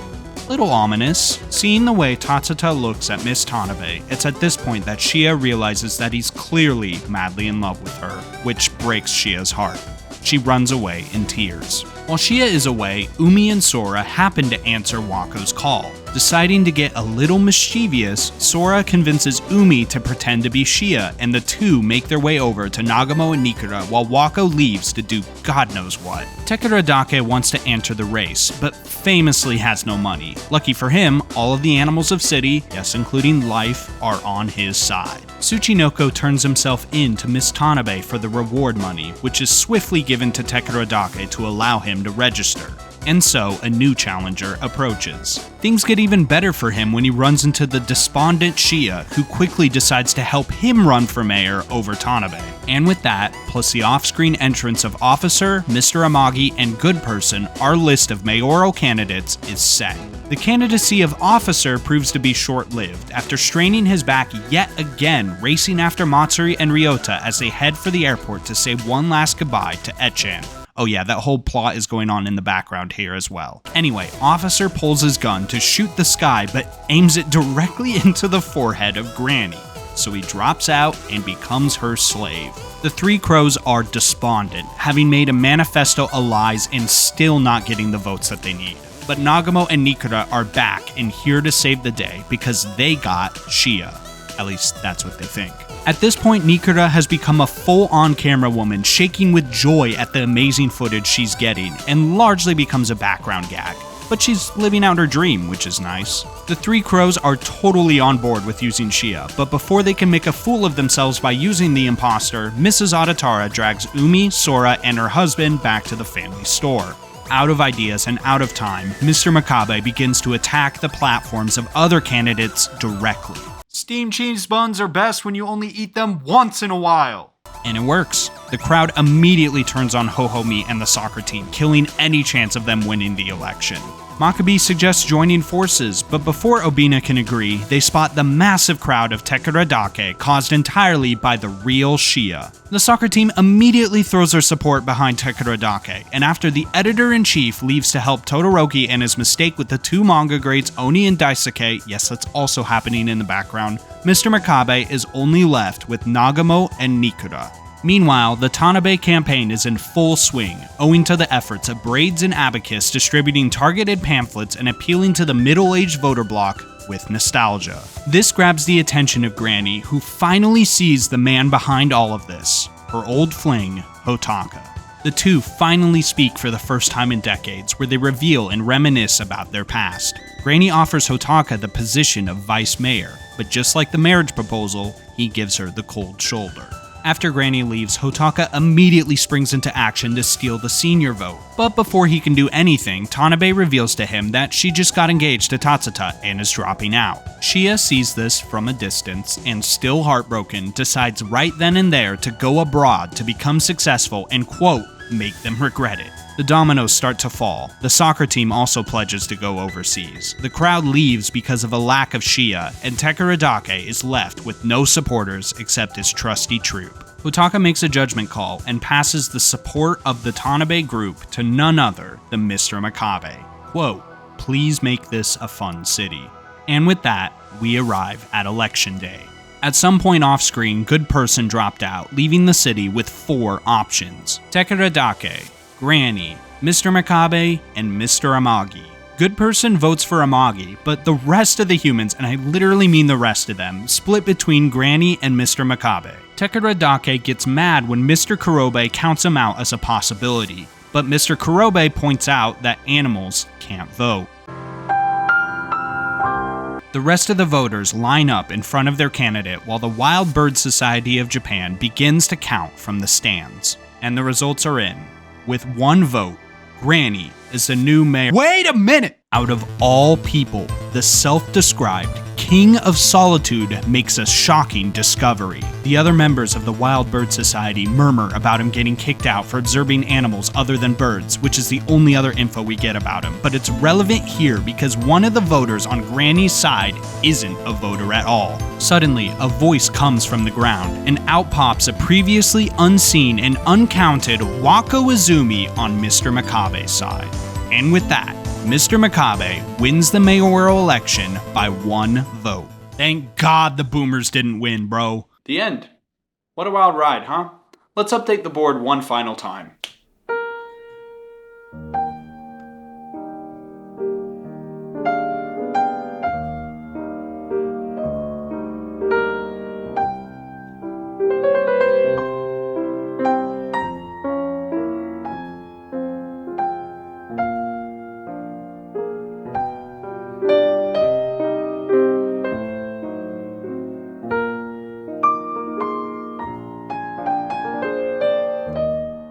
Speaker 1: Little ominous. Seeing the way Tatsuta looks at Miss Tanabe, it's at this point that Shia realizes that he's clearly madly in love with her, which breaks Shia's heart. She runs away in tears. While Shia is away, Umi and Sora happen to answer Wako's call. Deciding to get a little mischievous, Sora convinces Umi to pretend to be Shia, and the two make their way over to Nagamo and Nikura while Wako leaves to do God knows what. Tekiradake wants to enter the race, but famously has no money. Lucky for him, all of the animals of City, yes including life, are on his side. Tsuchinoko turns himself in to Miss Tanabe for the reward money, which is swiftly given to Tekiradake to allow him to register. And so, a new challenger approaches. Things get even better for him when he runs into the despondent Shia, who quickly decides to help him run for mayor over Tanabe. And with that, plus the off-screen entrance of Officer, Mr. Amagi, and Good Person, our list of mayoral candidates is set. The candidacy of Officer proves to be short-lived, after straining his back yet again, racing after Matsuri and Ryota as they head for the airport to say one last goodbye to Etchan. Oh yeah, that whole plot is going on in the background here as well. Anyway, Officer pulls his gun to shoot the sky, but aims it directly into the forehead of Granny. So he drops out and becomes her slave. The three crows are despondent, having made a manifesto of lies and still not getting the votes that they need. But Nagamo and Nikura are back and here to save the day because they got Shia. At least that's what they think. At this point, Nikura has become a full-on camera woman, shaking with joy at the amazing footage she's getting, and largely becomes a background gag. But she's living out her dream, which is nice. The three crows are totally on board with using Shia, but before they can make a fool of themselves by using the imposter, Mrs. Adatara drags Umi, Sora, and her husband back to the family store. Out of ideas and out of time, Mr. Makabe begins to attack the platforms of other candidates directly. Steamed cheese buns are best when you only eat them once in a while. And it works. The crowd immediately turns on Ho-Ho-Mi and the soccer team, killing any chance of them winning the election. Makabe suggests joining forces, but before Obina can agree, they spot the massive crowd of Tekiradake caused entirely by the real Shia. The soccer team immediately throws their support behind Tekiradake, and after the editor-in-chief leaves to help Todoroki and his mistake with the two manga grades Oni and Daisuke, yes that's also happening in the background, Mr. Makabe is only left with Nagamo and Nikura. Meanwhile, the Tanabe campaign is in full swing, owing to the efforts of Braids and Abacus distributing targeted pamphlets and appealing to the middle-aged voter bloc with nostalgia. This grabs the attention of Granny, who finally sees the man behind all of this, her old fling, Hotaka. The two finally speak for the first time in decades, where they reveal and reminisce about their past. Granny offers Hotaka the position of vice mayor, but just like the marriage proposal, he gives her the cold shoulder. After Granny leaves, Hotaka immediately springs into action to steal the senior vote. But before he can do anything, Tanabe reveals to him that she just got engaged to Tatsuta and is dropping out. Shia sees this from a distance and, still heartbroken, decides right then and there to go abroad to become successful and, quote, make them regret it. The dominoes start to fall. The soccer team also pledges to go overseas. The crowd leaves because of a lack of Shia, and Tekiradake is left with no supporters except his trusty troop. Hotaka makes a judgment call and passes the support of the Tanabe group to none other than Mr. Makabe. Quote, please make this a fun city. And with that, we arrive at Election Day. At some point off-screen, Good Person dropped out, leaving the city with 4 options. Tekiradake, Granny, Mr. Makabe, and Mr. Amagi. Good Person votes for Amagi, but the rest of the humans, and I literally mean the rest of them, split between Granny and Mr. Makabe. Tekeradake gets mad when Mr. Kurobe counts him out as a possibility, but Mr. Kurobe points out that animals can't vote. The rest of the voters line up in front of their candidate while the Wild Bird Society of Japan begins to count from the stands. And the results are in. With one vote, Granny is the new mayor. Wait a minute! Out of all people, the self-described King of Solitude makes a shocking discovery. The other members of the Wild Bird Society murmur about him getting kicked out for observing animals other than birds, which is the only other info we get about him. But it's relevant here because one of the voters on Granny's side isn't a voter at all. Suddenly, a voice comes from the ground, and out pops a previously unseen and uncounted Wako Izumi on Mr. Makabe's side. And with that, Mr. Makabe wins the mayoral election by 1 vote. Thank God the boomers didn't win, bro. The end. What a wild ride, huh? Let's update the board one final time.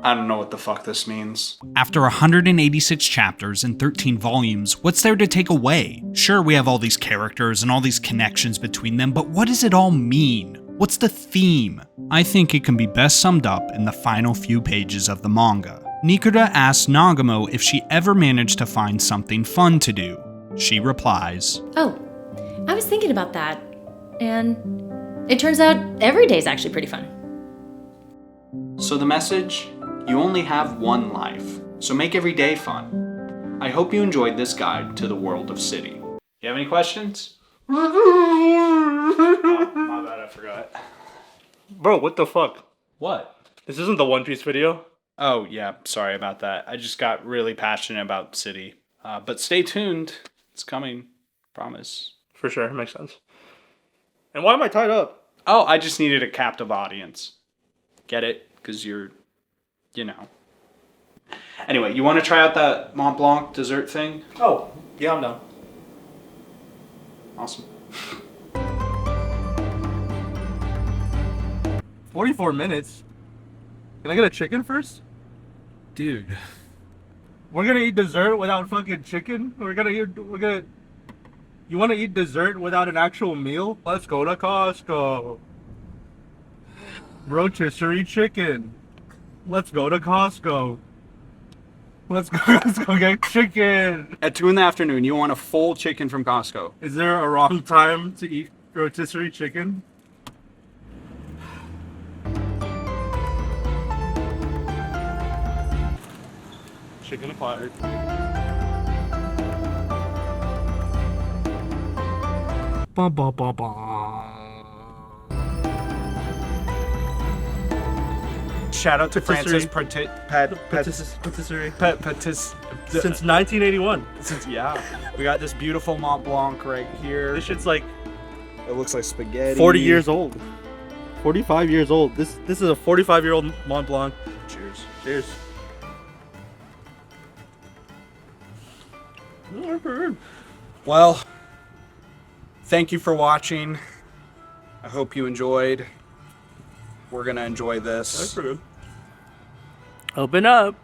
Speaker 1: I don't know what the fuck this means. After 186 chapters and 13 volumes, what's there to take away? Sure, we have all these characters and all these connections between them, but what does it all mean? What's the theme? I think it can be best summed up in the final few pages of the manga. Nikura asks Nagamo if she ever managed to find something fun to do. She replies,
Speaker 17: "Oh, I was thinking about that, and it turns out every day's actually pretty fun."
Speaker 1: So the message? You only have one life, so make every day fun. I hope you enjoyed this guide to the world of City. You have any questions? Oh, my bad, I forgot.
Speaker 16: Bro, what the fuck?
Speaker 1: What?
Speaker 16: This isn't the One Piece video.
Speaker 1: Oh, yeah, sorry about that. I just got really passionate about City. But stay tuned. It's coming. Promise.
Speaker 16: For sure, makes sense. And why am I tied up?
Speaker 1: Oh, I just needed a captive audience. Get it? Because you're... you know. Anyway, you want to try out that Mont Blanc dessert thing?
Speaker 16: Oh, yeah, I'm down.
Speaker 1: Awesome.
Speaker 16: 44 minutes? Can I get a chicken first?
Speaker 1: Dude.
Speaker 16: We're gonna eat dessert without fucking chicken? You wanna eat dessert without an actual meal? Let's go to Costco. Rotisserie chicken. Let's go to Costco. Let's go get chicken.
Speaker 1: At 2 PM, you want a full chicken from Costco.
Speaker 16: Is there a wrong time to eat rotisserie chicken? Chicken acquired. Ba ba ba ba.
Speaker 1: Shout out to Francis
Speaker 16: Patisserie. Since 1981.
Speaker 1: Yeah. We got this beautiful Mont Blanc right here.
Speaker 16: This shit's like...
Speaker 1: it looks like spaghetti.
Speaker 16: 40 years old. 45 years old. This is a 45-year-old Mont Blanc.
Speaker 1: Cheers.
Speaker 16: Cheers.
Speaker 1: Well, thank you for watching. I hope you enjoyed. We're gonna enjoy this.
Speaker 16: Open up.